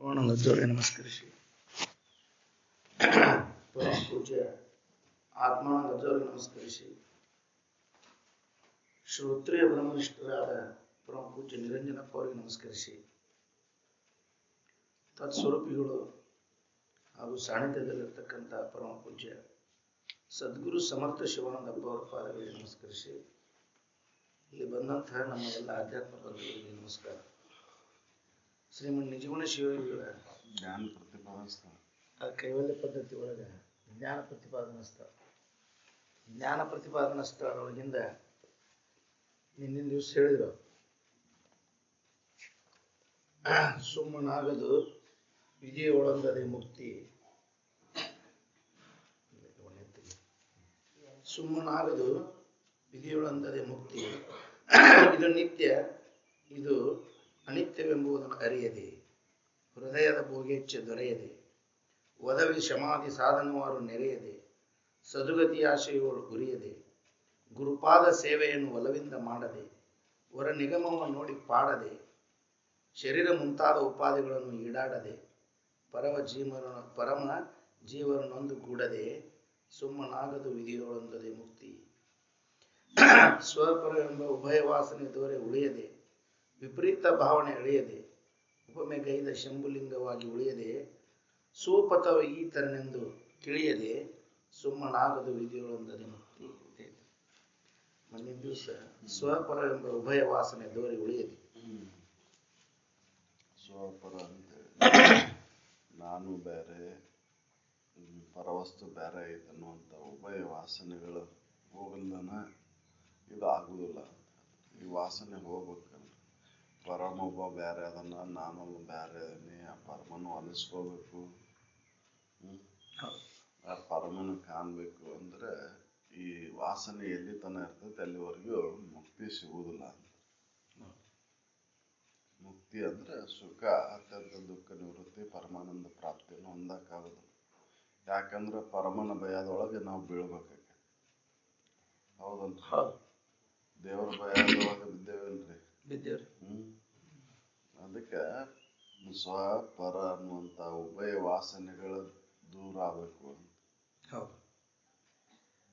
ಓಣಂಗದ್ದವರಿಗೆ ನಮಸ್ಕರಿಸಿ ಪರಮ ಪೂಜ್ಯ ಆತ್ಮಾನಂದದ್ದವರಿಗೆ ನಮಸ್ಕರಿಸಿ ಶ್ರೋತ್ರಿಯ ಬ್ರಹ್ಮನಿಷ್ಠರಾದ ಪರಮ ಪೂಜ್ಯ ನಿರಂಜನಪ್ಪ ಅವರಿಗೆ ನಮಸ್ಕರಿಸಿ ತತ್ಸ್ವರೂಪಿಗಳು ಹಾಗೂ ಸಾನ್ನಿಧ್ಯದಲ್ಲಿರ್ತಕ್ಕಂಥ ಪರಮ ಪೂಜ್ಯ ಸದ್ಗುರು ಸಮರ್ಥ ಶಿವಾನಂದಪ್ಪ ಅವರ ಪಾದಗಳಿಗೆ ನಮಸ್ಕರಿಸಿ ಇಲ್ಲಿ ಬಂದಂತಹ ನಮ್ಮ ಎಲ್ಲ ಆಧ್ಯಾತ್ಮ ಬಂಧುಗಳಿಗೆ ನಮಸ್ಕಾರ. ಶ್ರೀಮನ್ ನಿಜಗುಣ ಶಿವಯೋಗಿಗಳ ಜ್ಞಾನ ಪ್ರತಿಪಾದನಾ ಸ್ಥಳ ಕೈವಲ್ಯ ಪದ್ಧತಿ ಒಳಗೆ ಜ್ಞಾನ ಪ್ರತಿಪಾದನಾ ಸ್ಥಳದೊಳಗಿಂದ ನಿನ್ನಿನ ದಿವಸ ಹೇಳಿದ್ರು ಸುಮ್ಮನಾಗದು ವಿಜಯ ಒಳಂದದೆ ಮುಕ್ತಿ, ಸುಮ್ಮನಾಗದು ವಿಧಿಯೊಳಂದದೆ ಮುಕ್ತಿ, ಇದು ನಿತ್ಯ ಇದು ಅನಿತ್ಯವೆಂಬುದನ್ನು ಅರಿಯದೆ ಹೃದಯದ ಭೋಗೇಚ್ಛೆ ದೊರೆಯದೆ ಒದವಿ ಸಮಾಧಿ ಸಾಧನವಾರು ನೆರೆಯದೆ ಸದುಗತಿ ಆಶಯಗಳು ಗುರಿಯದೆ ಗುರುಪಾದ ಸೇವೆಯನ್ನು ಒಲವಿಂದ ಮಾಡದೆ ವರ ನಿಗಮವನ್ನು ನೋಡಿ ಪಾಡದೆ ಶರೀರ ಮುಂತಾದ ಉಪಾಧಿಗಳನ್ನು ಈಡಾಡದೆ ಪರಮ ಜೀವನನೊಂದು ಗೂಡದೆ ಸುಮ್ಮನಾಗದು ವಿಧಿಯೊಳೊಂದದೆ ಮುಕ್ತಿ, ಸ್ವಪರ ಎಂಬ ಉಭಯ ವಾಸನೆ ದೊರೆ ಉಳಿಯದೆ ವಿಪರೀತ ಭಾವನೆ ಅಳೆಯದೆ ಉಪಮೆಗೈದ ಶಂಭುಲಿಂಗವಾಗಿ ಉಳಿಯದೆ ಸೋಪತವ ಈತನೆಂದು ತಿಳಿಯದೆ ಸುಮ್ಮನಾಗದು ವಿಧಿಯೊಳೊಂದದೆ ಮುಕ್ತಿ. ಮುಂದಿನ ದಿವಸ ಸ್ವಪರ ಎಂಬ ಉಭಯ ವಾಸನೆ ದೋರಿ ಉಳಿಯದೆ ಸ್ವಪರ ಅಂತೇಳಿ ನಾನು ಬೇರೆ ಪರವಸ್ತು ಬೇರೆ ಐತೆ ಅನ್ನುವಂಥ ಉಭಯ ವಾಸನೆಗಳು ಹೋಗಲ್ದನ ಇದು ಆಗುವುದಿಲ್ಲ. ಈ ವಾಸನೆ ಹೋಗ್ಬೇಕಂದ್ರೆ ಪರಮೊಬ್ಬ ಬೇರೆ ಅದನ್ನ ನಾನೊಬ್ಬ ಬೇರೆ ಅದನ್ನೇ ಆ ಪರಮನು ಅನಿಸ್ಕೋಬೇಕು. ಆ ಪರಮನ ಕಾಣಬೇಕು ಅಂದ್ರೆ ಈ ವಾಸನೆ ಎಲ್ಲಿ ತನ ಇರ್ತೈತೆ ಅಲ್ಲಿವರೆಗೂ ಮುಕ್ತಿ ಸಿಗುವುದಿಲ್ಲ. ಮುಕ್ತಿ ಅಂದ್ರೆ ಸುಖ ಅತ್ಯಂತ ದುಃಖ ನಿವೃತ್ತಿ ಪರಮಾನಂದ ಪ್ರಾಪ್ತಿಯನ್ನು ಹೊಂದಕ್ಕಾಗೋದು. ಯಾಕಂದ್ರೆ ಪರಮನ ಭಯದೊಳಗೆ ನಾವು ಬೀಳ್ಬೇಕಾಗಿ. ಹೌದಲ್ರಿ? ದೇವರ ಭಯದೊಳಗೆ ಬಿದ್ದೇವಲ್ರಿ? ಅದಕ್ಕೆ ಸ್ವಪರ ಅನ್ನುವಂಥ ಉಭಯ ವಾಸನೆಗಳು ದೂರ ಆಗಬೇಕು ಅಂತ.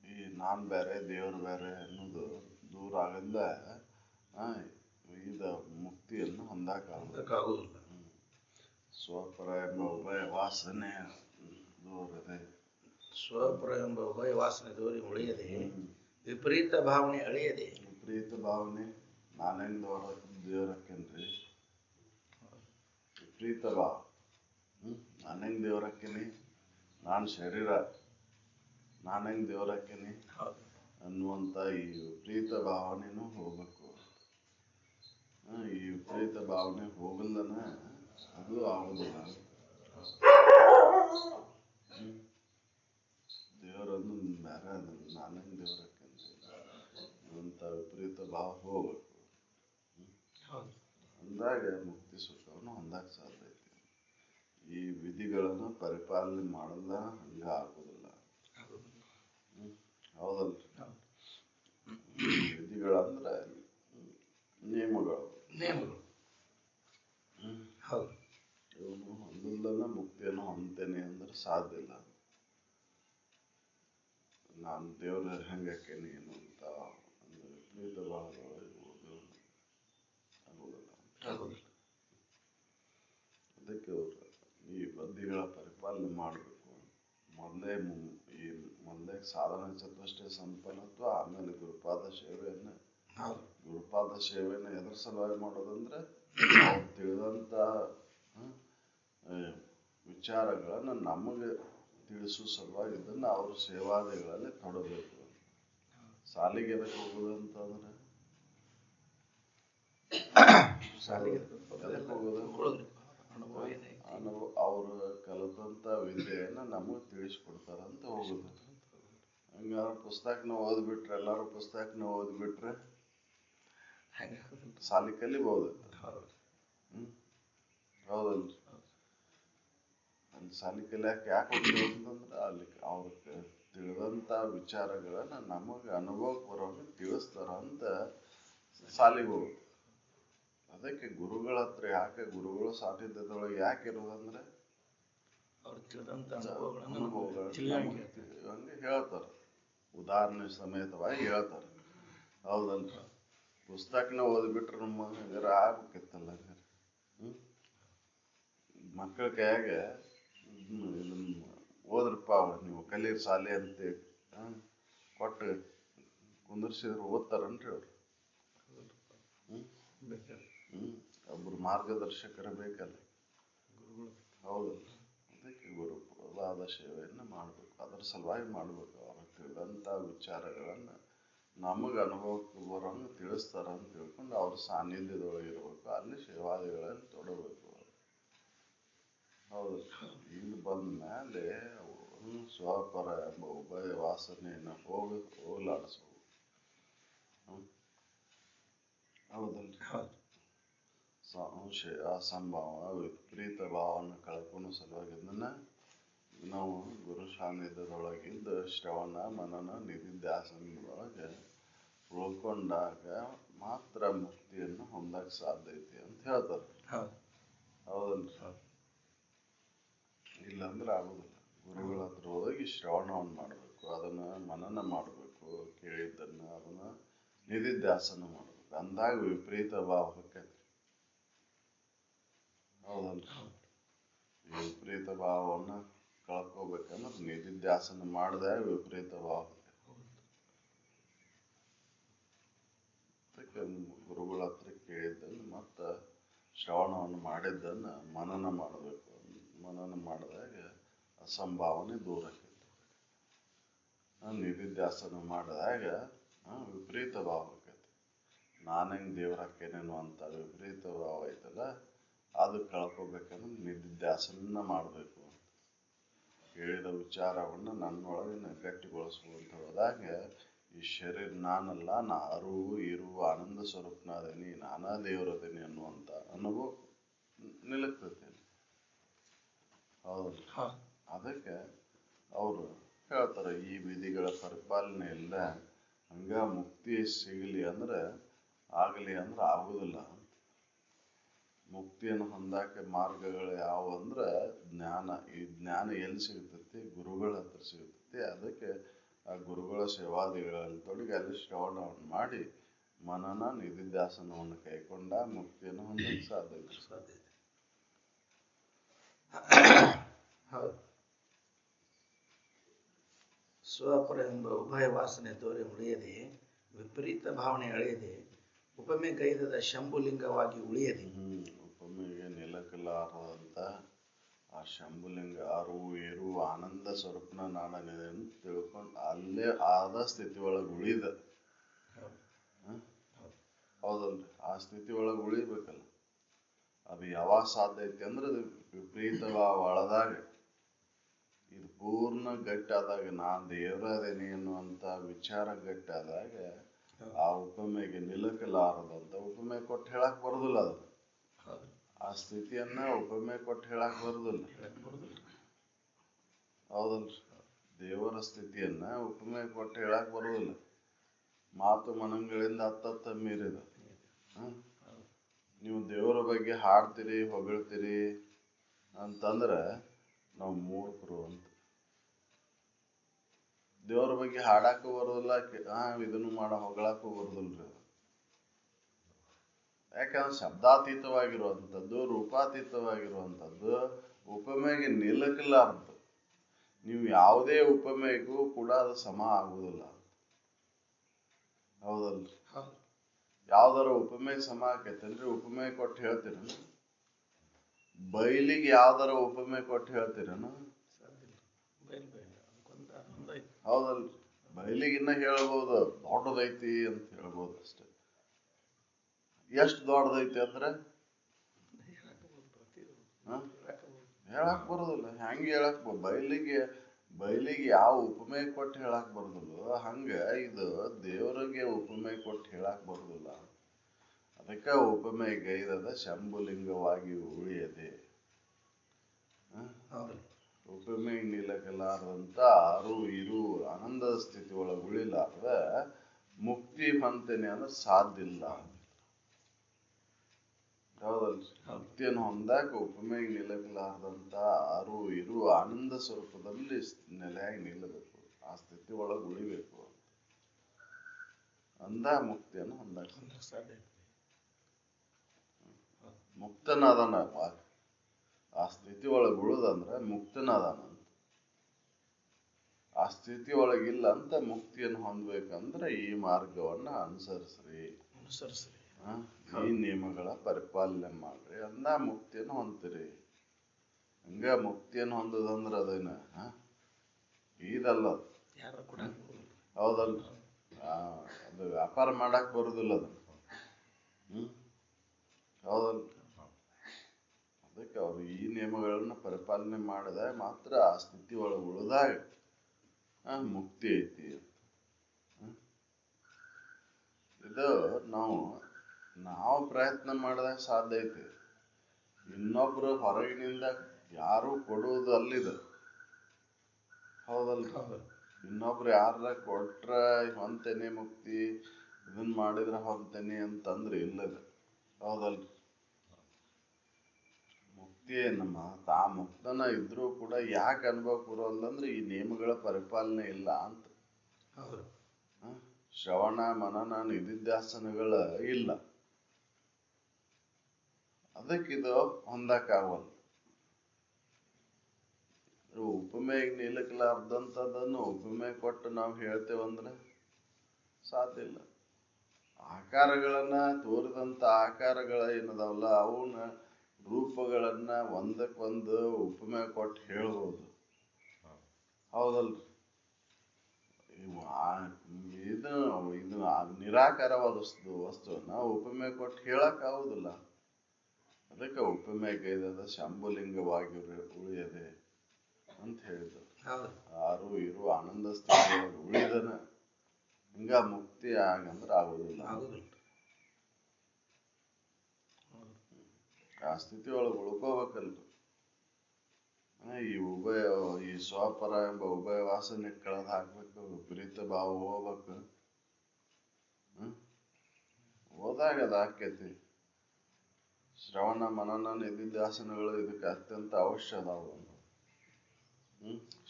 ಈ ನಾನ್ ಬೇರೆ ದೇವ್ರ ಬೇರೆ ಅನ್ನೋದು ದೂರ ಆಗಲ್ಲ ಇದು ಮುಕ್ತಿಯನ್ನು ಹೊಂದಕ್ಕಾಗೋದಿಲ್ಲ. ಸ್ವಪರ ಎಂಬ ಉಭಯ ವಾಸನೆ ದೂರದೆ ಸ್ವಪರ ಎಂಬ ಉಭಯ ವಾಸನೆ ದೂರಿ ಉಳಿಯದೆ ವಿಪರೀತ ಭಾವನೆ ಅಳೆಯದೆ. ವಿಪರೀತ ಭಾವನೆ ನಾನೇನು ದೇವರಕ್ಕೇನ್ರಿ? ವಿಪರೀತ ಭಾವ ನಾನೇನು ದೇವರಕ್ಕೇನಿ, ನಾನು ಶರೀರ ನಾನೇನು ದೇವರಕ್ಕೇನಿ ಅನ್ನುವಂಥ ಈ ವಿಪರೀತ ಭಾವನೆನೂ ಹೋಗ್ಬೇಕು. ಈ ವಿಪರೀತ ಭಾವನೆ ಹೋಗಲ್ಲನ ಅದು ಆಗುದಿಲ್ಲ. ದೇವರನ್ನು ಬೇರೆ ಅದನ್ನು ನಾನೇನು ದೇವರಕ್ಕೇನ್ರಿ ಅನ್ನುವಂಥ ವಿಪರೀತ ಭಾವ ಹೋಗ್ಬೇಕು. ಅಂದಾಗ ಮುಕ್ತಿ ಸುಖವನ್ನು ಹೊಂದಕ್ಕೆ ಸಾಧ್ಯ ಐತಿ. ಈ ವಿಧಿಗಳನ್ನು ಪರಿಪಾಲನೆ ಮಾಡಲ್ಲ ಹಂಗ ಆಗೋದಿಲ್ಲ. ಹೌದಲ್ರಿ? ವಿಧಿಗಳಂದ್ರೆ ನಿಯಮಗಳು ಇವನು ಹೊಂದಲ್ಲ ಮುಕ್ತಿಯನ್ನು ಹೊಂದ್ತೇನೆ ಅಂದ್ರೆ ಸಾಧ್ಯ ಇಲ್ಲ. ನಾನು ದೇವ್ರ ಹೆಂಗಕ್ಕೇನೆ ಏನು ಅಂತ ಒಂದು ವಿಪರೀತ ಭಾವದೊಳಗೆ ಆಗೋದಿಲ್ಲ. ಅದಕ್ಕೆ ಅವರು ಈ ಬುದ್ಧಿಗಳ ಪರಿಪಾಲನೆ ಮಾಡಬೇಕು. ಮೊದಲೇ ಸಾಧನ ಚತುಷ್ಟಯ ಸಂಪನ್ನತ್ವ, ಆಮೇಲೆ ಗುರುಪಾದ ಸೇವೆಯನ್ನು ಎದುರು ಸಲುವಾಗಿ ಮಾಡೋದಂದ್ರೆ ಅವ್ರು ತಿಳಿದಂಥ ವಿಚಾರಗಳನ್ನು ನಮಗೆ ತಿಳಿಸೋ ಸಲುವಾಗಿ ಇದನ್ನು ಅವರು ಸೇವಾದಿಗಳಲ್ಲಿ ತೊಡಬೇಕು. ಸಾಲಿಗೆ ಎದಕ್ಕೆ ಹೋಗೋದು ಅಂತಂದ್ರೆ ಅವರು ಕಲಿತಂತ ವಿದ್ಯೆಯನ್ನು ನಮಗೆ ತಿಳಿಸ್ಕೊಡ್ತಾರಂತ ಹೋಗುದು. ಹಂಗಾದ್ರೆ ಪುಸ್ತಕನ ಓದ್ಬಿಟ್ರೆ ಎಲ್ಲರೂ ಪುಸ್ತಕನ ಓದ್ಬಿಟ್ರೆ ಸಾಲಿ ಕಲಿಬಹುದು. ಹೌದಲ್ರಿ? ಅಲ್ಲಿ ಸಾಲಿ ಕಲಿಯಾಕೆ ಯಾಕೆ ಹೋಗ್ತೀವಿ ಅಂತಂದ್ರೆ ಅಲ್ಲಿ ಅವ್ರಿಗೆ ತಿಳಿದಂಥ ವಿಚಾರಗಳನ್ನ ನಮಗೆ ಅನುಭವ ಬರೋಂಗೆ ತಿಳಿಸ್ತಾರ ಅಂತ ಸಾಲಿಗೆ ಹೋಗುದು. ಅದಕ್ಕೆ ಗುರುಗಳ ಹತ್ರ ಯಾಕೆ ಗುರುಗಳ ಸಾನ್ನಿಧ್ಯದೊಳಗೆ ಯಾಕೆ ಇರೋದಂದ್ರೆ ಅವ್ರು ತಿಳಿದಂತ ಅನುಭವಗಳನ್ನ ಹಂಗೆ ಹೇಳ್ತಾರೆ, ಉದಾಹರಣೆ ಸಮೇತವಾಗಿ ಹೇಳ್ತಾರೆ. ಹೌದಲ್ರಿ? ಪುಸ್ತಕನ ಓದ್ಬಿಟ್ರೆ ನಮ್ಮ ಹಂಗಾರ ಆಗ್ಬೇಕಿತ್ತಲ್ಲ. ಹಂಗಾರೆ ಮಕ್ಕಳ ಕೈಯಾಗ ಓದ್ರಪ್ಪ ನೀವು ಕಲೀರ್ ಶಾಲೆ ಅಂತ ಕೊಟ್ಟು ಕುಂದರ್ಸಿದ್ರು ಓದ್ತಾರನ್ರಿ ಅವ್ರು? ಒಬ್ರು ಮಾರ್ಗದರ್ಶಕರ ಬೇಕಲ್ಲ, ಹೌದಲ್ಲ? ಅದಕ್ಕೆ ಗುರುವಾದ ಸೇವೆಯನ್ನು ಮಾಡ್ಬೇಕು, ಅದ್ರ ಸಲುವಾಗಿ ಮಾಡ್ಬೇಕು. ಅವ್ರು ತಿಳಿದಂಥ ವಿಚಾರಗಳನ್ನ ನಮಗೆ ಅನುಭವಕ್ಕೆ ಬರೋಂಗೆ ತಿಳಿಸ್ತಾರ ಅಂತ ತಿಳ್ಕೊಂಡು ಅವ್ರ ಸಾನ್ನಿಧ್ಯದೊಳಗೆ ಇರ್ಬೇಕು, ಅಲ್ಲಿ ಸೇವಾದಿಗಳಲ್ಲಿ ತೊಡಬೇಕು. ಹೌದು. ಇಲ್ಲಿ ಬಂದ ಮೇಲೆ ಸ್ವಪರ ಎಂಬ ಉಭಯ ವಾಸನೆಯನ್ನು ಹೋಗಲಾಡಿಸ್ಬೇಕು. ಹೌದಲ್ರಿ? ಸಂಶಯ, ಅಸಂಭಾವ, ವಿಪರೀತ ಭಾವವನ್ನು ಕಳ್ಕೊಳ್ಳೋ ಸಲುವಾಗಿ ಇದನ್ನ ನಾವು ಗುರು ಸಾನ್ನಿಧ್ಯದೊಳಗಿದ್ದ ಶ್ರವಣ ಮನನ ನಿಧಿಧ್ಯಾಸನದೊಳಗೆ ಉಳ್ಕೊಂಡಾಗ ಮಾತ್ರ ಮುಕ್ತಿಯನ್ನು ಹೊಂದಕ್ಕೆ ಸಾಧ್ಯ ಐತಿ ಅಂತ ಹೇಳ್ತಾರೆ. ಹೌದಲ್ರಿ? ಇಲ್ಲಾಂದ್ರೆ ಆಗುದಿಲ್ಲ. ಗುರುಗಳ ಹತ್ರ ಹೋಗಿ ಶ್ರವಣವನ್ನು ಮಾಡಬೇಕು, ಅದನ್ನ ಮನನ ಮಾಡಬೇಕು, ಕೇಳಿದ್ದನ್ನ ಅದನ್ನ ನಿಧಿಧ್ಯಾಸನ ಮಾಡಬೇಕು. ಅಂದಾಗ ವಿಪರೀತ ಭಾವ ಹೊಕ್ಕೈತಿ. ಹೌದಲ್ರಿ? ಈ ವಿಪರೀತ ಭಾವವನ್ನು ಕಳ್ಕೋಬೇಕಂದ್ರೆ ನಿಧಿಧ್ಯಾಸನ ಮಾಡಿದಾಗ ವಿಪರೀತ ಭಾವ. ಅದಕ್ಕೆ ಗುರುಗಳ ಹತ್ರ ಕೇಳಿದ್ದನ್ನು ಮತ್ತು ಶ್ರವಣವನ್ನು ಮಾಡಿದ್ದನ್ನ ಮನನ ಮಾಡಬೇಕು. ಮನನ ಮಾಡಿದಾಗ ಅಸಂಭಾವನೆ ದೂರ ಆಕೈತಿ. ನಿಧಿಧ್ಯಾಸನ ಮಾಡಿದಾಗ ವಿಪರೀತ ಭಾವ ಆಕೈತಿ. ನಾನಂಗೆ ದೇವರಾಕೇನೇನು ಅಂತ ವಿಪರೀತ ಭಾವ ಐತಲ್ಲ, ಅದು ಕಳ್ಕೋಬೇಕಂದ್ರೆ ನಿಧಿಧ್ಯಾಸನ ಮಾಡಬೇಕು. ಹೇಳಿದ ವಿಚಾರವನ್ನು ನನ್ನೊಳಗೆ ಗಟ್ಟಿಗೊಳಿಸುವಂತ ಹೋದಾಗ ಈ ಶರೀರ ನಾನಲ್ಲ, ನಾ ಅರಿವು ಇರುವ ಆನಂದ ಸ್ವರೂಪನಾದೇನಿ, ನಾನಾ ದೇವರದೇನಿ ಅನ್ನುವಂಥ ಅನುಭವ ನಿಲುಕ್ತೈತಿ. ಹೌದು. ಅದಕ್ಕೆ ಅವರು ಹೇಳ್ತಾರೆ, ಈ ವಿಧಿಗಳ ಪರಿಪಾಲನೆಯಿಂದ ಹಂಗ ಮುಕ್ತಿ ಸಿಗಲಿ ಆಗಲಿ ಅಂದ್ರೆ ಆಗುದಿಲ್ಲ. ಮುಕ್ತಿಯನ್ನು ಹೊಂದಾಕ ಮಾರ್ಗಗಳು ಯಾವುವು ಅಂದ್ರೆ ಜ್ಞಾನ. ಈ ಜ್ಞಾನ ಎಲ್ಲಿ ಸಿಗ್ತೈತಿ? ಗುರುಗಳ ಹತ್ರ ಸಿಗ್ತೈತಿ. ಅದಕ್ಕೆ ಆ ಗುರುಗಳ ಸೇವಾದಿಗಳಲ್ಲಿ ತೊಡಗಿ ಅಲ್ಲಿ ಶ್ರವಣವನ್ನು ಮಾಡಿ ಮನನ ನಿಧಿಧ್ಯಾಸನವನ್ನು ಕೈಕೊಂಡ ಮುಕ್ತಿಯನ್ನು ಹೊಂದಕ್ಕೆ ಸಾಧ್ಯ. ಸ್ವಪರ ಎಂಬ ಉಭಯ ವಾಸನೆ ತೋರಿ ಉಳಿಯದೆ, ವಿಪರೀತ ಭಾವನೆ ಅಳೆಯದೆ, ಉಪಮೆ ಗೈದದ ಶಂಭುಲಿಂಗವಾಗಿ ಉಳಿಯದೆ. ಉಪಮೆಗೆ ನಿಲಕಲಾರದಂತ ಆ ಶಂಭುಲಿಂಗ ಅರಿವು ಇರುವ ಆನಂದ ಸ್ವರೂಪನ ನಾಡನಿದೆ ಅಂತ ತಿಳ್ಕೊಂಡು ಅಲ್ಲೇ ಆದ ಸ್ಥಿತಿ ಒಳಗೆ ಉಳಿದ. ಹೌದಲ್ರಿ? ಆ ಸ್ಥಿತಿ ಒಳಗೆ ಉಳಿಬೇಕಲ್ಲ. ಅದು ಯಾವಾಗ ಸಾಧ್ಯ ಐತಿ ಅಂದ್ರೆ ವಿಪರೀತ ಒಳದಾಗ ಇದು ಪೂರ್ಣ ಗಟ್ಟಾದಾಗ ನಾನ್ ದೇವರದೇನಿ ಅನ್ನುವಂತ ವಿಚಾರ ಗಟ್ಟಾದಾಗ ಆ ಉಪಮೆಗೆ ನಿಲಕಲಾರದಂತ ಉಪಮೆ ಕೊಟ್ಟು ಹೇಳಕ್ ಬರುದಿಲ್ಲ. ಅದು ಆ ಸ್ಥಿತಿಯನ್ನ ಉಪಮೆ ಕೊಟ್ಟು ಹೇಳಕ್ ಬರುದಿಲ್ಲ. ಹೌದಲ್ರಿ? ದೇವರ ಸ್ಥಿತಿಯನ್ನ ಉಪಮೆ ಕೊಟ್ಟು ಹೇಳಕ್ ಬರುದಿಲ್ಲ. ಮಾತು ಮನಗಳಿಂದ ಹತ್ತತ್ತ ಮೀರಿದ. ನೀವು ದೇವರ ಬಗ್ಗೆ ಹಾಡ್ತೀರಿ, ಹೊಗಳ್ತೀರಿ ಅಂತಂದ್ರೆ ನಾವು ಮೂರ್ಖರು ಅಂತ. ದೇವರ ಬಗ್ಗೆ ಹಾಡಾಕು ಬರೋದಿಲ್ಲ, ಇದನ್ನು ಹೊಗಳಾಕು ಬರೋದಿಲ್ರಿ. ಯಾಕಂದ್ರೆ ಶಬ್ದಾತೀತವಾಗಿರುವಂಥದ್ದು, ರೂಪಾತೀತವಾಗಿರುವಂಥದ್ದು ಉಪಮೆಗೆ ನಿಲಕಲಾರದು. ನೀವು ಯಾವುದೇ ಉಪಮೆಗೂ ಕೂಡ ಅದು ಸಮ ಆಗುವುದಿಲ್ಲ. ಹೌದಲ್ರಿ? ಯಾವ್ದಾರ ಉಪಮೆ ಸಮ ಆಕೈತೇನ್ರಿ? ಉಪಮೆ ಕೊಟ್ಟು ಹೇಳ್ತೀರನ? ಬೈಲಿಗೆ ಯಾವ್ದಾರ ಉಪಮೆ ಕೊಟ್ಟು ಹೇಳ್ತೀರನ? ಹೌದಲ್ರಿ? ಬೈಲಿಗಿನ್ನ ಹೇಳ್ಬೋದು, ದೊಡ್ಡದೈತಿ ಅಂತ ಹೇಳ್ಬೋದು ಅಷ್ಟೆ. ಎಷ್ಟು ದೊಡ್ಡದೈತಿ ಅಂದ್ರೆ ಹೇಳಕ್ ಬರೋದಿಲ್ಲ. ಹೆಂಗೆ ಹೇಳಕ್ ಬೈಲಿಗೆ ಯಾವ ಉಪಮೆ ಕೊಟ್ಟು ಹೇಳಕ್ ಬರೋದಿಲ್ಲ, ಹಂಗ ಇದು ದೇವರಿಗೆ ಉಪಮೆ ಕೊಟ್ಟು ಹೇಳಕ್ ಬರೋದಿಲ್ಲ. ಅದಕ್ಕೆ ಉಪಮೆ ಗೈದದ ಶಂಭುಲಿಂಗವಾಗಿ ಉಳಿಯದೆ. ಉಪಮೆ ನಿಲಕಲಾರದಂತ ಅರಿವು ಆನಂದದ ಸ್ಥಿತಿ ಒಳಗೆ ಉಳಿಲಾರ್ದ ಮುಕ್ತಿ ಹೊಂತೇನೆ ಅಂದ್ರೆ ಸಾಧ್ಯ ಇಲ್ಲ. ಹೌದಲ್ರಿ ಮುಕ್ತಿಯನ್ನು ಹೊಂದಾಕ ಉಪಮೆಗೆ ನಿಲ್ಲಲಾರ್ದಂತ ಅರು ಇರು ಆನಂದ ಸ್ವರೂಪದಲ್ಲಿ ನೆಲೆಯಾಗಿ ನಿಲ್ಲಬೇಕು, ಆ ಸ್ಥಿತಿ ಒಳಗೆ ಉಳಿಬೇಕು ಅಂದ ಮುಕ್ತಿಯನ್ನು ಹೊಂದಾಕ ಸಾಧ್ಯ. ಮುಕ್ತನಾದನ ಆ ಸ್ಥಿತಿ ಒಳಗೆ ಉಳುದಂದ್ರೆ ಮುಕ್ತನಾದನ. ಆ ಸ್ಥಿತಿ ಒಳಗಿಲ್ಲ ಅಂತ ಮುಕ್ತಿಯನ್ನು ಹೊಂದ್ಬೇಕಂದ್ರೆ ಈ ಮಾರ್ಗವನ್ನ ಅನುಸರಿಸ್ರಿ, ಈ ನಿಯಮಗಳ ಪರಿಪಾಲನೆ ಮಾಡ್ರಿ ಅಂದ ಮುಕ್ತಿಯನ್ನು ಹೊಂದ್ತೀರಿ. ಹಂಗ ಮುಕ್ತಿಯನ್ನು ಹೊಂದದಂದ್ರ ಅದೇನ ಇದಲ್ಲ, ಹೌದಲ್ಲ, ಅದು ವ್ಯಾಪಾರ ಮಾಡಕ್ ಬರುದಿಲ್ಲ ಅದು. ಹೌದಲ್ಲ, ಅದಕ್ಕೆ ಅವ್ರು ಈ ನಿಯಮಗಳನ್ನ ಪರಿಪಾಲನೆ ಮಾಡಿದ ಮಾತ್ರ ಆ ಸ್ಥಿತಿ ಒಳಗೆ ಉಳಿದಾಗ ಮುಕ್ತಿ ಐತಿ. ಇದು ನಾವು ಪ್ರಯತ್ನ ಮಾಡಿದಾಗ ಸಾಧ್ಯ ಐತಿ. ಇನ್ನೊಬ್ರು ಹೊರಗಿನಿಂದ ಯಾರು ಕೊಡುವುದು ಅಲ್ಲಿದೆ. ಹೌದಲ್ರಿ, ಇನ್ನೊಬ್ರು ಯಾರ ಕೊಟ್ರ ಹೊಂತೇನೆ ಮುಕ್ತಿ, ಇದನ್ ಮಾಡಿದ್ರ ಹೊಂತೇನೆ ಅಂತಂದ್ರೆ ಇಲ್ಲದ. ಹೌದಲ್ರಿ, ಮುಕ್ತಿ ನಮ್ಮ ಮುಕ್ತನ ಇದ್ರೂ ಕೂಡ ಯಾಕೆ ಅನುಭವ ಬರೋಲ್ಲಂದ್ರೆ ಈ ನಿಯಮಗಳ ಪರಿಪಾಲನೆ ಇಲ್ಲ ಅಂತ. ಶ್ರವಣ ಮನನ ನಿಧಿಧ್ಯಾಸನಗಳ ಇಲ್ಲ, ಅದಕ್ಕಿದು ಹೊಂದಕ್ಕಾಗಲ್ಲ. ಉಪಮೆಗೆ ನಿಲ್ಲಕ್ಲಾರ್ದಂಥದ್ದನ್ನು ಉಪಮೆ ಕೊಟ್ಟು ನಾವು ಹೇಳ್ತೇವಂದ್ರೆ ಸಾಧ್ಯ ಇಲ್ಲ. ಆಕಾರಗಳನ್ನ ತೋರಿದಂತ ಆಕಾರಗಳ ಏನದಾವಲ್ಲ ಅವನ್ನ ರೂಪಗಳನ್ನ ಒಂದಕ್ಕೊಂದು ಉಪಮೆ ಕೊಟ್ಟು ಹೇಳ್ಬೋದು. ಹೌದಲ್ರಿ, ಇದು ನಿರಾಕಾರವಾದ ವಸ್ತುವನ್ನ ಉಪಮೆ ಕೊಟ್ಟು ಹೇಳಕ್ ಆಗುದಿಲ್ಲ. ಅದಕ್ಕೆ ಉಪಮೆ ಗೈದದ ಶಂಭುಲಿಂಗವಾಗಿ ಉಳಿಯದೆ ಅಂತ ಹೇಳಿದ್ರು. ಆರು ಇರು ಆನಂದ ಸ್ಥಿತಿಯೊಳಗೆ ಉಳಿದನ ಹಿಂಗ ಮುಕ್ತಿ ಆಗಂದ್ರೆ ಆಗುದಿಲ್ಲ. ಆ ಸ್ಥಿತಿ ಒಳಗೆ ಉಳ್ಕೋಬೇಕಲ್ರಿ. ಈ ಸ್ವಪರ ಎಂಬ ಉಭಯ ವಾಸನೆ ಕಳೆದು ಹಾಕ್ಬೇಕು, ವಿಪರೀತ ಭಾವ ಹೋಗ್ಬೇಕು. ಹೋದಾಗ ಅದ ಆಕೈತಿ. ಶ್ರವಣ ಮನನ ನಿಧಿಧ್ಯಾಸನಗಳು ಇದಕ್ಕೆ ಅತ್ಯಂತ ಅವಶ್ಯ ಅದಾವ.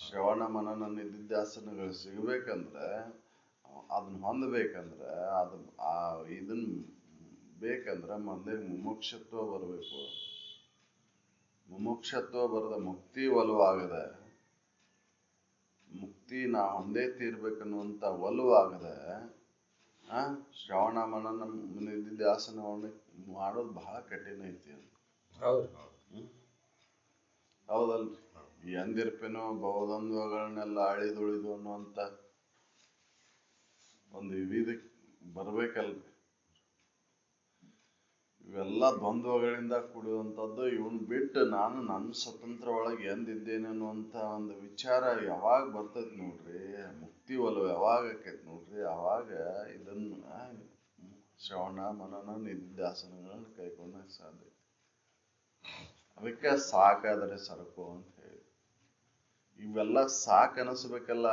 ಶ್ರವಣ ಮನನ ನಿಧಿಧ್ಯಾಸನಗಳು ಸಿಗ್ಬೇಕಂದ್ರೆ, ಅದನ್ನ ಹೊಂದಬೇಕಂದ್ರೆ, ಇದನ್ ಬೇಕಂದ್ರೆ ಮೊದಲೇ ಮುಮುಕ್ಷತ್ವ ಬರಬೇಕು. ಮುಮುಕ್ಷತ್ವ ಬರದ ಮುಕ್ತಿ ಒಲವಾಗದೆ, ಮುಕ್ತಿ ನಾ ಹೊಂದೇ ತೀರ್ಬೇಕನ್ನುವಂತ ಒಲವಾಗದೆ ಶ್ರವಣ ಮನನ ನಿಧಿಧ್ಯಾಸನವನ್ನು ಮಾಡೋದು ಬಹಳ ಕಠಿಣ ಐತಿ ಅಂತ. ಹೌದಲ್ರಿ, ಈ ಅಂದಿರ್ಪೇನೋ ಬಹುದ್ವಂದ್ವಗಳನ್ನೆಲ್ಲ ಅಳಿದುಳಿದು ಅನ್ನುವಂತ ಒಂದು ವಿವಿಧ ಬರ್ಬೇಕಲ್ರಿ. ಇವೆಲ್ಲ ದ್ವಂದ್ವಗಳಿಂದ ಕೂಡಿರುವಂತದ್ದು. ಇವನ್ ಬಿಟ್ಟು ನಾನು ನನ್ನ ಸ್ವತಂತ್ರ ಒಳಗೆ ಎಂದಿದ್ದೇನೆ ಅನ್ನುವಂತ ಒಂದು ವಿಚಾರ ಯಾವಾಗ ಬರ್ತೈತಿ ನೋಡ್ರಿ, ಮುಕ್ತಿ ಒಲವು ಯಾವಾಗ ಆಕೈತಿ ನೋಡ್ರಿ, ಅವಾಗ ಇದನ್ನ ಶ್ರವಣ ಮನನ ನಿಧಿಧ್ಯಾಸನಗಳನ್ನ ಕೈಕೊಂಡಾಗ ಸಾಧ್ಯ. ಅದಕ್ಕೆ ಸಾಕಾದರೆ ಸರಕು ಅಂತ ಹೇಳಿ. ಇವೆಲ್ಲ ಸಾಕ್ ಅನಿಸ್ಬೇಕಲ್ಲ.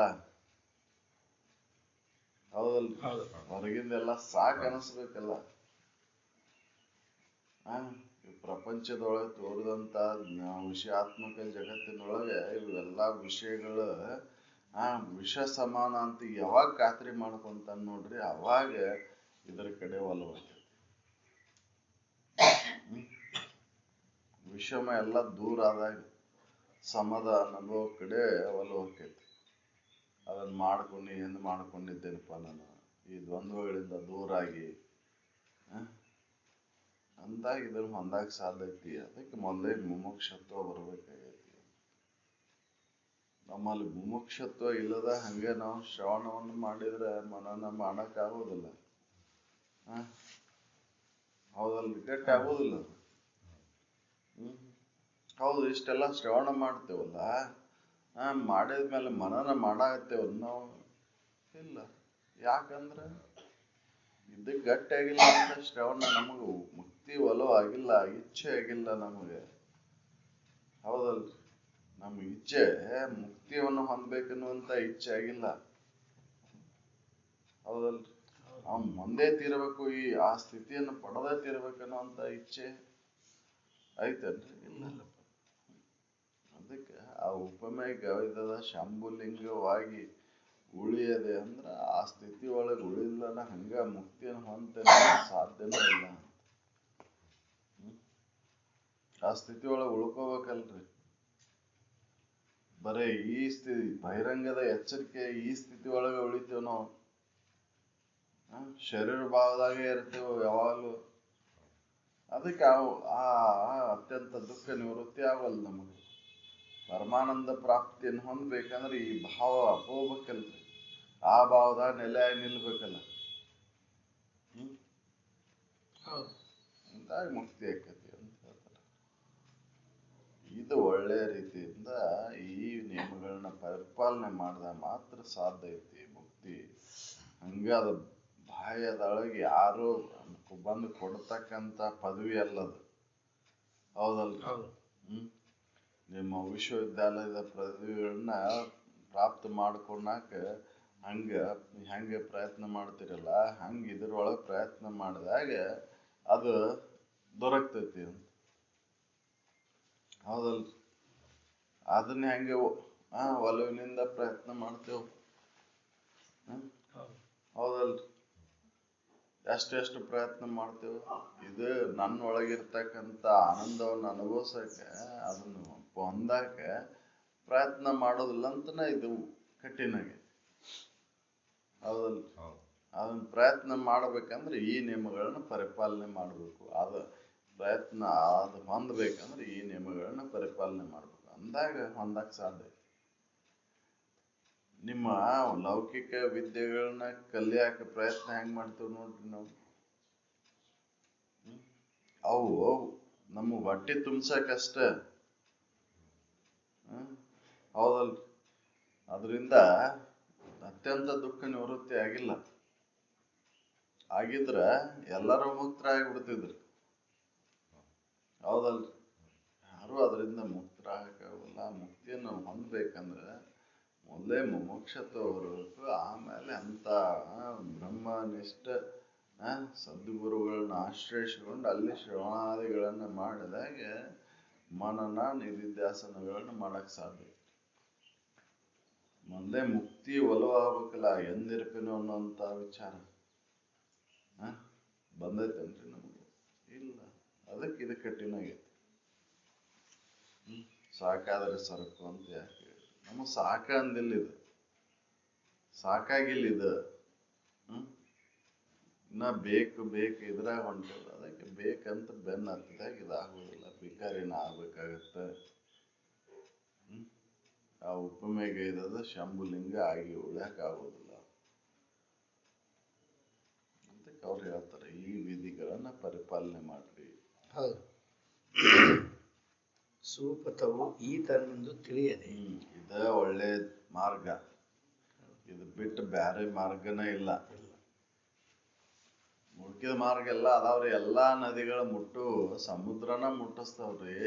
ಹೌದಲ್, ಹೊರಗಿಂದೆಲ್ಲ ಸಾಕ್ ಅನಿಸ್ಬೇಕಲ್ಲ. ಪ್ರಪಂಚದೊಳಗೆ ತೋರಿದಂತ ವಿಷಯಾತ್ಮಕ ಜಗತ್ತಿನೊಳಗೆ ಇವೆಲ್ಲಾ ವಿಷಯಗಳು ವಿಷ ಸಮಾನ ಅಂತ ಯಾವಾಗ ಖಾತ್ರಿ ಮಾಡ್ಕೊಂತ ನೋಡ್ರಿ, ಅವಾಗ ಇದರ ಕಡೆ ಒಲವು. ವಿಷಮ ಎಲ್ಲ ದೂರ ಆದಾಗ ಸಮದ ಅನುಭವ ಕಡೆ ಒಲವು ಆಕೈತಿ. ಅದನ್ನ ಮಾಡ್ಕೊಂಡು ಏನು ಮಾಡ್ಕೊಂಡಿದ್ದೇನಪ್ಪ ನಾನು, ಈ ದ್ವಂದ್ವಗಳಿಂದ ದೂರಾಗಿ ಅಂದಾಗ ಇದನ್ನ ಹೊಂದಾಕ ಸಾಧ್ಯ ಐತಿ. ಅದಕ್ಕೆ ಮೊದಲೇ ಮುಮುಕ್ಷತ್ವ ಬರ್ಬೇಕಾಗೈತಿ. ನಮ್ಮಲ್ಲಿ ಮುಮುಕ್ಷತ್ವ ಇಲ್ಲದ ಹಂಗೆ ನಾವು ಶ್ರವಣವನ್ನು ಮಾಡಿದ್ರೆ ಮನನ ಮಾಡಕ್ ಆಗೋದಿಲ್ಲ. ಹೌದಲ್ರಿ, ಗಟ್ಟಿ ಆಗೋದಿಲ್ಲ. ಹೌದು, ಇಷ್ಟೆಲ್ಲ ಶ್ರವಣ ಮಾಡ್ತೇವಲ್ಲ, ಮಾಡಿದ್ಮೇಲೆ ಮನನ ಮಾಡಾಕತ್ತೇವಲ್ಲ ನಾವು ಇಲ್ಲ. ಯಾಕಂದ್ರೆ ಇದಕ್ಕೆ ಗಟ್ಟಿ ಆಗಿಲ್ಲ ಅಂತ ಶ್ರವಣ ನಮಗೂ ಮುಕ್ತಿ ಒಲವು ಆಗಿಲ್ಲ, ಇಚ್ಛೆ ಆಗಿಲ್ಲ ನಮಗೆ. ಹೌದಲ್ರಿ, ನಮ್ಮ ಇಚ್ಛೆ ಮುಕ್ತಿಯನ್ನು ಹೊಂದ್ಬೇಕನ್ನುವಂತ ಇಚ್ಛೆ ಆಗಿಲ್ಲ. ಹೌದಲ್ರಿ, ಮುಂದೆ ತೀರಬೇಕು, ಆ ಸ್ಥಿತಿಯನ್ನು ಪಡೆದೇ ತೀರ್ಬೇಕನ್ನುವಂತ ಇಚ್ಛೆ ಐತೇನ್ರಿ? ಇಲ್ಲಲ್ಲಪ್ಪ. ಅದಕ್ಕೆ ಆ ಉಪಮೆ ಗವಿದದ ಶಂಭುಲಿಂಗವಾಗಿ ಉಳಿಯದೆ ಅಂದ್ರ ಆ ಸ್ಥಿತಿ ಒಳಗೆ ಉಳಿಲ್ಲನ ಹಂಗ ಮುಕ್ತಿಯನ್ನು ಹೊಂತೇನೆ ಸಾಧ್ಯನೇ ಇಲ್ಲ. ಆ ಸ್ಥಿತಿ ಒಳಗೆ ಉಳ್ಕೋಬೇಕಲ್ರಿ. ಬರೇ ಈ ಸ್ಥಿತಿ ಬಹಿರಂಗದ ಎಚ್ಚರಿಕೆ ಈ ಸ್ಥಿತಿ ಒಳಗೆ ಉಳಿತೇವ್ ನಾವು. ಶರೀರ ಭಾವದಾಗೆ ಇರ್ತೇವೆ ಯಾವಾಗಲೂ. ಅದಕ್ಕೆ ಆ ಅತ್ಯಂತ ದುಃಖ ನಿವೃತ್ತಿ ಆಗಲ್ಲ ನಮಗೆ. ಪರಮಾನಂದ ಪ್ರಾಪ್ತಿಯನ್ನು ಹೊಂದ್ಬೇಕಂದ್ರೆ ಈ ಭಾವ ಹೋಗ್ಬೇಕಲ್ರಿ. ಆ ಭಾವದಾಗ ನೆಲೆಯಾಗಿ ನಿಲ್ಬೇಕಲ್ಲ. ಅಂದಾಗ ಮುಕ್ತಿ ಆಕತಿ ಅಂತ ಹೇಳ್ತಾರೆ. ಇದು ಒಳ್ಳೆ ರೀತಿಯಿಂದ ಈ ನಿಯಮಗಳನ್ನ ಪರಿಪಾಲನೆ ಮಾಡಿದಾಗ ಮಾತ್ರ ಸಾಧ್ಯ ಐತಿ ಮುಕ್ತಿ. ಹಂಗಾದ ಬಾಹ್ಯದೊಳಗೆ ಯಾರು ಬಂದು ಕೊಡ್ತಕ್ಕಂಥ ಪದವಿ ಅಲ್ಲದು. ಹೌದಲ್ರಿ? ನಿಮ್ಮ ವಿಶ್ವವಿದ್ಯಾಲಯದ ಪದವಿಗಳನ್ನ ಪ್ರಾಪ್ತ ಮಾಡ್ಕೊಳಕ ಹಂಗೆ ಪ್ರಯತ್ನ ಮಾಡ್ತಿರಲ್ಲ, ಹಂಗೆ ಇದ್ರೊಳಗೆ ಪ್ರಯತ್ನ ಮಾಡಿದಾಗ ಅದು ದೊರಕ್ತೈತಿ ಅಂತ. ಹೌದಲ್ರಿ? ಅದನ್ನ ಹೆಂಗೆ ಒಲವಿನಿಂದ ಪ್ರಯತ್ನ ಮಾಡ್ತೇವೆ. ಹೌದಲ್ರಿ? ಎಷ್ಟೆಷ್ಟು ಪ್ರಯತ್ನ ಮಾಡ್ತೇವೆ. ಇದು ನನ್ನ ಒಳಗಿರ್ತಕ್ಕಂಥ ಆನಂದವನ್ನು ಅನುಭವಿಸಕ್ಕೆ ಅದನ್ನು ಹೊಂದಾಕ ಪ್ರಯತ್ನ ಮಾಡೋದಿಲ್ಲ ಅಂತನ ಇದು ಕಠಿಣ ಆಗೈತಿ. ಹೌದಲ್ರಿ? ಅದನ್ನ ಪ್ರಯತ್ನ ಮಾಡ್ಬೇಕಂದ್ರೆ ಈ ನಿಯಮಗಳನ್ನ ಪರಿಪಾಲನೆ ಮಾಡಬೇಕು. ಅದು ಪ್ರಯತ್ನ ಅದು ಹೊಂದಬೇಕಂದ್ರೆ ಈ ನಿಯಮಗಳನ್ನ ಪರಿಪಾಲನೆ ಮಾಡ್ಬೇಕು. ಅಂದಾಗ ಹೊಂದಕ್ಕೆ ಸಾಧ್ಯ. ನಿಮ್ಮ ಲೌಕಿಕ ವಿದ್ಯೆಗಳನ್ನ ಕಲಿಯಾಕ ಪ್ರಯತ್ನ ಹೆಂಗ್ ಮಾಡ್ತೇವೆ ನೋಡ್ರಿ ನಾವು. ಅವು ನಮ್ಮ ಹೊಟ್ಟೆ ತುಂಬ್ಸಕಷ್ಟ. ಹೌದಲ್ರಿ? ಅದರಿಂದ ಅತ್ಯಂತ ದುಃಖ ನಿವೃತ್ತಿ ಆಗಿಲ್ಲ. ಆಗಿದ್ರ ಎಲ್ಲರೂ ಮುಕ್ತರಾಗಿಬಿಡ್ತಿದ್ರು. ಹೌದಲ್ರಿ? ಯಾರು ಅದರಿಂದ ಮುಕ್ತರಾಗಕ್ಕಾಗಲ್ಲ. ಮುಕ್ತಿಯನ್ನು ಹೊಂದ್ಬೇಕಂದ್ರೆ ಮೊದಲೇ ಮುಮುಕ್ಷತ್ವ ಬರಬೇಕು. ಆಮೇಲೆ ಅಂತ ಬ್ರಹ್ಮನಿಷ್ಠ ಸದ್ಗುರುಗಳನ್ನ ಆಶ್ರಯಿಸಿಕೊಂಡು ಅಲ್ಲಿ ಶ್ರವಣಾದಿಗಳನ್ನ ಮಾಡಿದಾಗ ಮನನ ನಿಧಿಧ್ಯಾಸನಗಳನ್ನ ಮಾಡಕ್ ಸಾಧ್ಯ. ಮೊದಲೇ ಮುಕ್ತಿ ಒಲವಾಗಬೇಕಲ್ಲ. ಎಂದಿರ್ಪೇನೋ ಅನ್ನೋಂಥ ವಿಚಾರ ಬಂದೈತೇನ್ರಿ ನಮಗೆ? ಇಲ್ಲ. ಅದಕ್ಕೆ ಇದು ಕಠಿಣ ಆಗೈತಿ. ಸಾಕಾದ್ರೆ ಸರಕು ಅಂತ ಯಾಕೆ ಹೇಳಿ? ನಮಗೆ ಸಾಕ ಅಂದಿಲ್ಲ. ಇದು ಸಾಕಾಗಿಲ್ಲ. ಇದು ಇನ್ನ ಬೇಕು ಇದ್ರಾಗ ಹೊಂಟಿಲ್ಲ. ಅದಕ್ಕೆ ಬೇಕಂತ ಬೆನ್ನ ಹತ್ತಿದಾಗ ಇದಾಗುದಿಲ್ಲ. ಭಿಕಾರಿನ ಆಗ್ಬೇಕಾಗತ್ತೆ. ಆ ಉಪಮೆಗೈದದ ಶಂಭುಲಿಂಗ ಆಗಿ ಉಳ್ಯಾಕ ಆಗೋದಿಲ್ಲ ಅಂತ ಅವ್ರು ಹೇಳ್ತಾರೆ. ಈ ವಿಧಿಗಳನ್ನ ಪರಿಪಾಲನೆ ಮಾಡ್ರಿ. ಹೌದು. ಸುಪಥವು ಈ ತನ್ನೆಂದು ತಿಳಿಯದೆ ಇದ ಒಳ್ಳೆ ಮಾರ್ಗ. ಇದು ಬಿಟ್ಟು ಬ್ಯಾರೆ ಮಾರ್ಗನೇ ಇಲ್ಲ. ಮುಳುಕಿದ ಮಾರ್ಗ ಎಲ್ಲ ಅದಾವ್ರಿ. ಎಲ್ಲಾ ನದಿಗಳ ಮುಟ್ಟು ಸಮುದ್ರನ ಮುಟ್ಟಿಸ್ತಾವ್ರಿ.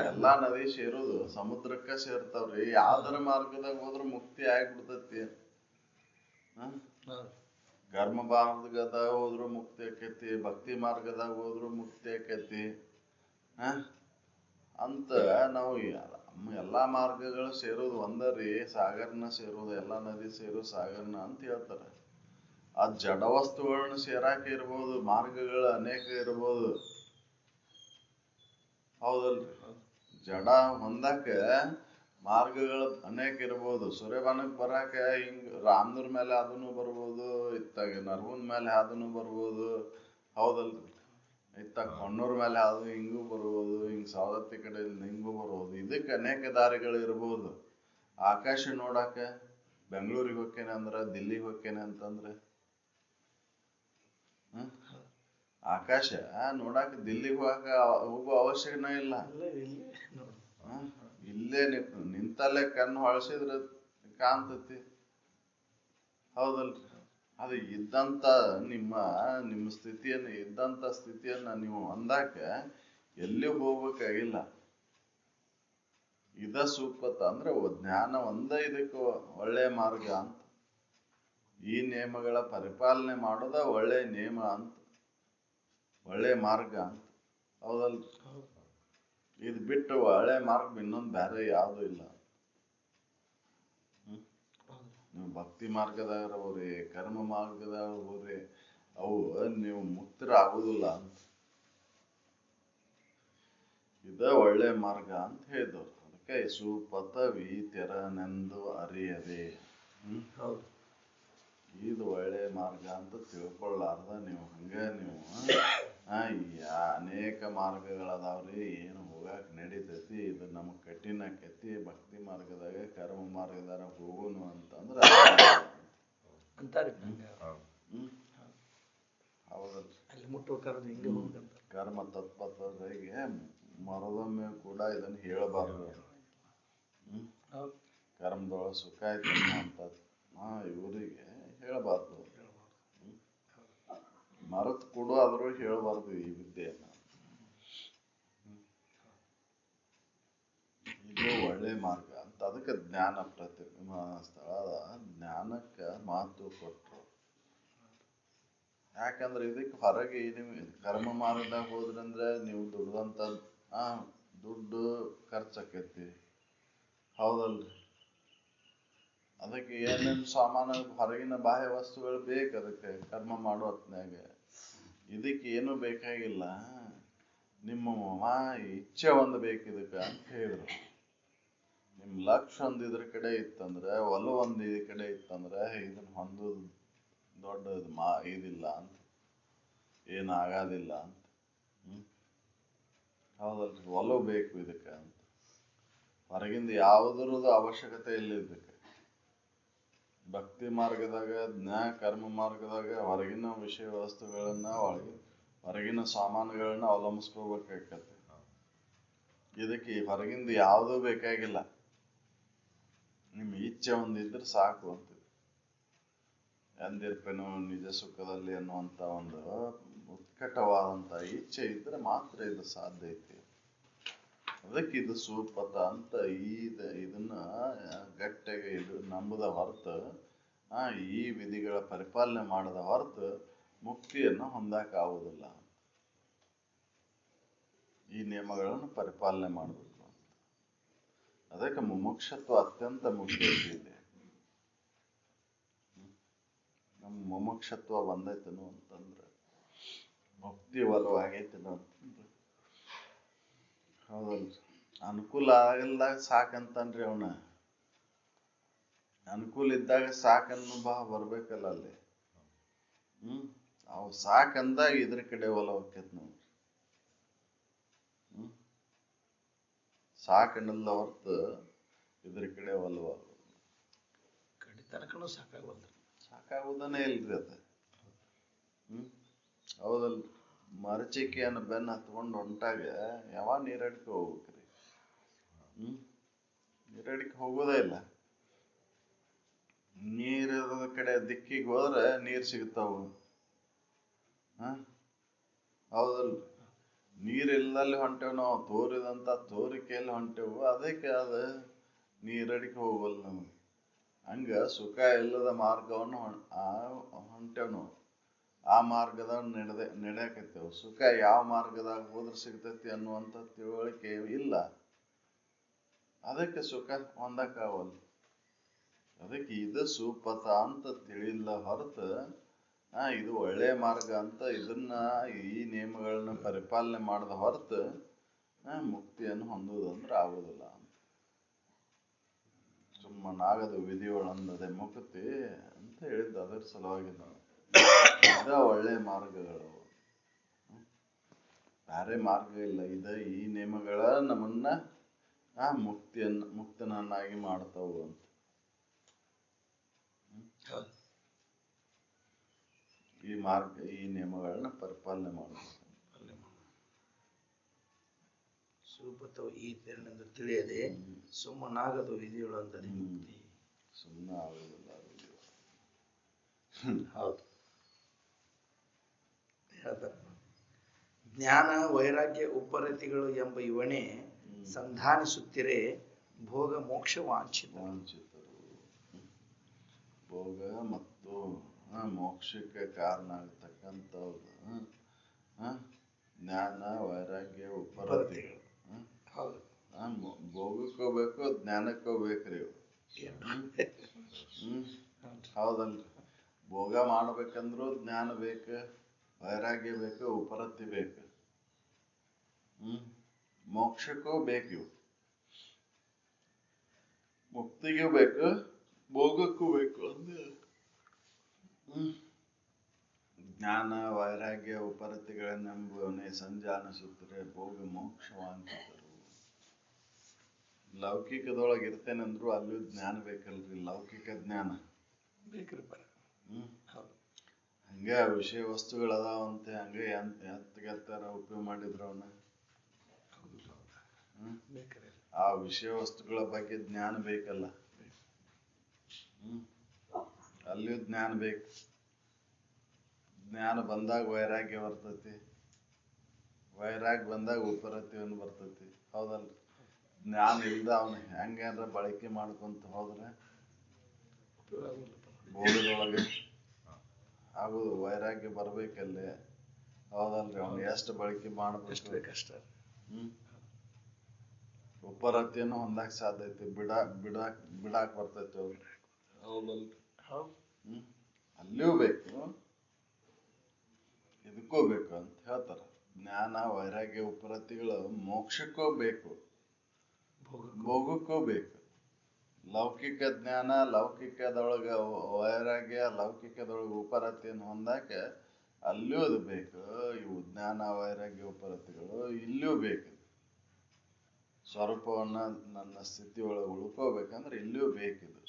ಎಲ್ಲಾ ನದಿ ಸೇರೋದು ಸಮುದ್ರಕ್ಕ ಸೇರ್ತಾವ್ರಿ. ಯಾವ್ದರ ಮಾರ್ಗದಾಗ ಹೋದ್ರ ಮುಕ್ತಿ ಆಗ್ಬಿಡ್ತೈತಿ. ಕರ್ಮ ಮಾರ್ಗದಾಗ ಹೋದ್ರು ಮುಕ್ತಿ ಆಕೈತಿ. ಭಕ್ತಿ ಮಾರ್ಗದಾಗ ಹೋದ್ರು ಮುಕ್ತಿ ಆಕೈತಿ ಅಂತ ನಾವು ಎಲ್ಲಾ ಮಾರ್ಗಗಳು ಸೇರೋದು ಒಂದರಿ. ಸಾಗರ್ನ ಸೇರೋದು, ಎಲ್ಲಾ ನದಿ ಸೇರೋದು ಸಾಗರ್ನ ಅಂತ ಹೇಳ್ತಾರೆ. ಆ ಜಡ ವಸ್ತುಗಳನ್ನ ಸೇರಾಕ ಇರ್ಬೋದು, ಮಾರ್ಗಗಳು ಅನೇಕ ಇರ್ಬೋದು. ಹೌದಲ್ರಿ? ಜಡ ಹೊಂದಾಕ ಮಾರ್ಗಗಳು ಅನೇಕ ಇರ್ಬೋದು. ಸೂರ್ಯಪಾನಕ್ ಬರಾಕ ಹಿಂಗ್ ರಾಮನೂರ್ ಮೇಲೆ ಅದನ್ನು ಬರ್ಬೋದು, ಇತ್ತಾಗ ನರ್ವನ್ ಮೇಲೆ ಅದನ್ನು ಬರ್ಬೋದು. ಹೌದಲ್ರಿ? ಇತ್ತಾಗ ಹೊನ್ನೂರ್ ಮೇಲೆ ಅದು ಹಿಂಗೂ ಬರ್ಬೋದು, ಹಿಂಗ್ ಸವದತ್ತಿ ಕಡೆ ಹಿಂಗೂ ಬರ್ಬೋದು. ಇದಕ್ಕೆ ಅನೇಕ ದಾರಿಗಳು ಇರ್ಬೋದು. ಆಕಾಶ ನೋಡಾಕ ಬೆಂಗಳೂರಿಗೆ ಹೋಗ್ತೇನೆ ಅಂದ್ರ, ದಿಲ್ಲಿಗೆ ಹೋಗ್ತೇನೆ ಅಂತಂದ್ರೆ ಆಕಾಶ ನೋಡಾಕ ದಿಲ್ಲಿಗೆ ಹೋಗೋ ಅವಶ್ಯಕನೇ ಇಲ್ಲ. ಇಲ್ಲೇ ನಿಂತಲ್ಲೇ ಕಣ್ಣು ಹೊಳಸಿದ್ರ ಕಾಣ್ತತಿ. ಹೌದಲ್ರಿ? ಅದು ಇದ್ದಂತ ನಿಮ್ಮ ಸ್ಥಿತಿಯನ್ನ ಇದ್ದಂತ ಸ್ಥಿತಿಯನ್ನ ನೀವು ಅಂದಾಕ ಎಲ್ಲಿ ಹೋಗ್ಬೇಕಾಗಿಲ್ಲ. ಇದ ಸುಪಥ ಅಂದ್ರೆ ಜ್ಞಾನ ಒಂದ ಇದಕ್ಕೆ ಒಳ್ಳೆ ಮಾರ್ಗ ಅಂತ. ಈ ನಿಯಮಗಳ ಪರಿಪಾಲನೆ ಮಾಡೋದ ಒಳ್ಳೆ ನಿಯಮ ಅಂತ, ಒಳ್ಳೆ ಮಾರ್ಗ ಅಂತ. ಹೌದಲ್? ಇದು ಬಿಟ್ಟು ಒಳ್ಳೆ ಮಾರ್ಗ ಇನ್ನೊಂದು ಬೇರೆ ಯಾವುದು ಇಲ್ಲ. ನೀವು ಭಕ್ತಿ ಮಾರ್ಗದಾಗ ಹೋಗ್ರಿ, ಕರ್ಮ ಮಾರ್ಗದಾಗ ಹೋಗ್ರಿ, ಅವು ನೀವು ಮುಕ್ತರಾಗುದಿಲ್ಲ ಅಂತ. ಇದ ಒಳ್ಳೆ ಮಾರ್ಗ ಅಂತ ಹೇಳಿದವ್ರು. ಅದಕ್ಕೆ ಸುಪಥವಿ ತೆರನೆಂದು ಅರಿಯದೆ. ಇದು ಒಳ್ಳೆ ಮಾರ್ಗ ಅಂತ ತಿಳ್ಕೊಳ್ಳಾರ್ದ ನೀವು ಅನೇಕ ಮಾರ್ಗಗಳದಾವ್ರಿ, ಏನು ಹೋಗಾಕ್ ನಡೀತೈತಿ, ಇದು ನಮಗ್ ಕಠಿಣ ಆಕೈತಿ, ಭಕ್ತಿ ಮಾರ್ಗದಾಗ ಕರ್ಮ ಮಾರ್ಗದಾಗ ಹೋಗುನು ಅಂತಂದ್ರ ಅಂತಾರೆ. ಹೌದಲ್ರಿ? ಅಲ್ಲಿ ಮುಟ್ಟೋಕಾರದು ಹಿಂಗೆ ಹೋಗಂತ ಕರ್ಮ ತತ್ಪಥರಿಗೆ ಮರದೊಮ್ಮೆ ಕೂಡ ಇದನ್ನ ಹೇಳಬಾರ್ದು. ಕರ್ಮದೊಳ ಸುಖ ಐತೆ ಅಂತ ಇವರಿಗೆ ಹೇಳಬಾರ್ದು. ಮರತ್ ಕೂಡ ಆದ್ರೂ ಹೇಳಬಾರ್ದು ಈ ವಿದ್ಯೆಯನ್ನ. ಇದು ಒಳ್ಳೆ ಮಾರ್ಗ ಅಂತ. ಅದಕ್ಕೆ ಜ್ಞಾನ ಸ್ಥಳದ ಜ್ಞಾನಕ್ಕೆ ಮಹತ್ವ ಕೊಟ್ರು. ಯಾಕಂದ್ರೆ ಇದಕ್ಕೆ ಹೊರಗೆ ನೀವು ಕರ್ಮ ಮಾರ್ಗದಾಗ ಹೋದ್ರಂದ್ರೆ ನೀವು ದುಡ್ದಂತ ದುಡ್ಡು ಖರ್ಚಾಕೈತಿ. ಹೌದಲ್ರಿ? ಅದಕ್ಕೆ ಏನೇನು ಸಾಮಾನು ಹೊರಗಿನ ಬಾಹ್ಯ ವಸ್ತುಗಳು ಬೇಕು. ಅದಕ್ಕೆ ಕರ್ಮ ಮಾಡೋ ಹೊತ್ನ್ಯಾಗ ಇದಕ್ಕೆ ಏನು ಬೇಕಾಗಿಲ್ಲ, ನಿಮ್ಮ ಇಚ್ಛೆ ಒಂದು ಬೇಕು ಇದಕ್ಕೆ ಅಂತ ಹೇಳಿದ್ರು. ನಿಮ್ ಲಕ್ಷ್ಯ ಒಂದು ಇದ್ರ ಕಡೆ ಇತ್ತಂದ್ರೆ, ಒಲವು ಒಂದು ಈ ಕಡೆ ಇತ್ತಂದ್ರೆ ಇದನ್ನ ಹೊಂದೋದು ದೊಡ್ಡ ಇದಿಲ್ಲ ಅಂತ, ಏನಾಗೋದಿಲ್ಲ ಅಂತ. ಹೌದಲ್ರಿ? ಒಲವು ಬೇಕು ಇದಕ್ಕೆ ಅಂತ. ಹೊರಗಿಂದ ಯಾವುದ್ರದ್ದು ಅವಶ್ಯಕತೆ ಇಲ್ಲ ಇದಕ್ಕೆ. ಭಕ್ತಿ ಮಾರ್ಗದಾಗ ಕರ್ಮ ಮಾರ್ಗದಾಗ ಹೊರಗಿನ ವಿಷಯ ವಸ್ತುಗಳನ್ನ ಹೊರಗಿನ ಸಾಮಾನುಗಳನ್ನ ಅವಲಂಬಿಸ್ಕೋಬೇಕಾಗತ್ತೆ. ಇದಕ್ಕೆ ಹೊರಗಿಂದ ಯಾವುದೂ ಬೇಕಾಗಿಲ್ಲ, ನಿಮ್ಮ ಇಚ್ಛೆ ಒಂದಿದ್ರೆ ಸಾಕು ಅಂತ. ಎಂದಿರ್ಪೇನೋ ನಿಜ ಸುಖದಲ್ಲಿ ಅನ್ನುವಂತ ಒಂದು ಉತ್ಕಟವಾದಂತ ಇಚ್ಛೆ ಇದ್ರೆ ಮಾತ್ರ ಇದು ಸಾಧ್ಯ ಐತಿ. ಅದಕ್ಕೆ ಇದು ಸುಪಥ ಅಂತ. ಇದನ್ನ ಗಟ್ಟಿಗೆ ಇದು ನಂಬುದ ಹೊರತು, ಈ ವಿಧಿಗಳ ಪರಿಪಾಲನೆ ಮಾಡದ ಹೊರತು ಮುಕ್ತಿಯನ್ನು ಹೊಂದಾಕ ಆಗುವುದಿಲ್ಲ. ಈ ನಿಯಮಗಳನ್ನು ಪರಿಪಾಲನೆ ಮಾಡಬೇಕು ಅಂತ. ಅದಕ್ಕೆ ಮುಮುಕ್ಷತ್ವ ಅತ್ಯಂತ ಮುಖ್ಯ ಇದೆ. ನಮ್ಮ ಮುಮುಕ್ಷತ್ವ ಬಂದೈತನು ಅಂತಂದ್ರೆ, ಮುಕ್ತಿ ಒಲವು ಆಗೈತನು ಅಂತಂದ್ರೆ, ಹೌದಲ್ರಿ? ಅನುಕೂಲ ಆಗಲ್ದಾಗ ಸಾಕಂತನ್ರಿ ಅವನ. ಅನುಕೂಲ ಇದ್ದಾಗ ಸಾಕನ್ನು ಬರ್ಬೇಕಲ್ಲ ಅಲ್ಲಿ. ಅವು ಸಾಕಂದಾಗ ಇದ್ರ ಕಡೆ ಒಲವು ಆಕೈತಿ ನೋಡ್ರಿ. ಸಾಕನ್ನಲ್ಲ ಹೊರತು ಇದ್ರ ಕಡೆ ಒಲವು ಕಡೆ ತನಕನೂ ಸಾಕಾಗಲ್ರಿ. ಸಾಕಾಗುವುದನೇ ಇಲ್ರಿ ಅದ. ಹೌದಲ್ರಿ? ಮರಚಿಕೆಯನ್ನು ಬೆನ್ನ ಹತ್ಕೊಂಡು ಹೊಂಟಾಗ ಯಾವಾಗ ನೀರಡಿಕೆ ಹೋಗ್ಬೇಕ್ರಿ? ನೀರಡಿಕೆ ಹೋಗೋದೇ ಇಲ್ಲ. ನೀರಿರದ ಕಡೆ ದಿಕ್ಕಿಗೆ ಹೋದ್ರೆ ನೀರ್ ಸಿಗ್ತಾವು. ಹೌದಲ್ರಿ? ನೀರಿಲ್ಲದಲ್ಲಿ ಹೊಂಟೇವು ನಾವು, ತೋರಿದಂತ ತೋರಿಕೆಯಲ್ಲಿ ಹೊಂಟೇವು, ಅದಕ್ಕೆ ಅದು ನೀರಡಿಕೆ ಹೋಗಲ್ಲ ನಮಗೆ. ಹಂಗ ಸುಖ ಇಲ್ಲದ ಮಾರ್ಗವನ್ನು ಹೊಂಟೇವ್ ನಾವು. ಆ ಮಾರ್ಗದಾಗ ನಡೆಯಕತ್ತೇವು. ಸುಖ ಯಾವ ಮಾರ್ಗದಾಗ ಹೋದ್ರೆ ಸಿಗ್ತೈತಿ ಅನ್ನುವಂಥ ತಿಳುವಳಿಕೆ ಇಲ್ಲ. ಅದಕ್ಕೆ ಸುಖ ಹೊಂದಕ್ಕಾಗಲ್ಲ. ಅದಕ್ಕೆ ಇದು ಸುಪಥ ಅಂತ ತಿಳಿಲ್ಲ ಹೊರತು ಇದು ಒಳ್ಳೆ ಮಾರ್ಗ ಅಂತ ಇದನ್ನ ಈ ನಿಯಮಗಳನ್ನ ಪರಿಪಾಲನೆ ಮಾಡದ ಹೊರತು ಮುಕ್ತಿಯನ್ನು ಹೊಂದುವುದಂದ್ರೆ ಆಗುದಿಲ್ಲ ಅಂತ. ಸುಮ್ಮನಾಗದು ವಿಧಿಯೊಳಂದದೆ ಮುಕ್ತಿ ಅಂತ ಹೇಳಿದ್ದು ಅದರ ಸಲುವಾಗಿ ನಾವು ಇದ ಒಳ್ಳೆ ಮಾರ್ಗಗಳು. ಬೇರೆ ಮಾರ್ಗ ಇಲ್ಲ. ಈ ನಿಯಮಗಳ ನಮ್ಮನ್ನ ಮುಕ್ತನನ್ನಾಗಿ ಮಾಡ್ತಾವು ಅಂತ. ಈ ಮಾರ್ಗ ಈ ನಿಯಮಗಳನ್ನ ಪರಿಪಾಲನೆ ಮಾಡಬೇಕು. ಸುಪಥವು ಈ ತೆರನೆಂದು ತಿಳಿಯದೆ ಸುಮ್ಮನಾಗದು ವಿಧಿಯೊಳಂದದೆ ಮುಕ್ತಿ. ಸುಮ್ಮನೆ ಆಗುದಿಲ್ಲ. ಹೌದು. ಜ್ಞಾನ ವೈರಾಗ್ಯ ಉಪರತಿಗಳು ಎಂಬ ಇವನೇ ಸಂಧಾನಿಸುತ್ತಿರೆ ಭೋಗ ಮೋಕ್ಷ ವಾಂಛಿತರು. ಭೋಗ ಮತ್ತು ಮೋಕ್ಷಕ್ಕೆ ಕಾರಣ ಆಗತಕ್ಕಂಥವ್ರು ಜ್ಞಾನ ವೈರಾಗ್ಯ ಉಪರತಿಗಳು. ಹೌದು. ಭೋಗಕ್ಕೂ ಬೇಕು ಜ್ಞಾನಕ್ಕೂ ಬೇಕ್ರಿ ಇವು. ಹೌದಲ್ರಿ. ಭೋಗ ಮಾಡ್ಬೇಕಂದ್ರು ಜ್ಞಾನ ಬೇಕು, ವೈರಾಗ್ಯ ಬೇಕು, ಉಪರತಿ ಬೇಕು. ಮೋಕ್ಷಕ್ಕೂ ಬೇಕು ಇವು. ಮುಕ್ತಿಗೂ ಬೇಕು, ಭೋಗಕ್ಕೂ ಬೇಕು ಅಂದ್ರೆ ಜ್ಞಾನ ವೈರಾಗ್ಯ ಉಪರತಿಗಳನ್ನೆಂಬುವನೇ ಸಂಜಾನಿಸುತ್ತರೆ ಭೋಗ ಮೋಕ್ಷವಾಂಚಿತರು. ಲೌಕಿಕದೊಳಗೆ ಇರ್ತೇನೆಂದ್ರು ಅಲ್ಲೂ ಜ್ಞಾನ ಬೇಕಲ್ರಿ, ಲೌಕಿಕ ಜ್ಞಾನ ಬೇಕ್ರಿಪ್ಪ. ಹಂಗೆ ವಿಷಯ ವಸ್ತುಗಳದಾವಂತೆ, ಹಂಗೆ ಎತ್ತಗೆತ್ತಾರ ಉಪಯೋಗ ಮಾಡಿದ್ರು ಅವನ್ನ. ಆ ವಿಷಯ ವಸ್ತುಗಳ ಬಗ್ಗೆ ಜ್ಞಾನ ಬೇಕಲ್ಲ, ಅಲ್ಲಿಯೂ ಜ್ಞಾನ ಬೇಕು. ಜ್ಞಾನ ಬಂದಾಗ ವೈರಾಗ್ಯ ಬರ್ತೈತಿ, ವೈರಾಗ್ಯ ಬಂದಾಗ ಉಪರತಿಯನ್ನು ಬರ್ತೈತಿ. ಹೌದಲ್ರಿ. ಜ್ಞಾನ ಇಲ್ದ ಅವನು ಹೆಂಗಾರ ಬಳಕೆ ಮಾಡ್ಕೊಂತ ಹೋದ್ರೆ ಭೋಗದೊಳಗೆ ಆಗುದು. ವೈರಾಗ್ಯ ಬರ್ಬೇಕಲ್ಲೇ. ಹೌದಲ್ರಿ. ಅವ್ನು ಎಷ್ಟು ಬಳಕೆ ಮಾಡ್ಬೇಕಷ್ಟ. ಉಪರತಿಯನ್ನು ಹೊಂದಾಕ ಸಾಧ್ಯ ಐತಿ, ಬಿಡಾಕ್ ಬರ್ತೈತಿ ಅವ್ರು. ಹೌದಲ್ರಿ. ಅಲ್ಲಿಯೂ ಬೇಕು, ಇದಕ್ಕೂ ಬೇಕು ಅಂತ ಹೇಳ್ತಾರ. ಜ್ಞಾನ ವೈರಾಗ್ಯ ಉಪರತಿಗಳು ಮೋಕ್ಷಕ್ಕೂ ಬೇಕು, ಭೋಗಕ್ಕೂ ಬೇಕು. ಲೌಕಿಕ ಜ್ಞಾನ, ಲೌಕಿಕದೊಳಗ ವೈರಾಗ್ಯ, ಲೌಕಿಕದೊಳಗ ಉಪರತಿಯನ್ನು ಹೊಂದಾಕ ಅಲ್ಲಿಯೂ ಅದು ಬೇಕು. ಇವು ಜ್ಞಾನ ವೈರಾಗ್ಯ ಉಪರತಿಗಳು ಇಲ್ಲಿಯೂ ಬೇಕು. ಸ್ವರೂಪವನ್ನ ನನ್ನ ಸ್ಥಿತಿ ಒಳಗೆ ಉಳ್ಕೋಬೇಕಂದ್ರೆ ಇಲ್ಲಿಯೂ ಬೇಕಿದು.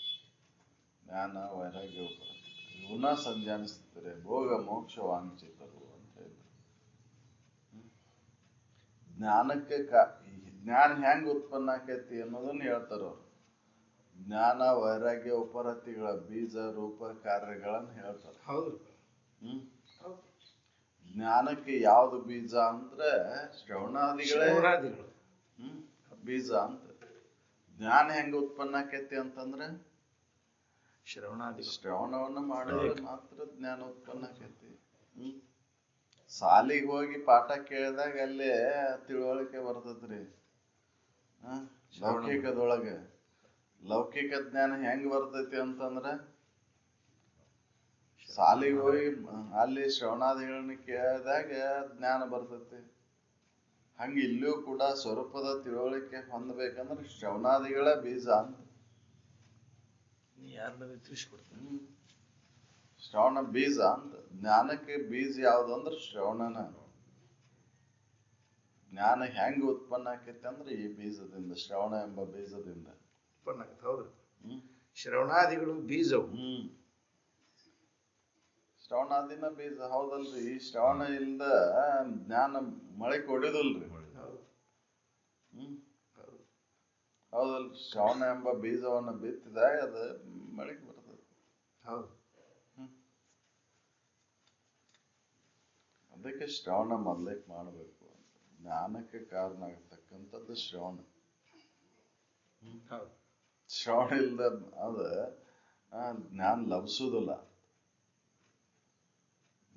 ಜ್ಞಾನ ವೈರಾಗ್ಯ ಉಪರತಿ ಇವನ್ನ ಸಂಜಾನಿಸುತ್ತಾರೆ ಭೋಗ ಮೋಕ್ಷ ವಾಂಚಿತರು ಅಂತ ಹೇಳಿದ್ರು. ಜ್ಞಾನಕ್ಕೆ ಜ್ಞಾನ ಹೆಂಗ್ ಉತ್ಪನ್ನ ಆಕೈತಿ ಅನ್ನೋದನ್ನ ಹೇಳ್ತಾರ ಅವ್ರು. ಜ್ಞಾನ ವೈರಾಗ್ಯ ಉಪರತಿಗಳ ಬೀಜ ರೂಪ ಕಾರ್ಯಗಳನ್ನ ಹೇಳ್ತಾರೆ. ಜ್ಞಾನಕ್ಕೆ ಯಾವ್ದು ಬೀಜ ಅಂದ್ರೆ ಶ್ರವಣಾದಿಗಳೇ ಬೀಜ ಅಂತ. ಜ್ಞಾನ ಹೆಂಗ ಉತ್ಪನ್ನ ಆಕೈತಿ ಅಂತಂದ್ರೆ ಶ್ರವಣವನ್ನ ಮಾಡಿದ್ರೆ ಮಾತ್ರ ಜ್ಞಾನ ಉತ್ಪನ್ನ ಆಕೈತಿ. ಸಾಲಿಗೆ ಹೋಗಿ ಪಾಠ ಕೇಳಿದಾಗ ಅಲ್ಲೇ ತಿಳುವಳಿಕೆ ಬರ್ತೈತ್ರಿ. ಲೌಕಿಕದೊಳಗೆ ಲೌಕಿಕ ಜ್ಞಾನ ಹೆಂಗ್ ಬರ್ತೈತಿ ಅಂತಂದ್ರೆ ಸಾಲಿಗೆ ಹೋಗಿ ಅಲ್ಲಿ ಶ್ರವಣಾದಿಗಳನ್ನ ಕೇಳಿದಾಗ ಜ್ಞಾನ ಬರ್ತೈತಿ. ಹಂಗ ಇಲ್ಲಿಯೂ ಕೂಡ ಸ್ವರೂಪದ ತಿಳುವಳಿಕೆ ಹೊಂದಬೇಕಂದ್ರೆ ಶ್ರವಣಾದಿಗಳ ಬೀಜ ಅಂತ. ಶ್ರವಣ ಬೀಜ ಅಂತ. ಜ್ಞಾನಕ್ಕೆ ಬೀಜ ಯಾವ್ದು ಅಂದ್ರೆ ಶ್ರವಣನ. ಜ್ಞಾನ ಹೆಂಗ ಉತ್ಪನ್ನ ಆಕೈತಿ ಅಂದ್ರೆ ಈ ಬೀಜದಿಂದ, ಶ್ರವಣ ಎಂಬ ಬೀಜದಿಂದ ಉತ್ಪನ್ನ ಆಕೈತಿ. ಹೌದು. ಶ್ರವಣಾದಿಗಳು ಬೀಜವು. ಶ್ರವಣಾದಿನ ಬೀಜ. ಹೌದಲ್ರಿ. ಈ ಶ್ರವಣ ಇಲ್ದ ಜ್ಞಾನ ಮಳೆ ಕೊಡಿದಲ್ರಿ. ಹೌದಲ್ರಿ. ಶ್ರವಣ ಎಂಬ ಬೀಜವನ್ನ ಬಿತ್ತಿದಾಗ ಅದು ಮಳೆಗೆ ಬರ್ತದೆ. ಹೌದು. ಅದಕ್ಕೆ ಶ್ರವಣ ಮೊದಲೇಕ್ ಮಾಡಬೇಕು. ಜ್ಞಾನಕ್ಕೆ ಕಾರಣ ಆಗತಕ್ಕಂಥದ್ದು ಶ್ರವಣ. ಶ್ರವಣ ಇಲ್ದ ಅದ ಜ್ಞಾನ ಲಭಿಸುದಿಲ್ಲ.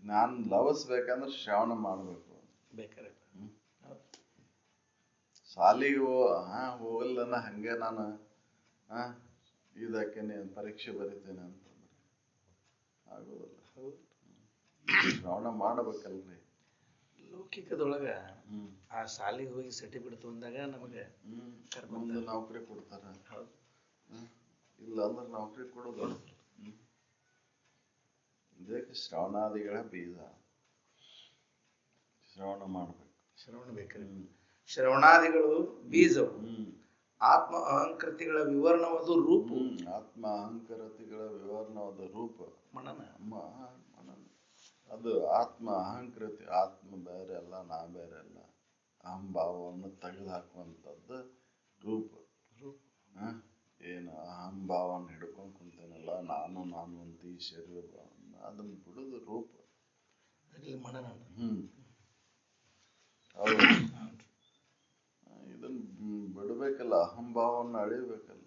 ಜ್ಞಾನ ಲಭಿಸ್ಬೇಕಂದ್ರೆ ಶ್ರವಣ ಮಾಡ್ಬೇಕು. ಸಾಲಿಗೆ ಹೋಗಲ್ಲ ಹಂಗೆ ನಾನು ಇದಕ್ಕೇನೆ ಪರೀಕ್ಷೆ ಬರೀತೇನೆ ಅಂತಂದ್ರೆ ಆಗೋದಿಲ್ಲ. ಶ್ರವಣ ಮಾಡಬೇಕಲ್ರಿ. ಲೌಕಿಕದೊಳಗ ಆ ಸಾಲಿಗೆ ಹೋಗಿ ಸರ್ಟಿಫಿಕೇಟ್ ತಂದಾಗ ನಮಗೆ ಮುಂದೆ ನೌಕರಿ ಕೊಡ್ತಾರ. ಇಲ್ಲ ಅಂದ್ರೆ ನೌಕರಿ ಕೊಡೋದು. ಇದಕ್ಕೆ ಶ್ರವಣಾದಿಗಳ ಬೀಜ. ಶ್ರವಣ ಮಾಡ್ಬೇಕು. ಶ್ರವಣ ಬೇಕ್ರಿ. ಶ್ರವಣಾದಿಗಳು ಬೀಜವು. ಆತ್ಮ ಅಹಂಕೃತಿಗಳ ವಿವರಣವಾದ ರೂಪ. ಆತ್ಮ ಅಹಂಕೃತಿಗಳ ವಿವರಣವಾದ ರೂಪ ಮನನ. ಅದು ಆತ್ಮ ಅಹಂಕೃತಿ. ಆತ್ಮ ಬೇರೆ ಅಲ್ಲ, ನಾ ಬೇರೆ ಅಲ್ಲ. ಅಹಂಭಾವವನ್ನು ತೆಗೆದುಹಾಕುವಂಥದ್ದು ರೂಪ. ಏನು ಅಹಂಭಾವವನ್ನು ಹಿಡ್ಕೊಂಡು ಕುಂತೇನಲ್ಲ, ನಾನು ಅಂತ ಈ ಶರೀರ ಅದನ್ನ ಬಿಡುದು ರೂಪ. ಮನನ. ಹೌದು. ಇದನ್ನ ಬಿಡ್ಬೇಕಲ್ಲ, ಅಹಂಭಾವವನ್ನು ಅಳಿಬೇಕಲ್ಲ.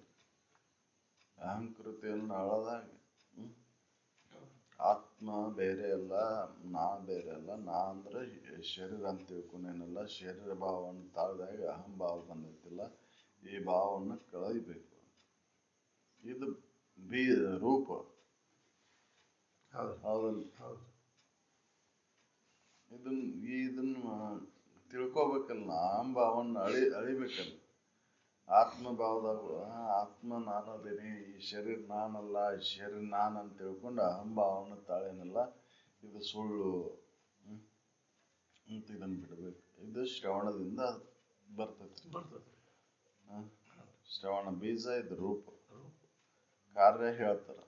ಅಹಂಕೃತಿಯನ್ನು ಅಳದಾಗ ಆತ್ಮ ಬೇರೆ ಅಲ್ಲ, ನಾ ಬೇರೆ ಅಲ್ಲ. ನಾ ಅಂದ್ರೆ ಶರೀರ ಅಂತ ತಿಳ್ಕೊಂಡೇನಲ್ಲ. ಶರೀರ ಭಾವವನ್ನು ತಾಳ್ದಾಗ ಅಹಂ ಭಾವ ಬಂದೈತಿಲ್ಲ. ಈ ಭಾವವನ್ನು ಕಳೀಬೇಕು. ಇದು ರೂಪ. ಹೌದಲ್ಲ? ಇದನ್ನ ತಿಳ್ಕೊಬೇಕಲ್ಲ. ಅಹಂ ಭಾವವನ್ನು ಅಳಿಬೇಕಲ್ಲ. ಆತ್ಮ ಭಾವದಾಗ ಆತ್ಮ ನಾನದೇನಿ, ಈ ಶರೀರ ನಾನಲ್ಲ, ಈ ಶರೀರ ನಾನು ಅಂತ ತಿಳ್ಕೊಂಡು ಅಹಂ ಭಾವವನ್ನು ತಾಳೇನಲ್ಲ. ಇದು ಸುಳ್ಳು ಅಂತ ಇದನ್ನ ಬಿಡಬೇಕು. ಇದು ಶ್ರವಣದಿಂದ ಬರ್ತೈತಿ. ಶ್ರವಣ ಬೀಜ, ಇದು ರೂಪ. ಕಾರ್ಯ ಹೇಳ್ತಾರ.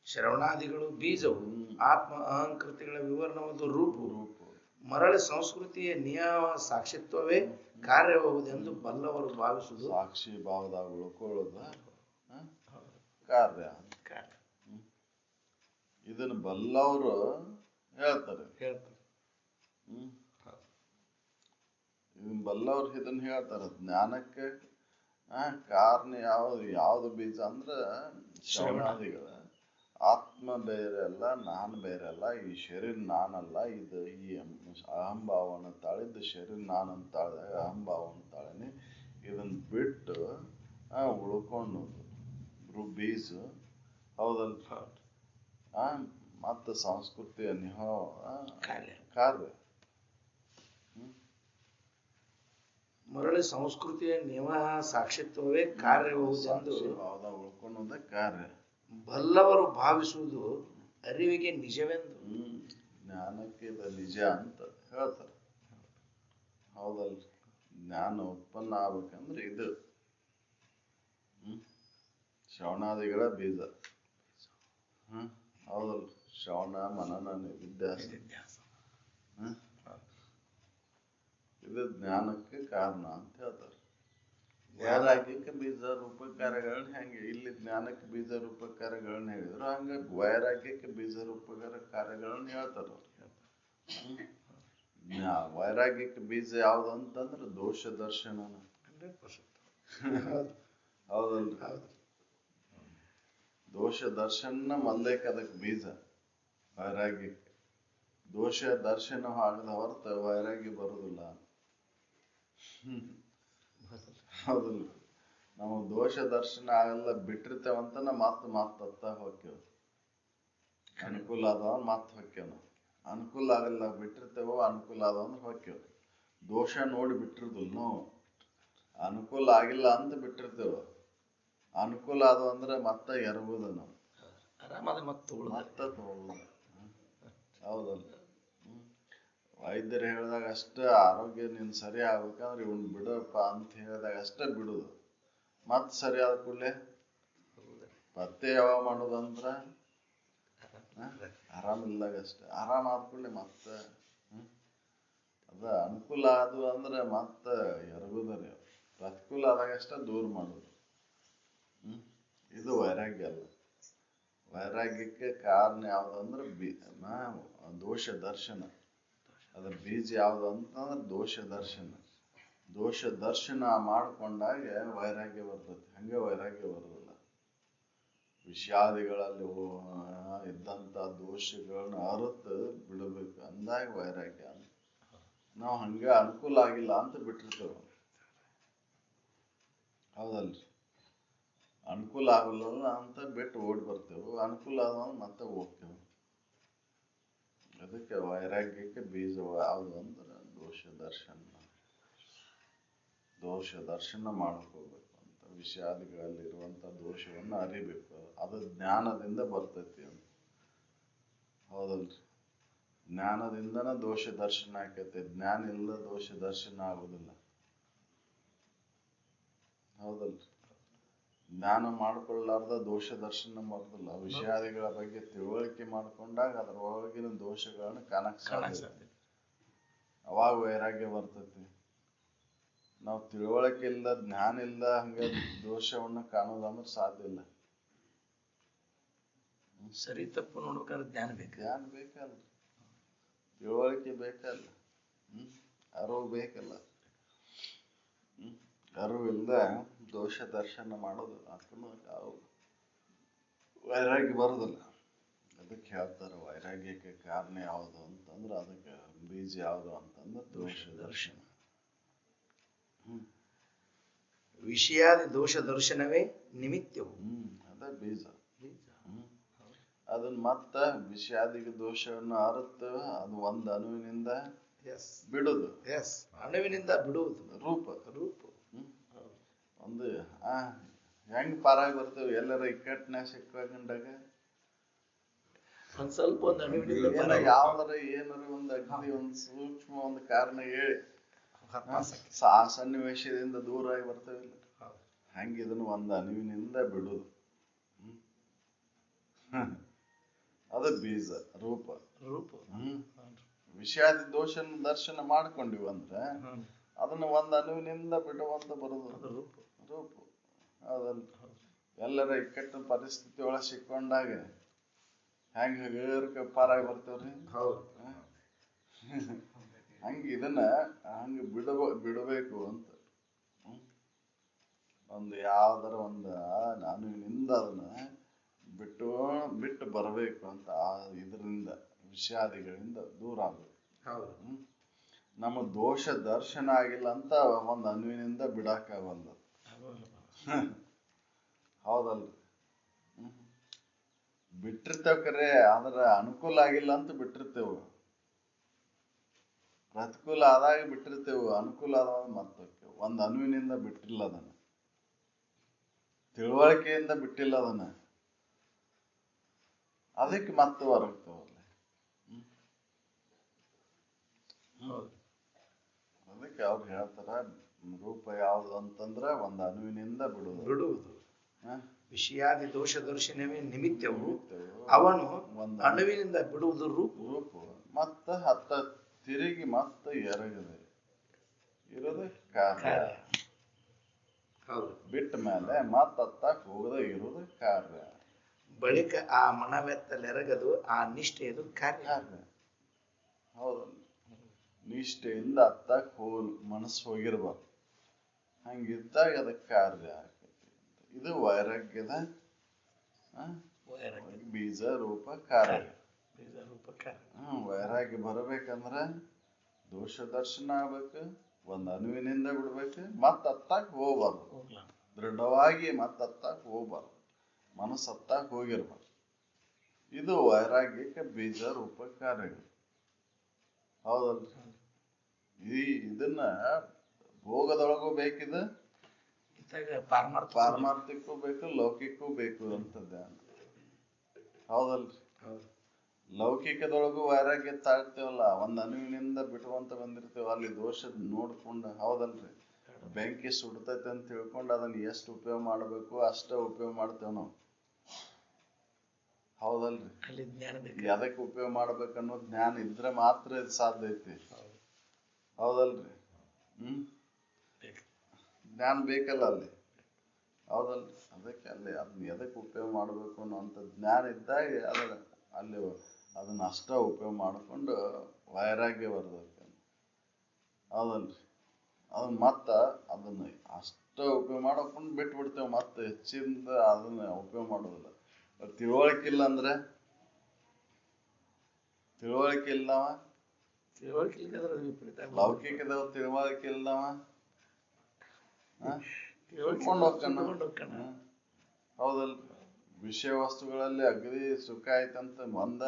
ಶ್ರವಣಾದಿಗಳು ಬೀಜವು, ಆತ್ಮ ಅಹಂಕೃತಿಗಳ ವಿವರಣ ಒಂದು ರೂಪ. ಮರಳಿ ಸಂಸ್ಕೃತಿಯ ನಿಯಮ ಸಾಕ್ಷಿತ್ವವೇ ಕಾರ್ಯವಾಗುವುದೆಂದು ಬಲ್ಲವರು ಭಾವಿಸುವುದು. ಸಾಕ್ಷಿ ಭಾವದಾಗ ಉಳ್ಕೊಳ್ಳೋದು ಕಾರ್ಯ. ಇದನ್ನು ಬಲ್ಲವರು ಹೇಳ್ತಾರೆ. ಇದನ್ನ ಬಲ್ಲವ್ರು ಇದನ್ನ ಹೇಳ್ತಾರ. ಜ್ಞಾನಕ್ಕೆ ಕಾರಣ ಯಾವ್ದು ಬೀಜ ಅಂದ್ರ ಶ್ರವಣಾದಿಗಳ. ಆತ್ಮ ಬೇರೆ ಅಲ್ಲ, ನಾನು ಬೇರೆ ಅಲ್ಲ, ಈ ಶರೀರ ನಾನಲ್ಲ. ಇದು ಈ ಅಹಂಭಾವವನ್ನು ತಾಳಿದ್ದು ಶರೀರ ನಾನಂತ ತಾಳಿದಾಗ ಅಹಂಭಾವವನ್ನು ತಾಳೇನಿ. ಇದನ್ನ ಬಿಟ್ಟು ಉಳ್ಕೊಂಡು ಬೀಜ. ಹೌದಲ್ಲ? ಮತ್ತು ಸಂಸ್ಕೃತಿಯ ಕಾರ್ಯ. ಮರಳಿ ಸಂಸ್ಕೃತಿಯ ನಿಯಮ ಸಾಕ್ಷಿತ್ವವೇ ಕಾರ್ಯವಾಗುವುದೆಂದು ಉಳ್ಕೊಳ್ಳೋದ ಕಾರ್ಯ. ಬಲ್ಲವರು ಭಾವಿಸುವುದು ಅರಿವಿಗೆ ನಿಜವೆಂದು. ಜ್ಞಾನಕ್ಕೆ ಇದು ನಿಜ ಅಂತ ಹೇಳ್ತಾರೆ. ಹೌದಲ್ರಿ? ಜ್ಞಾನ ಉತ್ಪನ್ನ ಆಗ್ಬೇಕಂದ್ರೆ ಇದು ಶ್ರವಣಾದಿಗಳ ಬೀಜ. ಹೌದಲ್ರಿ? ಶ್ರವಣ ಮನನ ನಿಧಿಧ್ಯಾಸ ಇದು ಜ್ಞಾನಕ್ಕೆ ಕಾರಣ ಅಂತ ಹೇಳ್ತಾರೆ. ವೈರಾಗ್ಯಕ್ಕೆ ಬೀಜ ರೂಪ ಕಾರ್ಯಗಳನ್ನ ಹೆಂಗೆ ಇಲ್ಲಿ ಜ್ಞಾನಕ್ಕೆ ಬೀಜ ರೂಪ ಕಾರ್ಯಗಳನ್ನ ಹೇಳಿದ್ರು, ಹಂಗ ವೈರಾಗ್ಯಕ್ಕೆ ಬೀಜ ರೂಪ ಕಾರ್ಯಗಳನ್ನ ಹೇಳ್ತಾರ. ವೈರಾಗ್ಯಕ್ಕೆ ಬೀಜ ಯಾವ್ದು ಅಂತಂದ್ರೆ ದೋಷ ದರ್ಶನ. ಹೌದಲ್ರಿ? ದೋಷ ದರ್ಶನ ಮೊದಲೇಕ ಅದಕ್ಕೆ ಬೀಜ. ವೈರಾಗ್ಯಕ್ಕೆ ದೋಷ ದರ್ಶನ ಆಗದ ಹೊರತು ವೈರಾಗ್ಯ ಬರುದಿಲ್ಲ. ಹೌದಲ್ಲ? ನಾವು ದೋಷ ದರ್ಶನ ಆಗಲ್ಲ ಬಿಟ್ಟಿರ್ತೇವಂತ ಮತ್ತ ಹೋಗ್ತೇವ. ಅನುಕೂಲ ಆದವ ಮತ್ ಹೊಕ್ಕೇವ. ಅನುಕೂಲ ಆಗಲ್ಲ ಬಿಟ್ಟಿರ್ತೇವ, ಅನುಕೂಲ ಆದವ ಅಂದ್ರೆ ಹೊಕ್ಕೇವ. ದೋಷ ನೋಡಿ ಬಿಟ್ಟಿರ್ದಿಲ್ಲ ನಾವು. ಅನುಕೂಲ ಆಗಿಲ್ಲ ಅಂತ ಬಿಟ್ಟಿರ್ತೇವ. ಅನುಕೂಲ ಆದವ ಅಂದ್ರೆ ಮತ್ತೆ ಎರಗುದ ನಾವು. ಮತ್ತೆ ತಗೊಳ್ಳೋದು. ಹೌದಲ್ಲ? ವೈದ್ಯರು ಹೇಳಿದಾಗ ಅಷ್ಟೇ ಆರೋಗ್ಯ ನೀನ್ ಸರಿ ಆಗ್ಬೇಕಂದ್ರೆ ಇವನ್ ಬಿಡಪ್ಪ ಅಂತ ಹೇಳಿದಾಗ ಅಷ್ಟೇ ಬಿಡುದು. ಮತ್ ಸರಿ ಆದ ಕೂಡಲೇ ಪತ್ತೆ ಯಾವಾಗ ಮಾಡೋದಂದ್ರ ಆರಾಮಿಲ್ದಾಗ ಅಷ್ಟೇ. ಆರಾಮ ಆದ ಕೂಡಲೇ ಮತ್ತೆ ಅದ ಅನುಕೂಲ ಆದು ಅಂದ್ರೆ ಮತ್ತೆ ಎರಗುದರಿ. ಪ್ರತಿಕೂಲ ಆದಾಗ ಅಷ್ಟೇ ದೂರ ಮಾಡುದು. ಇದು ವೈರಾಗ್ಯ ಅಲ್ಲ. ವೈರಾಗ್ಯಕ್ಕೆ ಕಾರಣ ಯಾವ್ದಂದ್ರೆ ದೋಷ ದರ್ಶನ. ಅದ್ರ ಬೀಜ ಯಾವ್ದು ಅಂತಂದ್ರೆ ದೋಷ ದರ್ಶನ. ದೋಷ ದರ್ಶನ ಮಾಡ್ಕೊಂಡಾಗ ವೈರಾಗ್ಯ ಬರ್ತೈತಿ. ಹಂಗೆ ವೈರಾಗ್ಯ ಬರೋದಿಲ್ಲ. ವಿಷಯಾದಿಗಳಲ್ಲಿ ಇದ್ದಂತ ದೋಷಗಳನ್ನ ಅರಿತು ಬಿಡಬೇಕು ಅಂದಾಗ ವೈರಾಗ್ಯ. ನಾವು ಹಂಗೆ ಅನುಕೂಲ ಆಗಿಲ್ಲ ಅಂತ ಬಿಟ್ಟಿರ್ತೇವೆ. ಹೌದಲ್ರಿ? ಅನುಕೂಲ ಆಗಲ್ಲ ಅಂತ ಬಿಟ್ಟು ಓಡಿ ಬರ್ತೇವೆ. ಅನುಕೂಲ ಆದ ಮತ್ತೆ ಹೋಗ್ತೇವೆ. ಅದಕ್ಕೆ ವೈರಾಗ್ಯಕ್ಕೆ ಬೀಜ ಯಾವುದು ಅಂದ್ರೆ ದೋಷ ದರ್ಶನ. ದೋಷ ದರ್ಶನ ಮಾಡ್ಕೋಬೇಕು ಅಂತ. ವಿಷಯಾದಿಗಳಲ್ಲಿ ಇರುವಂತ ದೋಷವನ್ನು ಅರಿಬೇಕು. ಅದು ಜ್ಞಾನದಿಂದ ಬರ್ತೈತಿ ಅಂತ. ಹೌದಲ್ರಿ? ಜ್ಞಾನದಿಂದನ ದೋಷ ದರ್ಶನ ಆಕೈತಿ. ಜ್ಞಾನ ಇಲ್ಲ ದೋಷ ದರ್ಶನ ಆಗುದಿಲ್ಲ. ಹೌದಲ್ರಿ? ಜ್ಞಾನ ಮಾಡ್ಕೊಳ್ಳಾರ್ದ ದೋಷ ದರ್ಶನ ಬರೋದಿಲ್ಲ. ವಿಷಯಾದಿಗಳ ಬಗ್ಗೆ ತಿಳುವಳಿಕೆ ಮಾಡ್ಕೊಂಡಾಗ ಅದ್ರ ಒಳಗಿನ ದೋಷಗಳನ್ನ ಕಾಣಕ್ ಸಾಧ್ಯ. ಅವಾಗ ವೈರಾಗ್ಯ ಬರ್ತೈತಿ. ನಾವು ತಿಳುವಳಿಕೆ ಇಲ್ಲ, ಜ್ಞಾನ ಇಲ್ಲ, ಹಂಗ ದೋಷವನ್ನ ಕಾಣೋದಂದ್ರೆ ಸಾಧ್ಯ ಇಲ್ಲ. ಸರಿ ತಪ್ಪು ನೋಡ್ಬೇಕಾದ್ರೆ ಜ್ಞಾನ ಬೇಕು. ಜ್ಞಾನ ಬೇಕಲ್ಲ, ತಿಳುವಳಿಕೆ ಬೇಕಲ್ಲ, ಅರಿವು ಬೇಕಲ್ಲ. ಅರಿವಿಲ್ದ ದೋಷ ದರ್ಶನ ಮಾಡೋದು ವೈರಾಗ್ಯ ಬರೋದಿಲ್ಲ. ಅದಕ್ಕೆ ಹೇಳ್ತಾರೆ ವೈರಾಗ್ಯಕ್ಕೆ ಕಾರಣ ಯಾವುದು ಅಂತಂದ್ರೆ ಅದಕ್ಕೆ ಬೀಜ ಯಾವುದು ಅಂತಂದ್ರೆ ದೋಷ ದರ್ಶನ. ವಿಷಯಾದಿ ದೋಷ ದರ್ಶನವೇ ನಿಮಿತ್ತವು. ಅದೇ ಬೀಜ. ಅದನ್ನ ಮತ್ತ ವಿಷಯಾದಿಗೆ ದೋಷವನ್ನು ಅರ್ಥ ಅದು ಒಂದು ಅಣುವಿನಿಂದ ಬಿಡುದು. ಅಣುವಿನಿಂದ ಬಿಡುವುದು ರೂಪ. ಒಂದು ಹೆಂಗ್ ಪಾರಾಗಿ ಬರ್ತೇವೆ ಎಲ್ಲರ ಇಕ್ಕಟ್ಟಿನ ಸಿಕ್ಕಾಗ ಒಂದ್ ಸ್ವಲ್ಪ ಒಂದು ಅಣುವಿನಿಂದ ಯಾವ್ದಾರ ಏನಾರ ಒಂದು ಅಗ್ನಿ ಒಂದು ಸೂಕ್ಷ್ಮ ಒಂದು ಕಾರಣ ಹೇಳಿ ಆ ಸನ್ನಿವೇಶದಿಂದ ದೂರ ಆಗಿ ಬರ್ತೇವಿಲ್ಲ, ಹಂಗೆ ಇದನ್ನು ಒಂದು ಅಣುವಿನಿಂದ ಬಿಡುದು. ಅದು ಬೀಜ ರೂಪ. ವಿಷಯಾದಿ ದೋಷನ ದರ್ಶನ ಮಾಡ್ಕೊಂಡಿವ ಅಂದ್ರೆ ಅದನ್ನ ಒಂದು ಅಣುವಿನಿಂದ ಬಿಡುವಂತ ಬರುದು ರೂಪ. ಹೌದಲ್ಲ? ಎಲ್ಲರ ಇಕ್ಕಟ್ಟಿನ ಪರಿಸ್ಥಿತಿ ಒಳಗೆ ಸಿಕ್ಕೊಂಡಾಗ ಹೆಂಗ ಹಗರ್ಕ ಪಾರಾಗಿ ಬರ್ತೇವ್ರಿ. ಹಂಗ ಇದನ್ನ ಹಂಗ ಬಿಡಬೇಕು ಅಂತ ಒಂದು ಯಾವ್ದಾರ ಒಂದು ಅಣುವಿನಿಂದ ಅದನ್ನ ಬಿಟ್ಟು ಬರಬೇಕು ಅಂತ ಇದರಿಂದ ವಿಷಯಾದಿಗಳಿಂದ ದೂರ ಆಗ್ಬೇಕು. ನಮ್ಮ ದೋಷ ದರ್ಶನ ಆಗಿಲ್ಲ ಅಂತ ಒಂದು ಅಣುವಿನಿಂದ ಬಿಡಾಕ ಬಂದ. ಹೌದಲ್ರಿ? ಬಿಟ್ಟಿರ್ತೇವ್ ಕರೆ ಆದ್ರ ಅನುಕೂಲ ಆಗಿಲ್ಲ ಅಂತ ಬಿಟ್ಟಿರ್ತೇವು, ಪ್ರತಿಕೂಲ ಆದಾಗ ಬಿಟ್ಟಿರ್ತೇವು, ಅನುಕೂಲ ಆದಾಗ ಮರ್ತೇವೆ. ಒಂದು ಅಣುವಿನಿಂದ ಬಿಟ್ಟಿಲ್ಲ ಅದನ್ನ, ತಿಳುವಳಿಕೆಯಿಂದ ಬಿಟ್ಟಿಲ್ಲ ಅದನ್ನ, ಅದಕ್ಕೆ ಮತ್ತೆ ಹೊರಗ್ತೇವಲ್ಲ. ಅದಕ್ಕೆ ಅವ್ರು ಹೇಳ್ತಾರ ರೂಪ ಯಾವುದು ಅಂತಂದ್ರ ಒಂದು ಅಣುವಿನಿಂದ ಬಿಡುವುದು. ವಿಷಯಾದಿ ದೋಷ ದರ್ಶನವೇ ನಿಮಿತ್ತವು, ಅವನು ಅಣುವಿನಿಂದ ಬಿಡುವುದು ರೂಪ. ಮತ್ತ ಹತ್ತ ತಿರುಗಿ ಮತ್ತ ಎರಗದೆ ಇರೋದು ಕಾರ್ಯ. ಬಿಟ್ಟ ಮೇಲೆ ಮತ್ತ ಹತ್ತಕ್ ಹೋಗದೆ ಇರೋದು ಕಾರ್ಯ. ಬಳಿಕ ಆ ಮನವೆತ್ತಲೆರಗದು ಆ ನಿಷ್ಠೆಯದು ಕಾರ್ಯ. ಹೌದಲ್ಲ? ನಿಷ್ಠೆಯಿಂದ ಹತ್ತಕ್ ಮನಸ್ಸು ಹೋಗಿರ್ಬಾರ್ದು, ಹಂಗಿದ್ದಾಗ ಅದಕ್ಕೆ ಕಾರ್ಯ ಆಕತಿ. ಇದು ವೈರಾಗ್ಯದ ಬೀಜ ರೂಪ ಕಾರ್ಯ. ವೈರಾಗ್ಯ ಬರಬೇಕಂದ್ರ ದೋಷ ದರ್ಶನ ಆಗ್ಬೇಕು, ಒಂದ್ ಅಣುವಿನಿಂದ ಬಿಡ್ಬೇಕು, ಮತ್ತ ಹತ್ತಾಕ್ ಹೋಗ್ಬಾರ್ದು. ದೃಢವಾಗಿ ಮತ್ತ ಹತ್ತಾಕ್ ಹೋಗ್ಬಾರ್ದು, ಮನಸ್ಸು ಹತ್ತಾಕ್ ಹೋಗಿರ್ಬಾರ್ದು. ಇದು ವೈರಾಗ್ಯಕ್ಕೆ ಬೀಜ ರೂಪ ಕಾರ್ಯಗಳು. ಹೌದಲ್ರಿ? ಇದನ್ನ ಭೋಗದೊಳಗೂ ಬೇಕಿದೆ, ಪಾರಮಾರ್ಥಿಕೂ ಬೇಕು, ಲೌಕಿಕೂ ಬೇಕು ಅಂತದ್ದ. ಹೌದಲ್ರಿ? ಲೌಕಿಕದೊಳಗೂ ವೈರಾಗ್ಯ ತಾಳ್ತೇವಲ್ಲ, ಒಂದ್ ಅಣುವಿನಿಂದ ಬಿಟ್ಟುವಂತ ಬಂದಿರ್ತೇವ, ಅಲ್ಲಿ ದೋಷ ನೋಡ್ಕೊಂಡು. ಹೌದಲ್ರಿ? ಬೆಂಕಿ ಸುಡ್ತೈತೆ ಅಂತ ತಿಳ್ಕೊಂಡು ಅದನ್ನ ಎಷ್ಟು ಉಪಯೋಗ ಮಾಡ್ಬೇಕು ಅಷ್ಟ ಉಪಯೋಗ ಮಾಡ್ತೇವ್ ನಾವು. ಹೌದಲ್ರಿ? ಎದಕ್ಕೆ ಉಪಯೋಗ ಮಾಡ್ಬೇಕನ್ನೋ ಜ್ಞಾನ ಇದ್ರೆ ಮಾತ್ರ ಇದು ಸಾಧ್ಯ ಐತಿ. ಹೌದಲ್ರಿ? ಜ್ಞಾನ ಬೇಕಲ್ಲ ಅಲ್ಲಿ. ಹೌದಲ್ರಿ? ಅದಕ್ಕೆ ಅಲ್ಲಿ ಅದನ್ನ ಎದಕ್ಕೆ ಉಪಯೋಗ ಮಾಡ್ಬೇಕು ಅನ್ನೋಂಥ ಜ್ಞಾನ ಇದ್ದಾಗ ಅಲ್ಲಿ ಅದನ್ನ ಅಷ್ಟ ಉಪಯೋಗ ಮಾಡ್ಕೊಂಡು ವೈರಾಗ್ಯ ಬರ್ತೈತೆ. ಹೌದಲ್ರಿ? ಅದನ್ನ ಮತ್ತ ಅದನ್ನ ಅಷ್ಟ ಉಪಯೋಗ ಮಾಡ್ಕೊಂಡು ಬಿಟ್ಟು ಬಿಡ್ತೇವೆ, ಮತ್ತೆ ಹೆಚ್ಚಿಂದ ಅದನ್ನ ಉಪಯೋಗ ಮಾಡೋದಿಲ್ಲ. ತಿಳುವಳಿಕೆ ಇಲ್ಲ ಅಂದ್ರೆ, ತಿಳುವಳಿಕೆ ಇಲ್ಲವ, ಲೌಕಿಕದವ ತಿಳುವಳಿಕೆ ಇಲ್ಲವ ಹೌದಲ್ರಿ? ವಿಷಯ ವಸ್ತುಗಳಲ್ಲಿ ಅಗದಿ ಸುಖ ಆಯ್ತಂತ ಒಂದ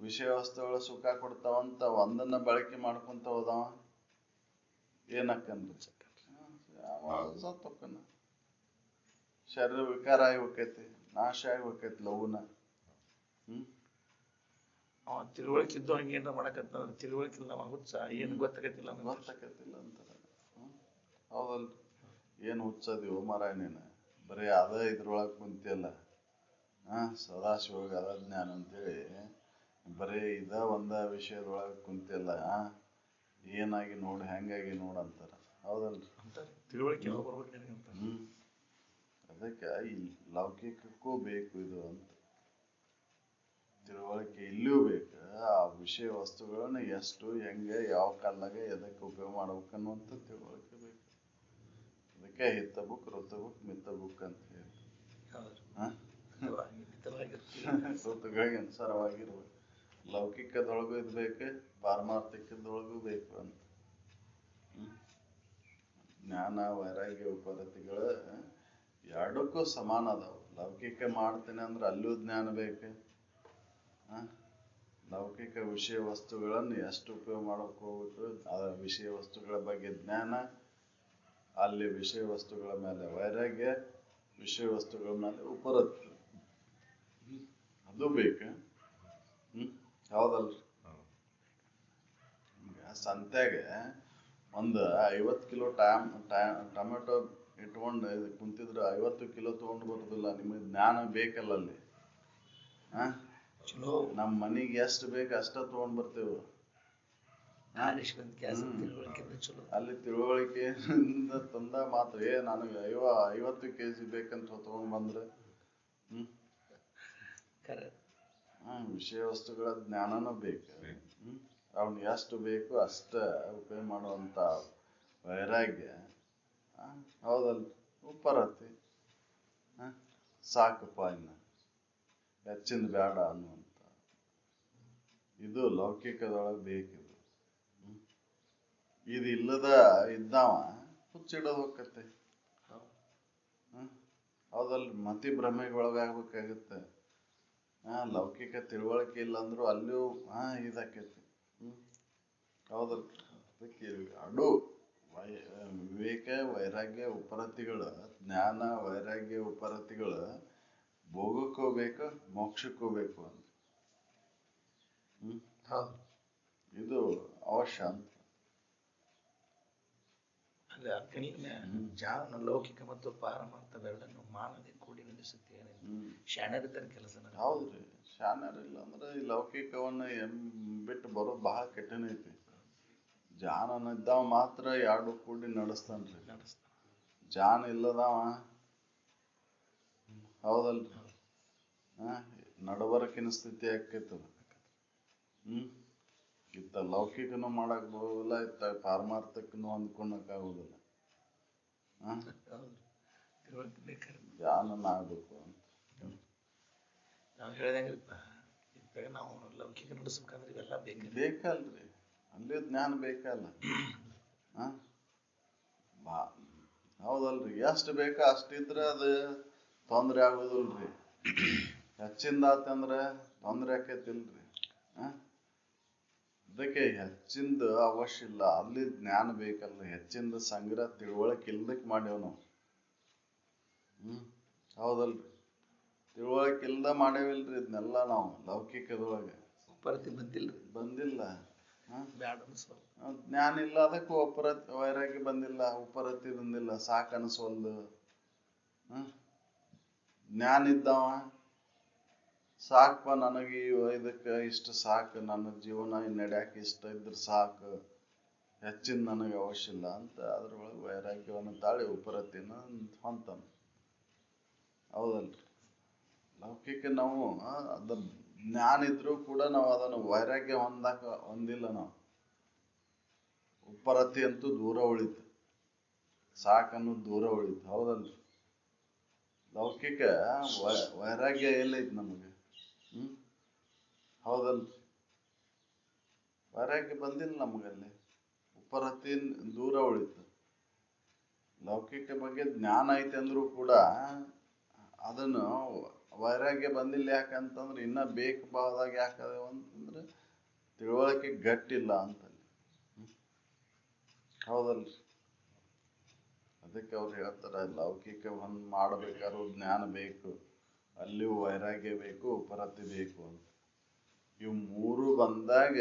ವಿಷಯ ವಸ್ತುಗಳ ಸುಖ ಕೊಡ್ತಾವಂತ ಒಂದನ್ನ ಬಳಕೆ ಮಾಡ್ಕೊಂತ ಹೋದವ ಏನಕ್ಕನ್ರಿ? ಸತ್ತೊಕ್ಕನ, ಶರೀರ ವಿಕಾರ ಆಗಿ ಹೋಕೈತಿ, ನಾಶ ಆಗಿ ಹೋಕೈತಿ ಲವುನ. ತಿಳುವಳಿಕೆ ಇದ್ದು ಹಂಗೆ ಏನಾರ ಮಾಡಕತ್ತ, ತಿಳುವಳಿಕೆ ಇಲ್ಲ ಹುಚ್ಚ, ಏನು ಗೊತ್ತಾಗತ್ತಿಲ್ಲ ಅಂತಾರ. ಹೌದಲ್ರಿ? ಏನು ಹುಚ್ಚದಿವು ಮಾರಾಯ ನೀನು, ಬರೀ ಅದ ಇದ್ರೊಳಗೆ ಕುಂತಿಯಲ್ಲ, ಸದಾಶಿವಗ ಅದ ಜ್ಞಾನ ಅಂತೇಳಿ ಬರೀ ಇದ ಒಂದ ವಿಷಯದೊಳಗೆ ಕುಂತಿಯಲ್ಲ, ಏನಾಗಿ ನೋಡು ಹೆಂಗಾಗಿ ನೋಡು ಅಂತಾರ. ಹೌದಲ್ರಿ? ತಿಳುವಳಿಕೆ ಅದಕ್ಕೆ ಈ ಲೌಕಿಕಕ್ಕೂ ಬೇಕು ಇದು ಅಂತ ತಿಳುವಳಿಕೆ ಇಲ್ಲಿಯೂ ಬೇಕು. ಆ ವಿಷಯ ವಸ್ತುಗಳನ್ನ ಎಷ್ಟು ಹೆಂಗೆ ಯಾವ ಕಾಲಾಗ ಎದಕ್ಕೆ ಉಪಯೋಗ ಮಾಡ್ಬೇಕು ಅನ್ನುವಂಥ ತಿಳುವಳಿಕೆ ಬೇಕು. ಅದಕ್ಕೆ ಹಿತ್ತ ಬುಕ್ ಋತ ಬುಕ್ ಮಿತ್ತ ಬುಕ್ ಅಂತ ಹೇಳಿ ಸುತ್ತಗಾಗಿ ಅನುಸಾರವಾಗಿರ್ಬೇಕು. ಲೌಕಿಕದೊಳಗೂ ಇದು ಬೇಕು, ಪಾರಮಾರ್ಥಿಕದೊಳಗೂ ಬೇಕು ಅಂತ. ಜ್ಞಾನ ವೈರಾಗ್ಯ ಉಪರತಿಗಳು ಎರಡಕ್ಕೂ ಸಮಾನ ಅದಾವ. ಲೌಕಿಕ ಮಾಡ್ತೇನೆ ಅಂದ್ರೆ ಅಲ್ಲೂ ಜ್ಞಾನ ಬೇಕು. ಲೌಕಿಕ ವಿಷಯ ವಸ್ತುಗಳನ್ನು ಎಷ್ಟು ಉಪಯೋಗ ಮಾಡಕ್ ಹೋಗ್ಬೇಕು, ಆ ವಿಷಯ ವಸ್ತುಗಳ ಬಗ್ಗೆ ಜ್ಞಾನ, ಅಲ್ಲಿ ವಿಷಯ ವಸ್ತುಗಳ ಮೇಲೆ ವೈರಾಗ್ಯ, ವಿಷಯ ವಸ್ತುಗಳ ಮೇಲೆ ಉಪರತಿ, ಅದು ಬೇಕು. ಹೌದಲ್ರಿ? ಸಂತ್ಯಾಗೆ ಒಂದು 50 ಕಿಲೋ ಟೊಮೆಟೊ ಇಟ್ಕೊಂಡು ಕುಂತಿದ್ರೆ 50 ಕಿಲೋ ತಗೊಂಡು ಬರೋದಿಲ್ಲ. ನಿಮಗೆ ಜ್ಞಾನ ಬೇಕಲ್ಲ ಅಲ್ಲಿ. ನಮ್ಮ ಮನಿಗೆ ಎಷ್ಟು ಬೇಕು ಅಷ್ಟ ತಗೊಂಡ್ ಬರ್ತೇವೆ. ಅಲ್ಲಿ ತಿಳುವಳಿಕೆಯಿಂದ ತಂದ ಮಾತ್ರ ನನಗೆ 50 kg ಬೇಕಂತ ತಗೊಂಡ್ ಬಂದ್ರೆ ವಿಷಯ ವಸ್ತುಗಳ ಜ್ಞಾನನೂ ಬೇಕು. ಅವ್ನು ಎಷ್ಟು ಬೇಕು ಅಷ್ಟ ಉಪಯೋಗ ಮಾಡುವಂತ ವೈರಾಗ್ಯ. ಹೌದಲ್? ಉಪರತಿ ಸಾಕಪ್ಪ, ಇನ್ನ ಹೆಚ್ಚಿಂದ ಬೇಡ ಅನ್ನುವಂತ ಇದು ಲೌಕಿಕದೊಳಗೆ ಬೇಕಿದು. ಇದು ಇಲ್ಲದ ಇದ್ದಾವ ಹುಚ್ಚಿಡೋದು ಹೋಗತ್ತೆ. ಹೌದಲ್? ಮತಿ ಭ್ರಮೆಗೊಳಗಾಗ್ಬೇಕಾಗತ್ತೆ. ಲೌಕಿಕ ತಿಳುವಳಿಕೆ ಇಲ್ಲ ಅಂದ್ರು ಅಲ್ಲೂ ಇದಾಕೈತಿ. ಹೌದಲ್? ಅದಕ್ಕೆ ಅಡು ವಿವೇಕ ವೈರಾಗ್ಯ ಉಪರತಿಗಳು, ಜ್ಞಾನ ವೈರಾಗ್ಯ ಉಪರತಿಗಳು ಭೋಗಕ್ಕೂ ಬೇಕು, ಮೋಕ್ಷಕ್ಕೂ ಬೇಕು ಅಂತ. ಇದು ಅವಶ್ಯ ಅಂತ. ಜಾನ ಲೌಕಿಕ ಮತ್ತು ಪಾರಮಾರ್ಥವೆರಡನ್ನು ಮಾನದೆ ಕೂಡಿ ನಡೆಸುತ್ತೆ. ಶಾಣ್ಯರಿದ್ದ ಕೆಲಸ. ಹೌದ್ರಿ, ಶಾಣ್ಯರಿಲ್ಲ ಅಂದ್ರೆ ಈ ಲೌಕಿಕವನ್ನ ಬಿಟ್ಟು ಬರೋದು ಬಹಳ ಕೆಟ್ಟನ ಐತಿ. ಜಾನನಿದ್ದಾವ ಮಾತ್ರ ಎರಡು ಕೂಡಿ ನಡೆಸ್ತಾನ್ರಿ. ಜಾನ ಇಲ್ಲದವ ಹೌದಲ್ರಿ ನಡಬರಕಿನ ಸ್ಥಿತಿ ಆಕೈತದ. ಇತ್ತ ಲೌಕಿಕನು ಮಾಡಕ್ ಬರೋದಿಲ್ಲ, ಇತ್ತ ಪಾರಮಾರ್ಥಕ್ಕನು ಅಂದ್ಕೊಳಕ್ ಆಗುದಿಲ್ಲ. ಜ್ಞಾನ ಆಗ್ಬೇಕು ಅಂತ ನಾವು ಹೇಳ್ದಂಗ್ರಿಪ್ಪ. ನಾವು ಲೌಕಿಕ ನಡೆಸ್ಬೇಕಂದ್ರೆ ಇವೆಲ್ಲ ಬೇಕಲ್ರಿ. ಅಲ್ಲಿ ಜ್ಞಾನ ಬೇಕಲ್ಲ. ಹೌದಲ್ರಿ? ಎಷ್ಟು ಬೇಕ ಅಷ್ಟಿದ್ರೆ ಅದು ತೊಂದ್ರೆ ಆಗೋದಿಲ್ರಿ. ಹೆಚ್ಚಿಂದ ಆತಂದ್ರೆ ತೊಂದ್ರೆ ಆಕೈತಿಲ್ರಿ. ಅದಕ್ಕೆ ಹೆಚ್ಚಿಂದ ಅವಶ್ಯ ಇಲ್ಲ. ಅಲ್ಲಿ ಜ್ಞಾನ ಬೇಕಲ್ಲ. ಹೆಚ್ಚಿಂದ ಸಂಗ್ರಹ ತಿಳುವಳಿಕೆ ಇಲ್ದಕ್ ಮಾಡ್ಯಾವ ನಾವು. ಹೌದಲ್ರಿ? ತಿಳುವಳಿಕೆ ಇಲ್ದ ಮಾಡೇವಿಲ್ರಿ ಇದನ್ನೆಲ್ಲ ನಾವು ಲೌಕಿಕದೊಳಗೆ. ಉಪರತಿ ಬಂದಿಲ್ಲ. ಬ್ಯಾಡ ಅನ್ಸೋಲ್ಲ. ಜ್ಞಾನ ಇಲ್ಲ, ಅದಕ್ಕೂ ವೈರಾಗ್ಯ ಬಂದಿಲ್ಲ, ಉಪರತಿ ಬಂದಿಲ್ಲ, ಸಾಕು ಅನಿಸೋಲ್ದು. ಜ್ಞಾನ ಇದ್ದಾವ ಸಾಕಪ್ಪ, ನನಗೆ ಇದಕ್ಕೆ ಇಷ್ಟ ಸಾಕು, ನನ್ನ ಜೀವನ ನಡೆಯಾಕ ಇಷ್ಟ ಇದ್ರೆ ಸಾಕು, ಹೆಚ್ಚಿನ ನನಗೆ ಅವಶ್ಯ ಇಲ್ಲ ಅಂತ ಅದ್ರೊಳಗೆ ವೈರಾಗ್ಯವನ್ನು ತಾಳಿ ಉಪರತಿನ ಹೊಂತಾನ. ಹೌದಲ್ರಿ? ಲೌಕಿಕ ನಾವು ಅದ ಜ್ಞಾನ ಇದ್ರೂ ಕೂಡ ನಾವು ಅದನ್ನು ವೈರಾಗ್ಯ ಹೊಂದಿಲ್ಲ. ನಾವು ಉಪರತಿ ಅಂತೂ ದೂರ ಉಳಿತು, ಸಾಕನ್ನೋದು ದೂರ ಉಳಿತು. ಹೌದಲ್ರಿ? ಲೌಕಿಕ ವೈರಾಗ್ಯ ಎಲ್ಲೈತಿ ನಮಗೆ. ಹೌದಲ್ರಿ? ವೈರಾಗ್ಯ ಬಂದಿಲ್ಲ ನಮಗಲ್ಲಿ, ಉಪರತಿ ದೂರ ಉಳಿತು. ಲೌಕಿಕ ಬಗ್ಗೆ ಜ್ಞಾನ ಐತೆ ಅಂದ್ರೂ ಕೂಡ ಅದನ್ನು ವೈರಾಗ್ಯ ಬಂದಿಲ್ಲ. ಯಾಕಂತಂದ್ರೆ ಇನ್ನ ಬೇಕಾದಾಗ ಯಾಕದೇವ ಅಂತಂದ್ರೆ ತಿಳುವಳಿಕೆ ಗಟ್ಟಿಲ್ಲ ಅಂತ. ಹೌದಲ್ರಿ? ಅದಕ್ಕೆ ಅವ್ರು ಹೇಳ್ತಾರ, ಲೌಕಿಕ ಒಂದ್ ಮಾಡ್ಬೇಕಾದ್ರೂ ಜ್ಞಾನ ಬೇಕು, ಅಲ್ಲಿಯೂ ವೈರಾಗ್ಯ ಬೇಕು, ಉಪರತಿ ಬೇಕು ಅಂತ. ಇವು ಮೂರು ಬಂದಾಗ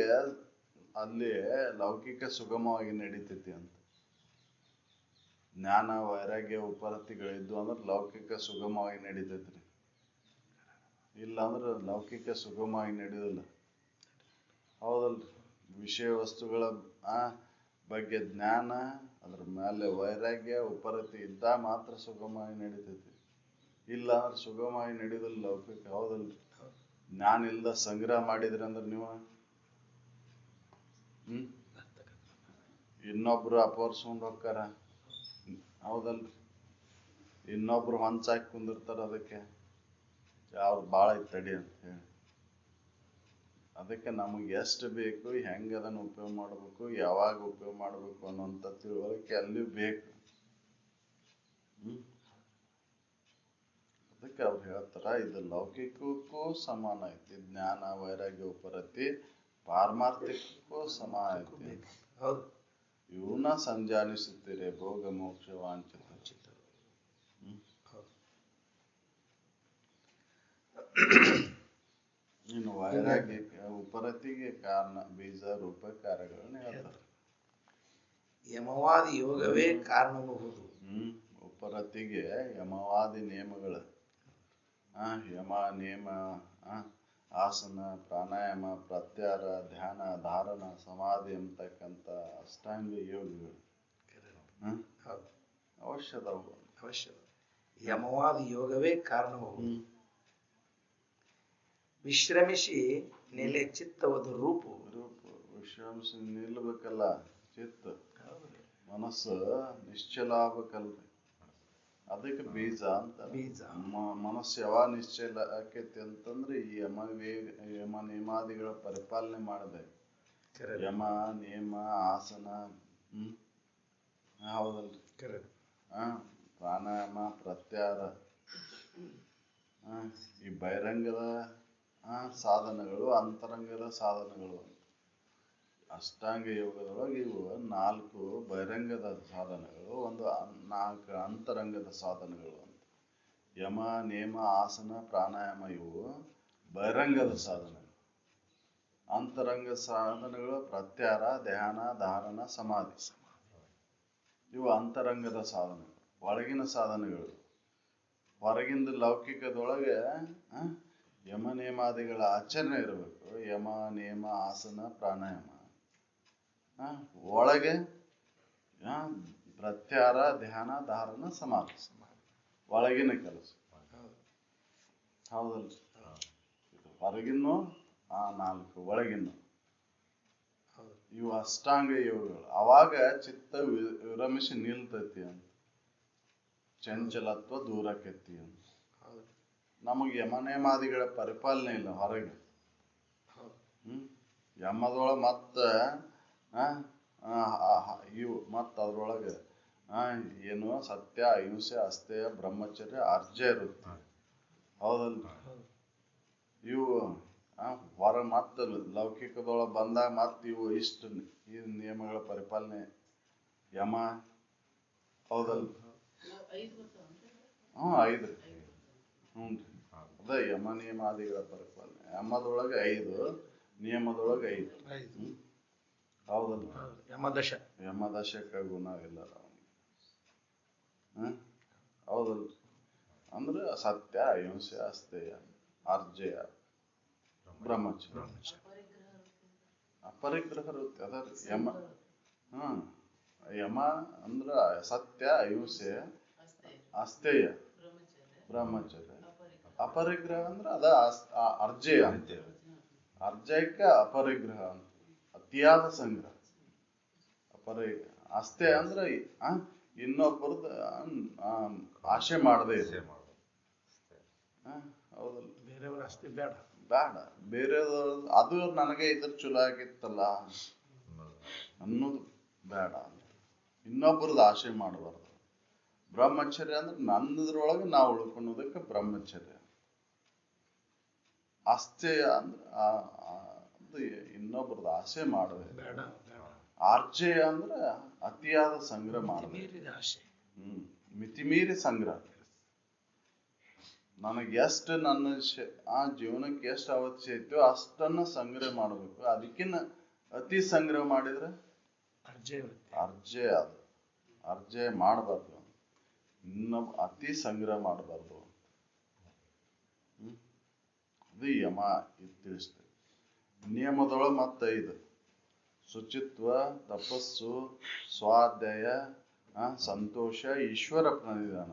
ಅಲ್ಲಿ ಲೌಕಿಕ ಸುಗಮವಾಗಿ ನಡೀತೈತಿ ಅಂತ. ಜ್ಞಾನ ವೈರಾಗ್ಯ ಉಪರತಿಗಳಿದ್ದು ಅಂದ್ರೆ ಲೌಕಿಕ ಸುಗಮವಾಗಿ ನಡೀತೈತ್ರಿ. ಇಲ್ಲ ಅಂದ್ರೆ ಲೌಕಿಕ ಸುಗಮವಾಗಿ ನಡೆಯೋದಿಲ್ಲ. ಹೌದಲ್ರಿ? ವಿಷಯ ವಸ್ತುಗಳ ಬಗ್ಗೆ ಜ್ಞಾನ, ಅದ್ರ ಮೇಲೆ ವೈರಾಗ್ಯ ಉಪರತಿ ಇದ್ದ ಮಾತ್ರ ಸುಗಮವಾಗಿ ನಡೀತೈತಿ. ಇಲ್ಲ ಅಂದ್ರೆ ಸುಗಮವಾಗಿ ನಡೆಯೋದಿಲ್ಲ ಲೌಕಿಕ. ಹೌದಲ್ರಿ? ಜ್ಞಾನ ಇಲ್ದ ಸಂಗ್ರಹ ಮಾಡಿದ್ರಿ ಅಂದ್ರೆ ನೀವು ಇನ್ನೊಬ್ರು ಅಪವರ್ಸ್ಕೊಂಡ್ ಹೋಗ್ತಾರ. ಹೌದಲ್ರಿ? ಇನ್ನೊಬ್ರು ಹೊಂಚಾಕಿ ಕುಂದಿರ್ತಾರ. ಅದಕ್ಕೆ ಯಾವ್ದು ಭಾಳ ಐತೆ ತಡಿ ಅಂತ ಹೇಳಿ. ಅದಕ್ಕೆ ನಮಗೆ ಎಷ್ಟು ಬೇಕು, ಹೆಂಗೆ ಅದನ್ನು ಉಪಯೋಗ ಮಾಡಬೇಕು, ಯಾವಾಗ ಉಪಯೋಗ ಮಾಡಬೇಕು ಅನ್ನೋಂಥ ತಿಳುವಳಿಕೆ ಅಲ್ಲಿ ಬೇಕು. ಅದಕ್ಕೆ ಅವ್ರು ಹೇಳ್ತಾರ, ಇದು ಲೌಕಿಕಕ್ಕೂ ಸಮಾನ ಐತಿ, ಜ್ಞಾನ ವೈರಾಗ್ಯ ಉಪರತಿ ಪಾರಮಾರ್ಥಿಕಕ್ಕೂ ಸಮಾನ ಐತಿ. ಹೌದು. ಇವನ್ನ ಸಂಜಾನಿಸುತ್ತೀರಿ ಭೋಗ ಮೋಕ್ಷ ವಾಂಛಿತ. ಇನ್ನು ವೈರಾಗ್ಯಕ್ಕೆ ಉಪರತಿಗೆ ಕಾರಣ ಬೀಜ ರೂಪ ಕಾರ್ಯಗಳನ್ನು ಹೇಳ್ತಾರೆ. ಯಮವಾದಿ ಯೋಗವೇ ಕಾರಣಬಹುದು. ಉಪರತಿಗೆ ಯಮವಾದಿ ನಿಯಮಗಳು, ಯಮ ನಿಯಮ, ಆಸನ ಪ್ರಾಣಾಯಾಮ ಪ್ರತ್ಯಾಹಾರ ಧ್ಯಾನ ಧಾರಣ ಸಮಾಧಿ ಅಂತಕ್ಕಂಥ ಅಷ್ಟಾಂಗ ಯೋಗಗಳು ಅವಶ್ಯ. ಯಮವಾದಿ ಯೋಗವೇ ಕಾರಣಬಹುದು. ವಿಶ್ರಮಿಸಿ ನೆಲೆ ಚಿತ್ತವದು ರೂಪ ವಿಶ್ರಮಿಸಿ ನಿಲ್ಬೇಕಲ್ಲ ಚಿತ್ತ, ಮನಸ್ಸು ನಿಶ್ಚಲ ಆಗ್ಬೇಕಲ್ರಿ. ಅದಕ್ಕೆ ಬೀಜ ಅಂತ. ಮನಸ್ಸು ಯಾವಾಗ ನಿಶ್ಚಲ ಆಕೈತಿ ಅಂತಂದ್ರೆ ಈ ಯಮ ನಿಯಮಾದಿಗಳ ಪರಿಪಾಲನೆ ಮಾಡಬೇಕು. ಯಮ ನಿಯಮ ಆಸನ, ಹೌದಲ್ರಿ, ಪ್ರಾಣಾಯಾಮ ಪ್ರತ್ಯಾಹಾರ, ಈ ಬಹಿರಂಗದ ಸಾಧನಗಳು ಅಂತರಂಗದ ಸಾಧನಗಳು. ಅಷ್ಟಾಂಗ ಯೋಗದೊಳಗೆ ಇವು 4 ಬಹಿರಂಗದ ಸಾಧನಗಳು, 4 ಅಂತರಂಗದ ಸಾಧನಗಳು ಅಂತ. ಯಮ ನೇಮ ಆಸನ ಪ್ರಾಣಾಯಾಮ ಇವು ಬಹಿರಂಗದ ಸಾಧನಗಳು. ಅಂತರಂಗ ಸಾಧನಗಳು ಪ್ರತ್ಯಾಹಾರ ಧ್ಯಾನ ಧಾರಣ ಸಮಾಧಿ, ಇವು ಅಂತರಂಗದ ಸಾಧನಗಳು. ಒಳಗಿನ ಸಾಧನಗಳು ಹೊರಗಿಂದ ಲೌಕಿಕದೊಳಗೆ ಯಮ ನೇಮಾದಿಗಳ ಆಚರಣೆ ಇರಬೇಕು. ಯಮ ನೇಮ ಆಸನ ಪ್ರಾಣಾಯಾಮ, ಒಳಗೆ ಪ್ರತ್ಯಾಹಾರ ಧ್ಯಾನ ಧಾರಣ ಸಮಾಧಿ, ಒಳಗಿನ ಕೆಲಸ. ಹೌದಲ್ಲ, ಹೊರಗಿನ್ನು 4, ಒಳಗಿನ್ನು ಇವು ಅಷ್ಟಾಂಗ ಯೋಗಗಳು. ಅವಾಗ ಚಿತ್ತ ವಿರಮಿಸಿ ನಿಲ್ತೈತಿ ಅಂತ, ಚಂಚಲತ್ವ ದೂರಕ್ಕೆತ್ತಿ ಅಂತ. ನಮಗೆ ಯಮನೇಮಾದಿಗಳ ಪರಿಪಾಲನೆ ಇಲ್ಲ ಹೊರಗೆ. ಯಮದೊಳಗೆ ಮತ್ತೆ ಇವು ಮತ್ತು ಅದ್ರೊಳಗೆ ಏನು ಸತ್ಯ ಅಹಿಂಸೆ ಅಸ್ಥೇಯ ಬ್ರಹ್ಮಚರ್ಯ ಅರ್ಜೆ ಇರುತ್ತೆ. ಹೌದಲ್ಲ, ಇವು ಹೊರ ಮತ್ತೆ ಲೌಕಿಕದೊಳಗೆ ಬಂದಾಗ ಮತ್ತೆ ಇವು ಇಷ್ಟು ಈ ನಿಯಮಗಳ ಪರಿಪಾಲನೆ ಯಮ. ಹೌದಲ್ಲ, 5. ಅದೇ ಯಮ ನಿಯಮಾದಿಗಳ ಪರಿಪಾಲನೆ. ಯಮದೊಳಗೆ 5, ನಿಯಮದೊಳಗೆ 5. ಹೌದಲ್ಲ, ಯಮದಶಕ ಗುಣ ಇಲ್ಲ ಅವನಿಗೆ. ಹೌದಲ್ಲ, ಅಂದ್ರೆ ಸತ್ಯ ಅಹಿಂಸೆ ಅಸ್ಥೇಯ ಅರ್ಜಯ ಬ್ರಹ್ಮಚರ್ಯ ಅಪರಿಗ್ರಹ ವೃತ್ತಿ. ಅದ ಯಮ. ಯಮ ಅಂದ್ರ ಸತ್ಯ ಅಹಿಂಸೆ ಅಸ್ಥೇಯ ಬ್ರಹ್ಮಚರ್ಯ. ಅಪರಿಗ್ರಹ ಅಂದ್ರ ಅದ ಅರ್ಜಯ ಅಂತ. ಅರ್ಜಯಕ್ಕೆ ಅಪರಿಗ್ರಹ ಅಂತ, ಅತಿಯಾದ ಸಂಗ್ರಹ. ಅಸ್ಥೇಯ ಅಂದ್ರೆ ಇನ್ನೊಬ್ಬರದ್ದು ಆಶೆ ಮಾಡದೆ. ಹೌದಲ್ಲ, ಬೇರೆಯವ್ರ ಆಸ್ತಿ ಬೇಡ ಬೇರೆಯವ್ರ ಅದು ನನಗೆ ಇದ್ರ ಚಲೋ ಆಗಿತ್ತಲ್ಲ ಅನ್ನೋದು ಬೇಡ ಅಂತ. ಇನ್ನೊಬ್ಬರದ್ದು ಆಶೆ ಮಾಡಬಾರ್ದು. ಬ್ರಹ್ಮಚರ್ಯ ಅಂದ್ರೆ ನನ್ನದ್ರೊಳಗೆ ನಾವು ಉಳ್ಕೊಳ್ಳೋದಕ್ಕೆ ಬ್ರಹ್ಮಚರ್ಯ. ಅಸ್ಥೇಯ ಅಂದ್ರೆ ಇನ್ನೊಬ್ರದ್ದು ಆಸೆ ಮಾಡದೆ. ಆರ್ಜಯ ಅಂದ್ರೆ ಅತಿಯಾದ ಸಂಗ್ರಹ ಮಾಡಬೇಕು. ಮಿತಿಮೀರಿ ಸಂಗ್ರಹ. ನನಗೆ ಎಷ್ಟು ನನ್ನ ಜೀವನಕ್ಕೆ ಎಷ್ಟು ಅವಶ್ಯ ಐತೋ ಅಷ್ಟನ್ನ ಸಂಗ್ರಹ ಮಾಡಬೇಕು. ಅದಕ್ಕಿನ್ನ ಅತಿ ಸಂಗ್ರಹ ಮಾಡಿದ್ರೆ ಅರ್ಜಯ. ಅದು ಅರ್ಜಯ ಮಾಡಬಾರ್ದು. ಇನ್ನೊಬ್ಬ ಅತಿ ಸಂಗ್ರಹ ಮಾಡಬಾರ್ದು. ಅದು ಯಮ ಇದು ತಿಳಿಸ್ತೇವೆ. ನಿಯಮದೊಳಗೆ ಮತ್ತೆ 5: ಶುಚಿತ್ವ, ತಪಸ್ಸು, ಸ್ವಾಧ್ಯಾಯ, ಸಂತೋಷ, ಈಶ್ವರ ಪ್ರಣಿಧಾನ.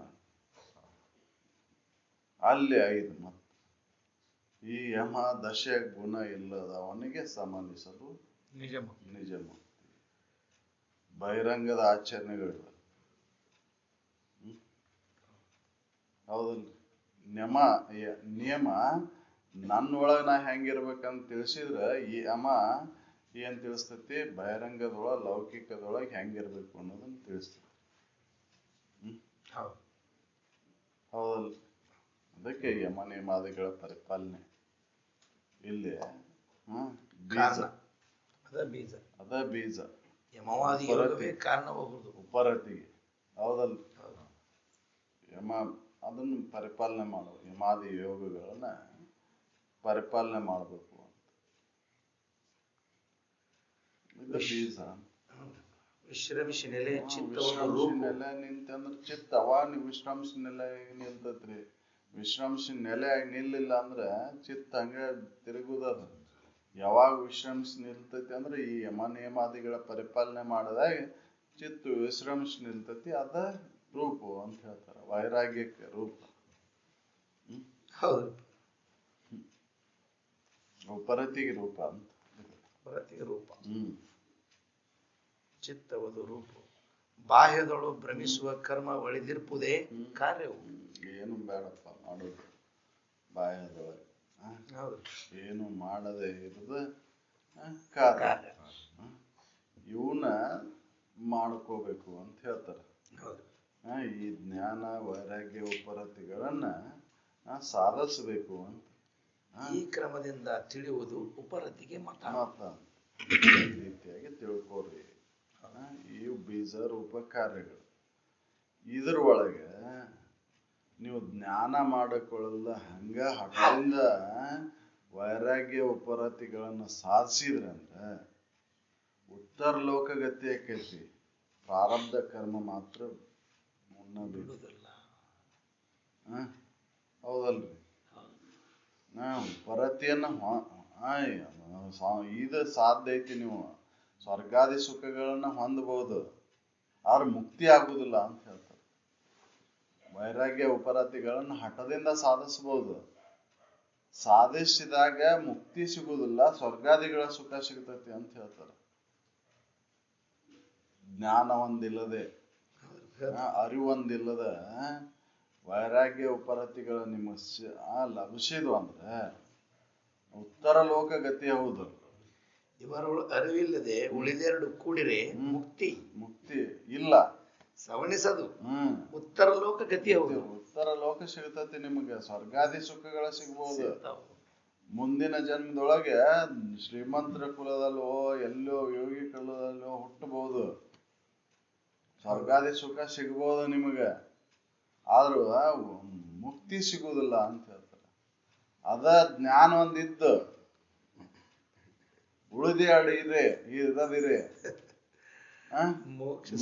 ಅಲ್ಲಿ 5. ಮತ್ತು ಈ ಯಮ ದಶ ಗುಣ ಇಲ್ಲದವನಿಗೆ ಸಂಬಂಧಿಸಲು ನಿಜ ಮುಕ್ತಿ. ಬಹಿರಂಗದ ಆಚರಣೆಗಳಿಲ್ಲ. ಹೌದಲ್ರಿ, ನಿಯಮ ನನ್ನೊಳಗ ನಾ ಹೆಂಗಿರ್ಬೇಕಂತ ತಿಳಿಸಿದ್ರ ಈ ಯಮ ಏನ್ ತಿಳಿಸ್ತೈತಿ ಬಹಿರಂಗದೊಳಗ ಲೌಕಿಕದೊಳಗ ಹೆಂಗಿರ್ಬೇಕು ಅನ್ನೋದನ್ನ ತಿಳಿಸ್ತೈತಿ. ಹೌದಲ್ಲ? ಅದಕ್ಕೆ ಯಮ ನಿಯಮಾದಿಗಳ ಪರಿಪಾಲನೆ ಇಲ್ಲಿ ಬೀಜ ಅದ ಬೀಜ ಉಪರತಿಗೆ. ಹೌದಲ್ಲ? ಯಮ ಅದನ್ನು ಪರಿಪಾಲನೆ ಮಾಡುವ ಯಮಾದಿ ಯೋಗಗಳನ್ನ ಪರಿಪಾಲನೆ ಮಾಡಬೇಕು ಅಂತ ಇದು ಬೀಜ. ವಿಶ್ರಮಿಸಿ ನೆಲೆ ನೆಲೆ ನಿಂತಂದ್ರ ಚಿತ್ತ ಅವಾಗ ವಿಶ್ರಾಂಸಿ ನೆಲೆ ನಿಲ್ತತ್ರಿ. ವಿಶ್ರಾಂಸಿ ನೆಲೆಯಾಗಿ ನಿಲ್ಲಿಲ್ಲ ಅಂದ್ರೆ ಚಿತ್ತ ಹಂಗ ತಿರುಗುದದ. ಯಾವಾಗ ವಿಶ್ರಮಿಸಿ ನಿಲ್ತೈತಿ ಅಂದ್ರೆ ಈ ಯಮ ನಿಯಮಾದಿಗಳ ಪರಿಪಾಲನೆ ಮಾಡಿದಾಗ ಚಿತ್ತು ವಿಶ್ರಮಿಸಿ ನಿಲ್ತೈತಿ. ಅದ ರೂಪ ಅಂತ ಹೇಳ್ತಾರ, ವೈರಾಗ್ಯಕ್ಕೆ ರೂಪ. ಹೌದು, ಉಪರತಿಗೆ ರೂಪ ಅಂತ. ಉಪರತಿಗೆ ರೂಪ, ಚಿತ್ತವದು ರೂಪ. ಬಾಹ್ಯದೊಳು ಭ್ರಮಿಸುವ ಕರ್ಮ ಒಳಿದಿರ್ಪುದೇ ಕಾರ್ಯವು. ಏನು ಬೇಡಪ್ಪ ಮಾಡೋದು ಬಾಹ್ಯದೊಳಗೆ, ಏನು ಮಾಡದೆ ಇರದ ಕಾರ್ಯ. ಇವನ್ನ ಮಾಡ್ಕೋಬೇಕು ಅಂತ ಹೇಳ್ತಾರ. ಈ ಜ್ಞಾನ ವೈರಾಗ್ಯ ಉಪರತಿಗಳನ್ನ ಸಾಧಿಸಬೇಕು ಅಂತ. ಈ ಕ್ರಮದಿಂದ ತಿಳಿಯುವುದು ಉಪರತಿಗೆ ಮತ. ಈ ರೀತಿಯಾಗಿ ತಿಳ್ಕೊಡ್ರಿ. ಇವು ಬೀಜ ರೂಪ ಕಾರ್ಯಗಳು. ಇದ್ರ ಒಳಗೆ ನೀವು ಜ್ಞಾನ ಮಾಡಿಕೊಳ್ಳಲ್ಲ ಹಂಗ ಹಠದಿಂದ ವೈರಾಗ್ಯ ಉಪರತಿಗಳನ್ನ ಸಾಧಿಸಿದ್ರಂದ್ರೆ ಉತ್ತರ ಲೋಕಗತಿ ಆಕೈತಿ. ಪ್ರಾರಬ್ಧ ಕರ್ಮ ಮಾತ್ರ ಬಿಡುವುದಿಲ್ಲ. ಹೌದಲ್ರಿ? ಉಪರತಿಯನ್ನ ಇದು ಸಾಧ್ಯ ಐತಿ. ನೀವು ಸ್ವರ್ಗಾದಿ ಸುಖಗಳನ್ನ ಹೊಂದಬಹುದು, ಆದ್ರೆ ಮುಕ್ತಿ ಆಗುದಿಲ್ಲ ಅಂತ ಹೇಳ್ತಾರೆ. ವೈರಾಗ್ಯ ಉಪರತಿಗಳನ್ನ ಹಠದಿಂದ ಸಾಧಿಸಬಹುದು, ಸಾಧಿಸಿದಾಗ ಮುಕ್ತಿ ಸಿಗುವುದಿಲ್ಲ, ಸ್ವರ್ಗಾದಿಗಳ ಸುಖ ಸಿಗ್ತೈತಿ ಅಂತ ಹೇಳ್ತಾರೆ. ಜ್ಞಾನ ಒಂದಿಲ್ಲದೆ, ಅರಿವೊಂದಿಲ್ಲದ ವೈರಾಗ್ಯ ಉಪರತಿಗಳ ನಿಮ್ಮ ಲಭಿಸಿದ್ವು ಅಂದ್ರೆ ಉತ್ತರ ಲೋಕ ಗತಿ. ಹೌದು, ಇವರ ಅರಿವಿಲ್ಲದೆ ಉಳಿದೆರಡು ಕೂಡಿರೆ ಮುಕ್ತಿ ಇಲ್ಲ, ಸವಣಿಸದು ಉತ್ತರ ಲೋಕ ಗತಿ. ಹೌದು, ಉತ್ತರ ಲೋಕ ಸಿಗ್ತತಿ ನಿಮಗೆ. ಸ್ವರ್ಗಾದಿ ಸುಖಗಳ ಸಿಗ್ಬಹುದು. ಮುಂದಿನ ಜನ್ಮದೊಳಗೆ ಶ್ರೀಮಂತರ ಕುಲದಲ್ಲೋ ಎಲ್ಲೋ ಯೋಗಿ ಕುಲದಲ್ಲೋ ಹುಟ್ಟಬಹುದು, ಸ್ವರ್ಗಾದಿ ಸುಖ ಸಿಗ್ಬಹುದು ನಿಮಗೆ. ಆದ್ರೂ ಮುಕ್ತಿ ಸಿಗುವುದಿಲ್ಲ ಅಂತ ಹೇಳ್ತಾರೆ. ಅದ ಜ್ಞಾನ ಒಂದಿದ್ದು ಉಳಿದಿ ಇರದಿರೆ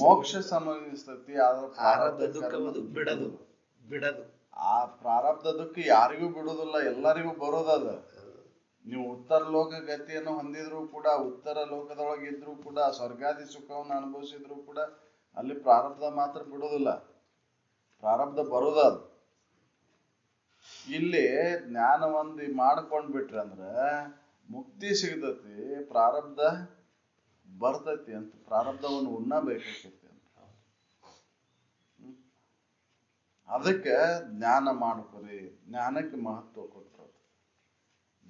ಮೋಕ್ಷ ಸಂಭವಿಸ್ತತಿ. ಬಿಡದು. ಆ ಪ್ರಾರಬ್ಧ ದುಃಖ ಯಾರಿಗೂ ಬಿಡುದಿಲ್ಲ, ಎಲ್ಲರಿಗೂ ಬರೋದದ. ನೀವು ಉತ್ತರ ಲೋಕ ಗತಿಯನ್ನು ಹೊಂದಿದ್ರು ಕೂಡ, ಉತ್ತರ ಲೋಕದೊಳಗೆ ಇದ್ರು ಕೂಡ, ಸ್ವರ್ಗಾದಿ ಸುಖವನ್ನು ಅನುಭವಿಸಿದ್ರು ಕೂಡ ಅಲ್ಲಿ ಪ್ರಾರಬ್ಧ ಮಾತ್ರ ಬಿಡುದಿಲ್ಲ, ಪ್ರಾರಬ್ಧ ಬರೋದದು. ಇಲ್ಲಿ ಜ್ಞಾನ ಒಂದು ಮಾಡ್ಕೊಂಡ್ಬಿಟ್ರಿ ಅಂದ್ರೆ ಮುಕ್ತಿ ಸಿಗ್ತತಿ, ಪ್ರಾರಬ್ಧ ಬರ್ತೈತಿ ಅಂತ. ಪ್ರಾರಬ್ಧವನ್ನು ಉಣ್ಣಬೇಕಾಕೈತಿ ಅಂತ. ಅದಕ್ಕೆ ಜ್ಞಾನ ಮಾಡ್ಕೊರಿ. ಜ್ಞಾನಕ್ಕೆ ಮಹತ್ವ ಕೊಟ್ಟರು.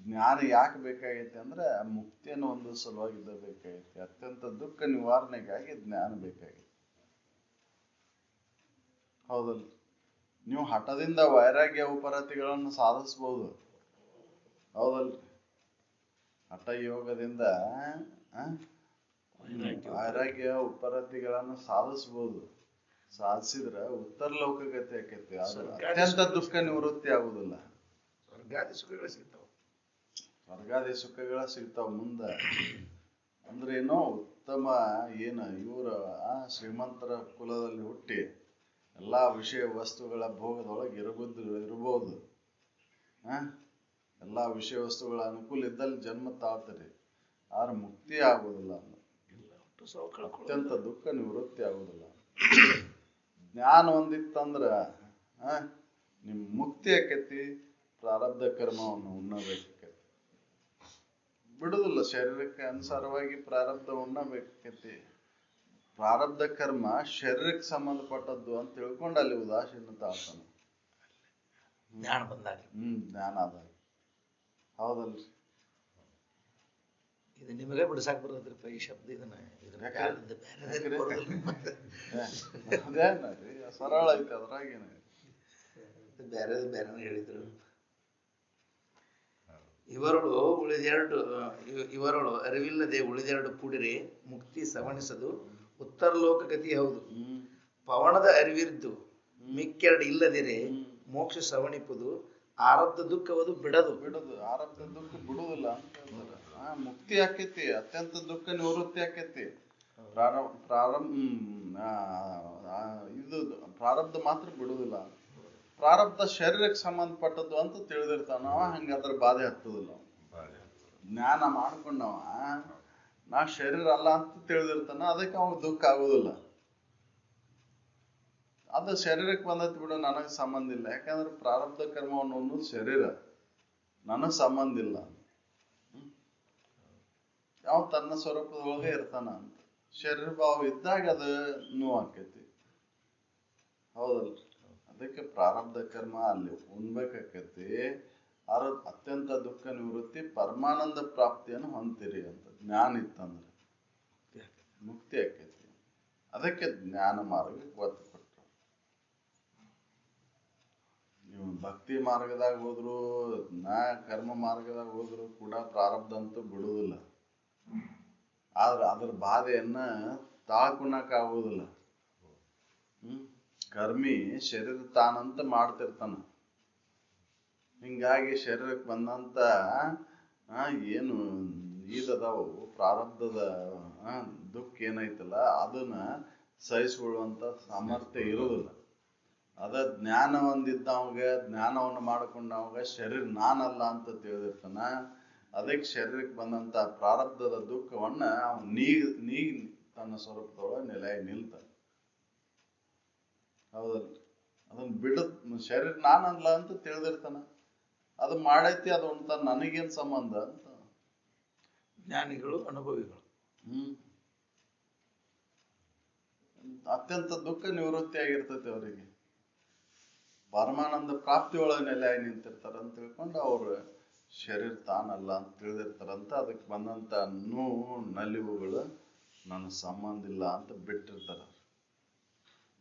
ಜ್ಞಾನ ಯಾಕೆ ಬೇಕಾಗೈತಿ ಅಂದ್ರೆ ಮುಕ್ತಿಯನ್ನು ಒಂದು ಸಲುವಾಗಿದ್ದ ಬೇಕಾಗೈತಿ. ಅತ್ಯಂತ ದುಃಖ ನಿವಾರಣೆಗಾಗಿ ಜ್ಞಾನ ಬೇಕಾಗೈತಿ. ಹೌದಲ್ಲ? ನೀವು ಹಠದಿಂದ ವೈರಾಗ್ಯ ಉಪರತಿಗಳನ್ನು ಸಾಧಿಸಬಹುದು. ಹೌದಲ್ರಿ? ಹಠ ಯೋಗದಿಂದ ವೈರಾಗ್ಯ ಉಪರತಿಗಳನ್ನು ಸಾಧಿಸಬಹುದು. ಸಾಧಿಸಿದ್ರ ಉತ್ತರ ಲೋಕಗತಿ ಆಕೈತಿ. ಅತ್ಯಂತ ದುಃಖ ನಿವೃತ್ತಿ ಆಗುದಿಲ್ಲ. ಸ್ವರ್ಗಾದಿ ಸುಖಗಳು ಸಿಗ್ತಾವ ಮುಂದ. ಅಂದ್ರೆ ಏನೋ ಉತ್ತಮ ಇವ್ರ ಶ್ರೀಮಂತರ ಕುಲದಲ್ಲಿ ಹುಟ್ಟಿ ಎಲ್ಲಾ ವಿಷಯ ವಸ್ತುಗಳ ಭೋಗದೊಳಗೆ ಇರಬಹುದು. ಎಲ್ಲಾ ವಿಷಯ ವಸ್ತುಗಳ ಅನುಕೂಲ ಇದ್ದಲ್ಲಿ ಜನ್ಮ ತಾಳ್ತರಿ, ಆದ್ರೆ ಮುಕ್ತಿ ಆಗುದಿಲ್ಲ. ಅತ್ಯಂತ ದುಃಖ ನಿವೃತ್ತಿ ಆಗುದಿಲ್ಲ. ಜ್ಞಾನ ಒಂದಿತ್ತಂದ್ರ ನಿಮ್ ಮುಕ್ತಿ ಆಕೈತಿ. ಪ್ರಾರಬ್ಧ ಕರ್ಮವನ್ನು ಉಣ್ಣಬೇಕಾಕೈತಿ. ಬಿಡುದಿಲ್ಲ, ಶರೀರಕ್ಕೆ ಅನುಸಾರವಾಗಿ ಪ್ರಾರಬ್ಧ ಉಣ್ಣಬೇಕಾಕೈತಿ. ಪ್ರಾರಬ್ಧ ಕರ್ಮ ಶರೀರಕ್ಕೆ ಸಂಬಂಧಪಟ್ಟದ್ದು ಅಂತ ತಿಳ್ಕೊಂಡು ಅಲ್ಲಿ ಉದಾಸೀನ ತಾಳ್ತಾನ. ಜ್ಞಾನ ಬಂದಾಗ. ಜ್ಞಾನ ಆದಾಗ. ಹೌದಲ್ರಿ? ಇದು ನಿಮಗೆ ಬಿಡಿಸಾಕ್ ಬರೋದ್ರಪ್ಪ ಈ ಶಬ್ದ. ಇದನ್ನ ಸರಳ ಐತೆ, ಅದ್ರಾಗೇನ ಬೇರೆ ಬೇರೆ ಹೇಳಿದ್ರು. ಇವರಳು ಅರಿವಿಲ್ಲದೆ ಉಳಿದೆರಡು ಕೂಡಿರೆ ಮುಕ್ತಿ ಸವಣಿಸದು ಉತ್ತರ ಲೋಕ ಗತಿ ಹೌದು. ಪವನದ ಅರಿವಿರ್ದು ಮಿಕ್ಕೆರಡು ಇಲ್ಲದಿರೆ ಮೋಕ್ಷ ಸವಣಿಪುದು ಆರಬ್ಧ ದುಃಖವದು ಬಿಡದು. ಆರಬ್ಧ ದುಃಖ ಬಿಡುದಿಲ್ಲ ಅಂತ ಹೇಳ್ತಾರೆ. ಮುಕ್ತಿ ಆಕೈತಿ, ಅತ್ಯಂತ ದುಃಖ ನಿವೃತ್ತಿ ಆಕೈತಿ. ಇದು ಪ್ರಾರಬ್ಧ ಮಾತ್ರ ಬಿಡುದಿಲ್ಲ. ಪ್ರಾರಬ್ಧ ಶರೀರಕ್ಕೆ ಸಂಬಂಧಪಟ್ಟದ್ದು ಅಂತ ತಿಳಿದಿರ್ತಾನವ, ಹಂಗಾದ್ರೆ ಬಾಧೆ ಹತ್ತದಿಲ್ಲ. ಜ್ಞಾನ ಮಾಡ್ಕೊಂಡವ ನಾ ಶರೀರ ಅಲ್ಲ ಅಂತ ತಿಳಿದಿರ್ತಾನ, ಅದಕ್ಕೆ ಅವಾಗ ದುಃಖ ಆಗುದಿಲ್ಲ. ಅದು ಶರೀರಕ್ಕೆ ಬಂದೈತಿ ಬಿಡು, ನನಗೆ ಸಂಬಂಧ ಇಲ್ಲ. ಯಾಕಂದ್ರೆ ಪ್ರಾರಬ್ಧ ಕರ್ಮ ಅನ್ನೋದು ಶರೀರ, ನನಗೆ ಸಂಬಂಧ ಇಲ್ಲ. ಯಾವ ತನ್ನ ಸ್ವರೂಪದೊಳಗೆ ಇರ್ತಾನ ಅಂತ ಶರೀರ ಭಾವ ಇದ್ದಾಗ ಅದು ನೋವು ಆಕೈತಿ. ಹೌದಲ್ರಿ? ಅದಕ್ಕೆ ಪ್ರಾರಬ್ಧ ಕರ್ಮ ಅಲ್ಲಿ ಉಣ್ಬೇಕಾಕೈತಿ. ಅತ್ಯಂತ ದುಃಖ ನಿವೃತ್ತಿ ಪರಮಾನಂದ ಪ್ರಾಪ್ತಿಯನ್ನು ಹೊಂದಿರಿ ಅಂತ ಜ್ಞಾನ ಇತ್ತಂದ್ರೆ ಮುಕ್ತಿ ಆಕೈತಿ. ಅದಕ್ಕೆ ಜ್ಞಾನ ಮಾರ್ಗಕ್ಕೆ ಒತ್ತು ಕೊಟ್ಟರು. ನೀವು ಭಕ್ತಿ ಮಾರ್ಗದಾಗ ಹೋದ್ರು, ಕರ್ಮ ಮಾರ್ಗದಾಗ ಹೋದ್ರು ಕೂಡ ಪ್ರಾರಬ್ಧ ಅಂತೂ ಬಿಡುವುದಿಲ್ಲ. ಆದ್ರೆ ಅದ್ರ ಬಾಧೆಯನ್ನ ತಾಳ್ಕೊಳಕ್ ಆಗುದಿಲ್ಲ. ಕರ್ಮಿ ಶರೀರ ತಾನಂತ ಮಾಡ್ತಿರ್ತಾನ. ಹಿಂಗಾಗಿ ಶರೀರಕ್ಕೆ ಬಂದಂತ ಏನು ಇದದಾವು ಪ್ರಾರಬ್ಧದ ದುಃಖ ಏನೈತಲ್ಲ ಅದನ್ನ ಸಹಿಸಿಕೊಳ್ಳುವಂತ ಸಾಮರ್ಥ್ಯ ಇರುವುದಿಲ್ಲ. ಅದ ಜ್ಞಾನ ಒಂದಿದ್ದವಾಗ, ಜ್ಞಾನವನ್ನು ಮಾಡ್ಕೊಂಡವಾಗ ಶರೀರ ನಾನಲ್ಲ ಅಂತ ತಿಳಿದಿರ್ತಾನ. ಅದಕ್ಕೆ ಶರೀರಕ್ಕೆ ಬಂದಂತ ಪ್ರಾರಬ್ಧದ ದುಃಖವನ್ನ ಅವನು ನೀಗಿ ತನ್ನ ಸ್ವರೂಪದೊಳಗೆ ನೆಲೆಯಾಗಿ ನಿಲ್ತಾನೆ. ಹೌದಲ್ರಿ? ಅದನ್ನ ಶರೀರ ನಾನಲ್ಲ ಅಂತ ತಿಳಿದಿರ್ತಾನ. ಅದು ಮಾಡೈತಿ, ಅದು ಅಂತ ನನಗೇನ್ ಸಂಬಂಧ ಅಂತ ಜ್ಞಾನಿಗಳು, ಅನುಭವಿಗಳು ಅತ್ಯಂತ ದುಃಖ ನಿವೃತ್ತಿ ಆಗಿರ್ತೈತಿ ಅವರಿಗೆ. ಪರಮಾನಂದ ಪ್ರಾಪ್ತಿ ಒಳಗೆ ನೆಲೆಯಾಗಿ ನಿಂತಿರ್ತಾರ ಅಂತ ತಿಳ್ಕೊಂಡು ಅವ್ರು ಶರೀರ ತಾನಲ್ಲ ಅಂತ ತಿಳಿದಿರ್ತಾರಂತ. ಅದಕ್ಕೆ ಬಂದಂತ ನೋವು ನಲಿವುಗಳು ನನ್ನ ಸಂಬಂಧ ಇಲ್ಲ ಅಂತ ಬಿಟ್ಟಿರ್ತಾರ.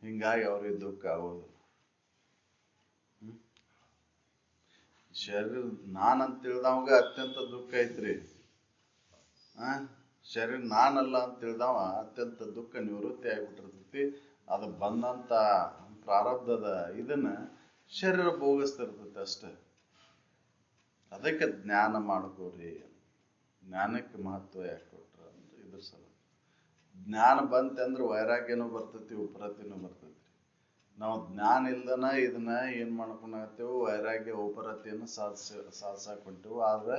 ಹಿಂಗಾಗಿ ಅವ್ರಿಗೆ ದುಃಖ ಆಗೋದು. ಶರೀರ ನಾನಂತ ತಿಳಿದವಾಗ ಅತ್ಯಂತ ದುಃಖ ಐತ್ರಿ. ಶರೀರ ನಾನಲ್ಲ ಅಂತ ತಿಳಿದವ ಅತ್ಯಂತ ದುಃಖ ನಿವೃತ್ತಿ ಆಗಿಬಿಟ್ಟಿರ್ತೈತಿ. ಅದು ಬಂದಂತ ಪ್ರಾರಬ್ಧದ ಇದನ್ನ ಶರೀರ ಭೋಗಿಸ್ತಿರ್ತೈತಿ ಅಷ್ಟೇ. ಅದಕ್ಕೆ ಜ್ಞಾನ ಮಾಡ್ಕೋರಿ. ಜ್ಞಾನಕ್ಕೆ ಮಹತ್ವ ಯಾಕೆ ಕೊಟ್ರ ಅಂದ್ರೆ ಇದ್ರ ಸಲ ಜ್ಞಾನ ಬಂತಂದ್ರೆ ವೈರಾಗ್ಯನೂ ಬರ್ತೈತಿ, ಉಪರತಿನೂ ಬರ್ತೈತಿ. ನಾವು ಜ್ಞಾನ ಇಲ್ದನ ಇದನ್ನ ಏನ್ ಮಾಡ್ಕೊಂಡಾಗ್ತೇವೆ, ವೈರಾಗ್ಯ ಉಪರತಿಯನ್ನು ಸಾಧಿಸಾಕ್ ಹೊಂಟೇವು. ಆದ್ರೆ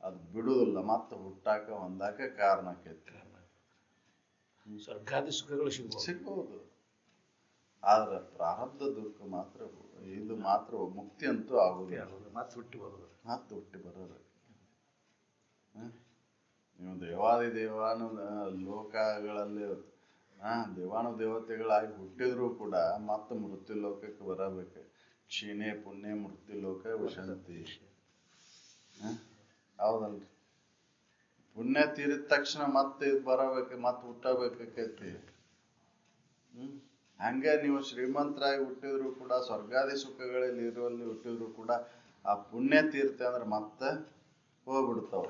ಅದು ಬಿಡುದಿಲ್ಲ, ಮತ್ತೆ ಹುಟ್ಟಾಕ ಹೊಂದಾಕ ಕಾರಣ ಆಕೈತಿ. ಸ್ವರ್ಗಾದಿ ಸುಖಗಳು ಸಿಗ್ಬಹುದು. ಆದ್ರೆ ಪ್ರಾರಬ್ಧ ದುಃಖ ಮಾತ್ರ, ಇದು ಮಾತ್ರ ಮುಕ್ತಿ ಅಂತೂ ಆಗುದಿಲ್ಲ. ಮತ್ತೆ ಹುಟ್ಟಿ ಬರೋದು. ನೀವು ದೇವಾದಿ ದೇವಾನು ಲೋಕಗಳಲ್ಲಿ ದೇವಾನು ದೇವತೆಗಳಾಗಿ ಹುಟ್ಟಿದ್ರು ಕೂಡ ಮತ್ತೆ ಮೃತ್ಯು ಲೋಕಕ್ಕೆ ಬರಬೇಕು. ಕ್ಷೀಣೆ ಪುಣ್ಯ ಮೃತ್ಯು ಲೋಕ ವಿಶಂತಿ. ಹೌದಲ್ರಿ? ಪುಣ್ಯ ತೀರಿದ ತಕ್ಷಣ ಮತ್ತೆ ಬರಬೇಕು, ಮತ್ತೆ ಹುಟ್ಟಬೇಕೈತಿ. ಹಂಗ ನೀವು ಶ್ರೀಮಂತರಾಗಿ ಹುಟ್ಟಿದ್ರು ಕೂಡ, ಸ್ವರ್ಗಾದಿ ಸುಖಗಳಲ್ಲಿ ಇರುವಲ್ಲಿ ಹುಟ್ಟಿದ್ರು ಕೂಡ ಆ ಪುಣ್ಯ ತೀರ್ತೆ ಅಂದ್ರೆ ಮತ್ತೆ ಹೋಗ್ಬಿಡ್ತಾವ.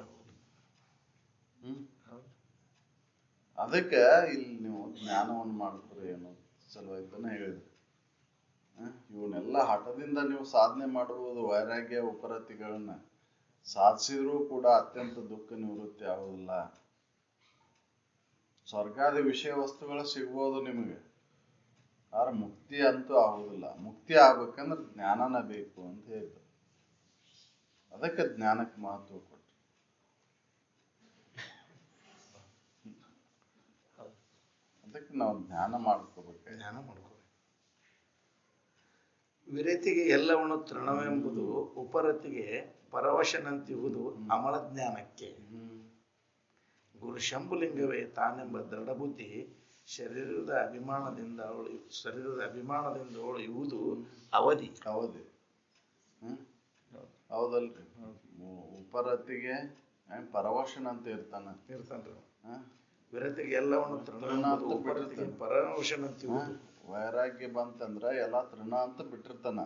ಅದಕ್ಕೆ ಇಲ್ಲಿ ನೀವು ಜ್ಞಾನವನ್ನು ಮಾಡ್ಕೊರಿ ಅನ್ನೋ ಸಲುವಾಯ್ತಾನೆ ಹೇಳಿದ್ರಿ. ಇವನ್ನೆಲ್ಲ ಹಠದಿಂದ ನೀವು ಸಾಧನೆ ಮಾಡಬಹುದು. ವೈರಾಗ್ಯ ಉಪರತಿಗಳನ್ನ ಸಾಧಿಸಿದ್ರೂ ಕೂಡ ಅತ್ಯಂತ ದುಃಖ ನಿವೃತ್ತಿ ಆಗುದಿಲ್ಲ. ಸ್ವರ್ಗಾದಿ ವಿಷಯ ವಸ್ತುಗಳು ಸಿಗ್ಬೋದು ನಿಮಗೆ, ಆದ್ರೆ ಮುಕ್ತಿ ಅಂತೂ ಆಗುದಿಲ್ಲ. ಮುಕ್ತಿ ಆಗ್ಬೇಕಂದ್ರೆ ಜ್ಞಾನನ ಬೇಕು ಅಂತ ಹೇಳ್ತಾರೆ. ಅದಕ್ಕೆ ಜ್ಞಾನಕ್ಕೆ ಮಹತ್ವ ಕೊಟ್ರು. ಅದಕ್ಕೆ ನಾವು ಜ್ಞಾನ ಮಾಡ್ಕೋಬೇಕು. ಜ್ಞಾನ ಮಾಡ್ಕೋಬೇಕು. ವಿರತಿಗೆ ಎಲ್ಲವನ್ನೂ ತೃಣವೆಂಬುದು, ಉಪರತಿಗೆ ಪರವಶನಂತಿರುವುದು ಅಮಲ ಜ್ಞಾನಕ್ಕೆ. ಗುರು ಶಂಭುಲಿಂಗವೇ ತಾನೆಂಬ ದೃಢಬುದ್ಧಿ ಶರೀರದ ಅಭಿಮಾನದಿಂದ ಅವಳು ಇರುವುದು ಅವಧಿ. ಹೌದಲ್ರಿ. ಉಪರತಿಗೆ ಪರವಶನ ಅಂತ ಇರ್ತಾನ. ವಿರತಿಗೆ ಎಲ್ಲವನ್ನು ತೃಣ ಅಂತ ಬಿಟ್ಟಿರ್ತಾನೆ. ಪರವಶನ ಅಂತ ವೈರಾಗ್ಯ ಬಂತಂದ್ರ ಎಲ್ಲಾ ತೃಣ ಅಂತ ಬಿಟ್ಟಿರ್ತಾನ.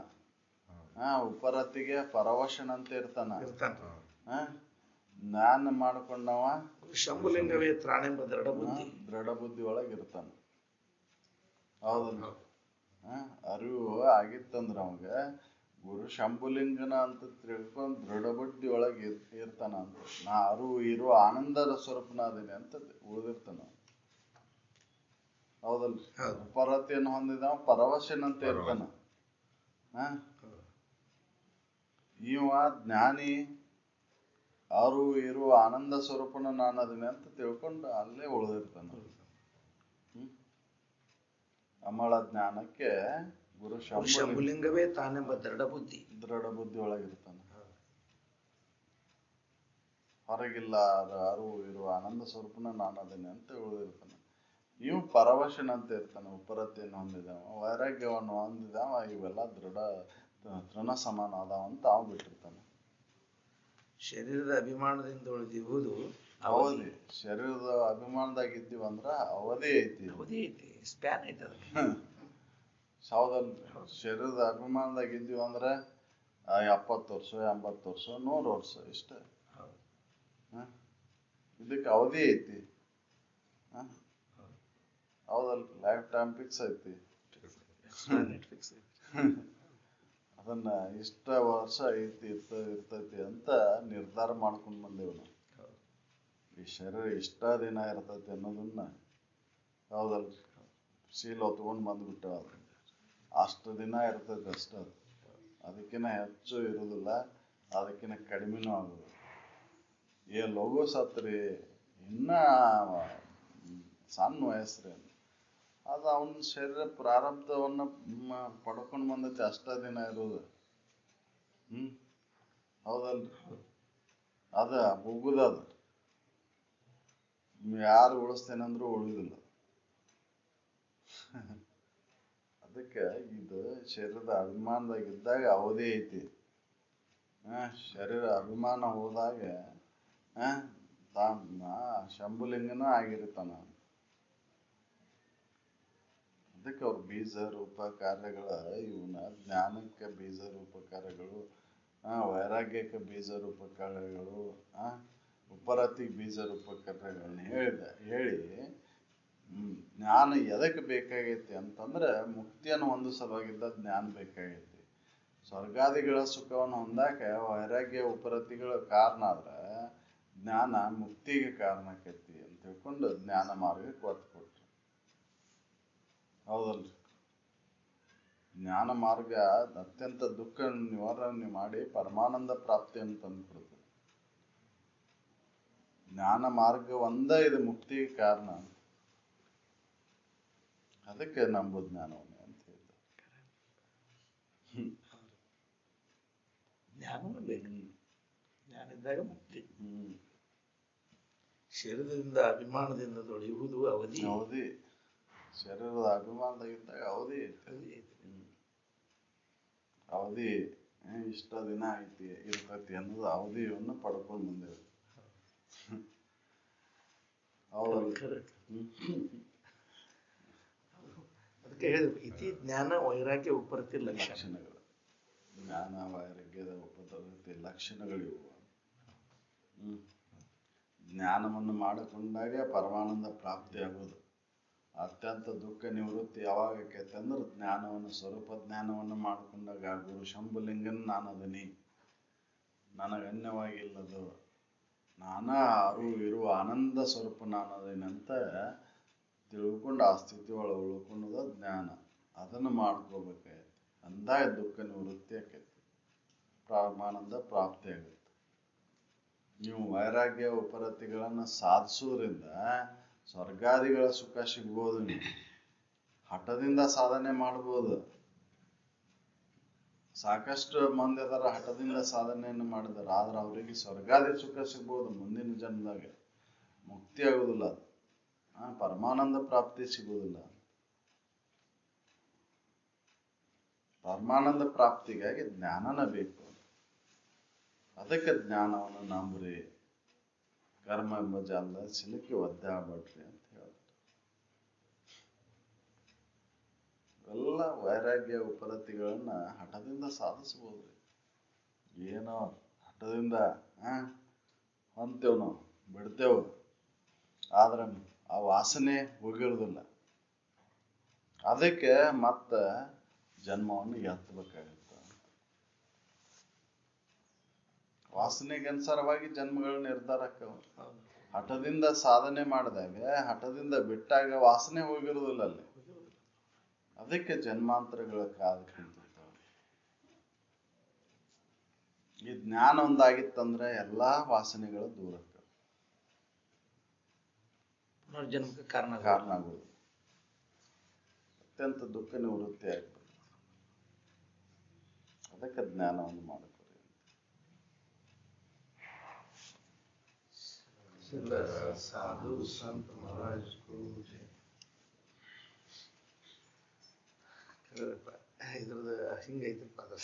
ಉಪರತಿಗೆ ಪರವಶನ ಅಂತ ಇರ್ತಾನ. ಜ್ಞಾನ ಮಾಡ್ಕೊಂಡವ ಶಂಭುಲಿಂಗವೇ ತ್ರಾಣೆಂಬ ದೃಢ ಬುದ್ಧಿ ಒಳಗ ಇರ್ತಾನ. ಹೌದಲ್ಲ. ಅರಿವು ಆಗಿತ್ತಂದ್ರ ಅವಾಗ ಗುರು ಶಂಭುಲಿಂಗನ ಅಂತ ತಿಳ್ಕೊಂಡ್ ದೃಢ ಬುದ್ಧಿ ಒಳಗೆ ಇರ್ತಾನ ಅಂತ. ನಾ ಅರಿವು ಇರುವ ಆನಂದದ ಸ್ವರೂಪನಾದೇನೆ ಅಂತ ಉಳಿದಿರ್ತಾನ. ಹೌದಲ್ರಿ. ಉಪರತಿಯನ್ನು ಹೊಂದಿದವ ಪರವಶನಂತ ಇರ್ತಾನ. ಇವ ಜ್ಞಾನಿ ಅರಿವು ಇರುವ ಆನಂದ ಸ್ವರೂಪನ ನಾನು ಅದನ್ನೇ ಅಂತ ತಿಳ್ಕೊಂಡು ಅಲ್ಲೇ ಉಳಿದಿರ್ತಾನ. ಅಮಳ ಜ್ಞಾನಕ್ಕೆ ಗುರು ಶಂಭುಲಿಂಗವೇ ತಾನೆಂಬ ದೃಢ ಬುದ್ಧಿ ಒಳಗಿರ್ತಾನ. ಹೊರಗಿಲ್ಲ ಅರಿವು ಇರುವ ಆನಂದ ಸ್ವರೂಪನ ನಾನು ಅದನ್ನೇ ಅಂತ ಉಳಿದಿರ್ತಾನ. ಇವು ಪರವಶನ ಅಂತ ಇರ್ತಾನ. ಉಪರತಿಯನ್ನು ಹೊಂದಿದವ, ವೈರಾಗ್ಯವನ್ನು ಹೊಂದಿದವ, ಇವೆಲ್ಲ ತೃಣ ಸಮಾನ ಅದಾವಂತ ಅವ್ ಬಿಟ್ಟಿರ್ತಾನ. ಶರೀರದ ಅಭಿಮಾನದಿಂದ ಉಳಿದಿರುವುದು ಅವಧಿ. ಶರೀರದ ಅಭಿಮಾನದಾಗ ಇದ್ದೀವಂದ್ರ ಅವಧಿ ಐತಿ. ಸ್ಪ್ಯಾನ್ ಐತಿ ಅದಕ್ಕೆ. ಹೌದಲ್ರಿ. ಶರೀರದ ಅಭಿಮಾನದಾಗ ಇದ್ದೀವಂದ್ರ 70 ವರ್ಷ 80 ವರ್ಷ 100 ವರ್ಷ ಇಷ್ಟ. ಇದಕ್ಕೆ ಅವಧಿ ಐತಿ. ಹೌದಲ್ರಿ. ಲೈಫ್ ಟೈಮ್ ಫಿಕ್ಸ್ ಐತಿ. ಅದನ್ನ ಇಷ್ಟ ವರ್ಷ ಐತಿ ಇರ್ತೈತಿ ಅಂತ ನಿರ್ಧಾರ ಮಾಡ್ಕೊಂಡ್ ಬಂದೇವ್ ನಾವು. ಈ ಶರೀರ ಇಷ್ಟ ದಿನ ಇರ್ತೈತಿ ಅನ್ನೋದನ್ನ. ಹೌದಲ್ರಿ. ಶೀಲ ಹೊತ್ಕೊಂಡ್ ಬಂದ್ಬಿಟ್ಟ. ಅಷ್ಟು ದಿನ ಇರ್ತೈತಿ ಅಷ್ಟ. ಅದಕ್ಕಿಂತ ಹೆಚ್ಚು ಇರುದಿಲ್ಲ, ಅದಕ್ಕಿಂತ ಕಡಿಮೆನೂ ಆಗುದಿಲ್ಲ. ಲಘು ಸತ್ರಿ ಇನ್ನ ಸಣ್ಣ ವಯಸ್ಸ್ರಿ. ಅದು ಅವನ ಶರೀರ ಪ್ರಾರಬ್ಧವನ್ನ ಪಡ್ಕೊಂಡ್ ಬಂದೈತಿ. ಅಷ್ಟ ದಿನ ಇರೋದು. ಹೌದಲ್ರಿ. ಅದ ಮುಗುದದ. ಯಾರು ಉಳಿಸ್ತೇನಂದ್ರೂ ಉಳಿದಿಲ್ಲ. ಅದಕ್ಕೆ ಇದು ಶರೀರದ ಅಭಿಮಾನದಾಗ ಇದ್ದಾಗ ಅವಧಿ ಐತಿ. ಶರೀರ ಅಭಿಮಾನ ಹೋದಾಗ ಶಂಭುಲಿಂಗನ ಆಗಿರ್ತಾನ. ಅದಕ್ಕೆ ಅವ್ರ ಬೀಜ ರೂಪ ಕಾರ್ಯಗಳ ಇವನ್ನ ಜ್ಞಾನಕ್ಕೆ ಬೀಜ ರೂಪ ಕಾರ್ಯಗಳು, ವೈರಾಗ್ಯಕ್ಕೆ ಬೀಜ ರೂಪ ಕಾರ್ಯಗಳು, ಉಪರತಿಗೆ ಬೀಜ ರೂಪ ಕಾರ್ಯಗಳನ್ನ ಹೇಳಿ ಜ್ಞಾನ ಎದಕ್ಕೆ ಬೇಕಾಗೈತಿ ಅಂತಂದ್ರೆ ಮುಕ್ತಿಯನ್ನು ಒಂದು ಸಲುವಾಗಿದ್ದ ಜ್ಞಾನ ಬೇಕಾಗೈತಿ. ಸ್ವರ್ಗಾದಿಗಳ ಸುಖವನ್ನು ಹೊಂದಾಕ ವೈರಾಗ್ಯ ಉಪರತಿಗಳ ಕಾರಣ ಆದ್ರ ಜ್ಞಾನ ಮುಕ್ತಿಗೆ ಕಾರಣ ಆಕೈತಿ ಅಂತ ತಿಳ್ಕೊಂಡು ಜ್ಞಾನ ಮಾರ್ಗಕ್ಕೆ ಒತ್ತು ಕೊಟ್ರು. ಹೌದಲ್ರಿ. ಜ್ಞಾನ ಮಾರ್ಗ ಅತ್ಯಂತ ದುಃಖ ನಿವಾರಣೆ ಮಾಡಿ ಪರಮಾನಂದ ಪ್ರಾಪ್ತಿಯನ್ನು ತಂದುಕೊಡ್ತದೆ. ಜ್ಞಾನ ಮಾರ್ಗ ಒಂದೇ ಇದು ಮುಕ್ತಿಗೆ ಕಾರಣ. ಅದಕ್ಕೆ ನಂಬು ಜ್ಞಾನವನ್ನೇ ಅಂತ ಹೇಳ್ತಾರೆ. ಜ್ಞಾನವೂ ಬೇಕು. ಜ್ಞಾನ ಇದ್ದಾಗ ಮುಕ್ತಿ. ಶರೀರದಿಂದ ಅಭಿಮಾನದಿಂದ ತೊಳೆಯುವುದು ಅವಧಿ. ಶರೀರದ ಅಭಿಮಾನದಾಗಿದ್ದಾಗ ಅವಧಿ ಅವಧಿ ಇಷ್ಟ ದಿನ ಐತಿ ಇರ್ತೈತಿ ಅನ್ನೋದು ಅವಧಿಯನ್ನು ಪಡ್ಕೊಂಡು ಬಂದೇವೆ. ಅದಕ್ಕೆ ಹೇಳಿದ್ರು ಇತಿ ಜ್ಞಾನ ವೈರಾಗ್ಯ ಉಪರತಿ ಲಕ್ಷಣಗಳು. ಜ್ಞಾನ ವೈರಾಗ್ಯದ ಉಪರತಿ ಲಕ್ಷಣಗಳಿವು. ಜ್ಞಾನವನ್ನು ಮಾಡಿಕೊಂಡಾಗ ಪರಮಾನಂದ ಪ್ರಾಪ್ತಿ ಆಗೋದು. ಅತ್ಯಂತ ದುಃಖ ನಿವೃತ್ತಿ ಯಾವಾಗ ಆಕೈತೆ ಅಂದ್ರೆ ಜ್ಞಾನವನ್ನು ಸ್ವರೂಪ ಜ್ಞಾನವನ್ನು ಮಾಡಿಕೊಂಡಾಗ ಗುರು ಶಂಭುಲಿಂಗನ್ ನಾನು ಅದೀನಿ, ನನಗನ್ಯವಾಗಿಲ್ಲದು, ನಾನಾ ಅರಿವು ಇರುವ ಆನಂದ ಸ್ವರೂಪ ನಾನು ಅದೇನಂತ ತಿಳ್ಕೊಂಡು ಆ ಸ್ಥಿತಿ ಒಳಗೆ ಉಳ್ಕೊಳ್ಳೋದು ಜ್ಞಾನ. ಅದನ್ನು ಮಾಡ್ಕೋಬೇಕಾಯ್ತು. ಅಂದಾಗ ದುಃಖ ನಿವೃತ್ತಿ ಆಕೈತಿ, ಪರಮಾನಂದ ಪ್ರಾಪ್ತಿ ಆಗುತ್ತೆ. ನೀವು ವೈರಾಗ್ಯ ಉಪರತಿಗಳನ್ನು ಸಾಧಿಸೋದ್ರಿಂದ ಸ್ವರ್ಗಾದಿಗಳ ಸುಖ ಸಿಗ್ಬೋದು. ನೀವು ಹಠದಿಂದ ಸಾಧನೆ ಮಾಡ್ಬೋದು. ಸಾಕಷ್ಟು ಮಂದಿ ಅದರ ಹಠದಿಂದ ಸಾಧನೆಯನ್ನು ಮಾಡಿದಾರೆ. ಆದ್ರೆ ಅವರಿಗೆ ಸ್ವರ್ಗಾದಿ ಸುಖ ಸಿಗ್ಬೋದು ಮುಂದಿನ ಜನ್ಮದಾಗ. ಮುಕ್ತಿ ಆಗುದಿಲ್ಲ, ಪರಮಾನಂದ ಪ್ರಾಪ್ತಿ ಸಿಗುವುದಿಲ್ಲ. ಪರಮಾನಂದ ಪ್ರಾಪ್ತಿಗಾಗಿ ಜ್ಞಾನನ ಬೇಕು. ಅದಕ್ಕೆ ಜ್ಞಾನವನ್ನು ನಂಬ್ರಿ, ಕರ್ಮ ಎಂಬ ಜಾಲದ ಸಿಲುಕಿ ಒದ್ದಾಡ್ಬೇಡ್ರಿ ಅಂತ ಹೇಳ್ತಾರೆ. ಎಲ್ಲ ವೈರಾಗ್ಯ ಉಪರತಿಗಳನ್ನ ಹಠದಿಂದ ಸಾಧಿಸ್ಬೋದ್ರಿ. ಏನೋ ಹಠದಿಂದ ಹೊಂತೇವ್ ನಾವು, ಬಿಡ್ತೇವು, ಆದ್ರೆ ಆ ವಾಸನೆ ಹೋಗಿರೋದಿಲ್ಲ. ಅದಕ್ಕೆ ಮತ್ತ ಜನ್ಮವನ್ನು ಎತ್ತಬೇಕಾಗುತ್ತೆ. ವಾಸನೆಗೆ ಅನುಸಾರವಾಗಿ ಜನ್ಮಗಳು ನಿರ್ಧಾರ ಆಕ್ಕವ. ಹಠದಿಂದ ಸಾಧನೆ ಮಾಡಿದಾಗ, ಹಠದಿಂದ ಬಿಟ್ಟಾಗ ವಾಸನೆ ಹೋಗಿರುವುದಿಲ್ಲ ಅಲ್ಲಿ. ಅದಕ್ಕೆ ಜನ್ಮಾಂತರಗಳ ಕಾದ ಕುಂತಿರ್ತಾವ. ಈ ಜ್ಞಾನ ಒಂದಾಗಿತ್ತಂದ್ರೆ ಎಲ್ಲಾ ವಾಸನೆಗಳು ದೂರ ಪುನರ್ಜನ್ಮಕ್ಕೆ ಕಾರಣ ಆಗುವುದು. ಅತ್ಯಂತ ದುಃಖ ನಿವೃತ್ತಿ ಆಗ್ತದೆ. ಅದಕ್ಕೆ ಜ್ಞಾನವನ್ನು ಮಾಡಿಕೊಡಿ. ಸಾಧು ಸಂತ ಮಹಾರಾಜ್ ಇದ್ರದ್ದು ಹಿಂಗೈತಪ್ಪ ಅದ್ರ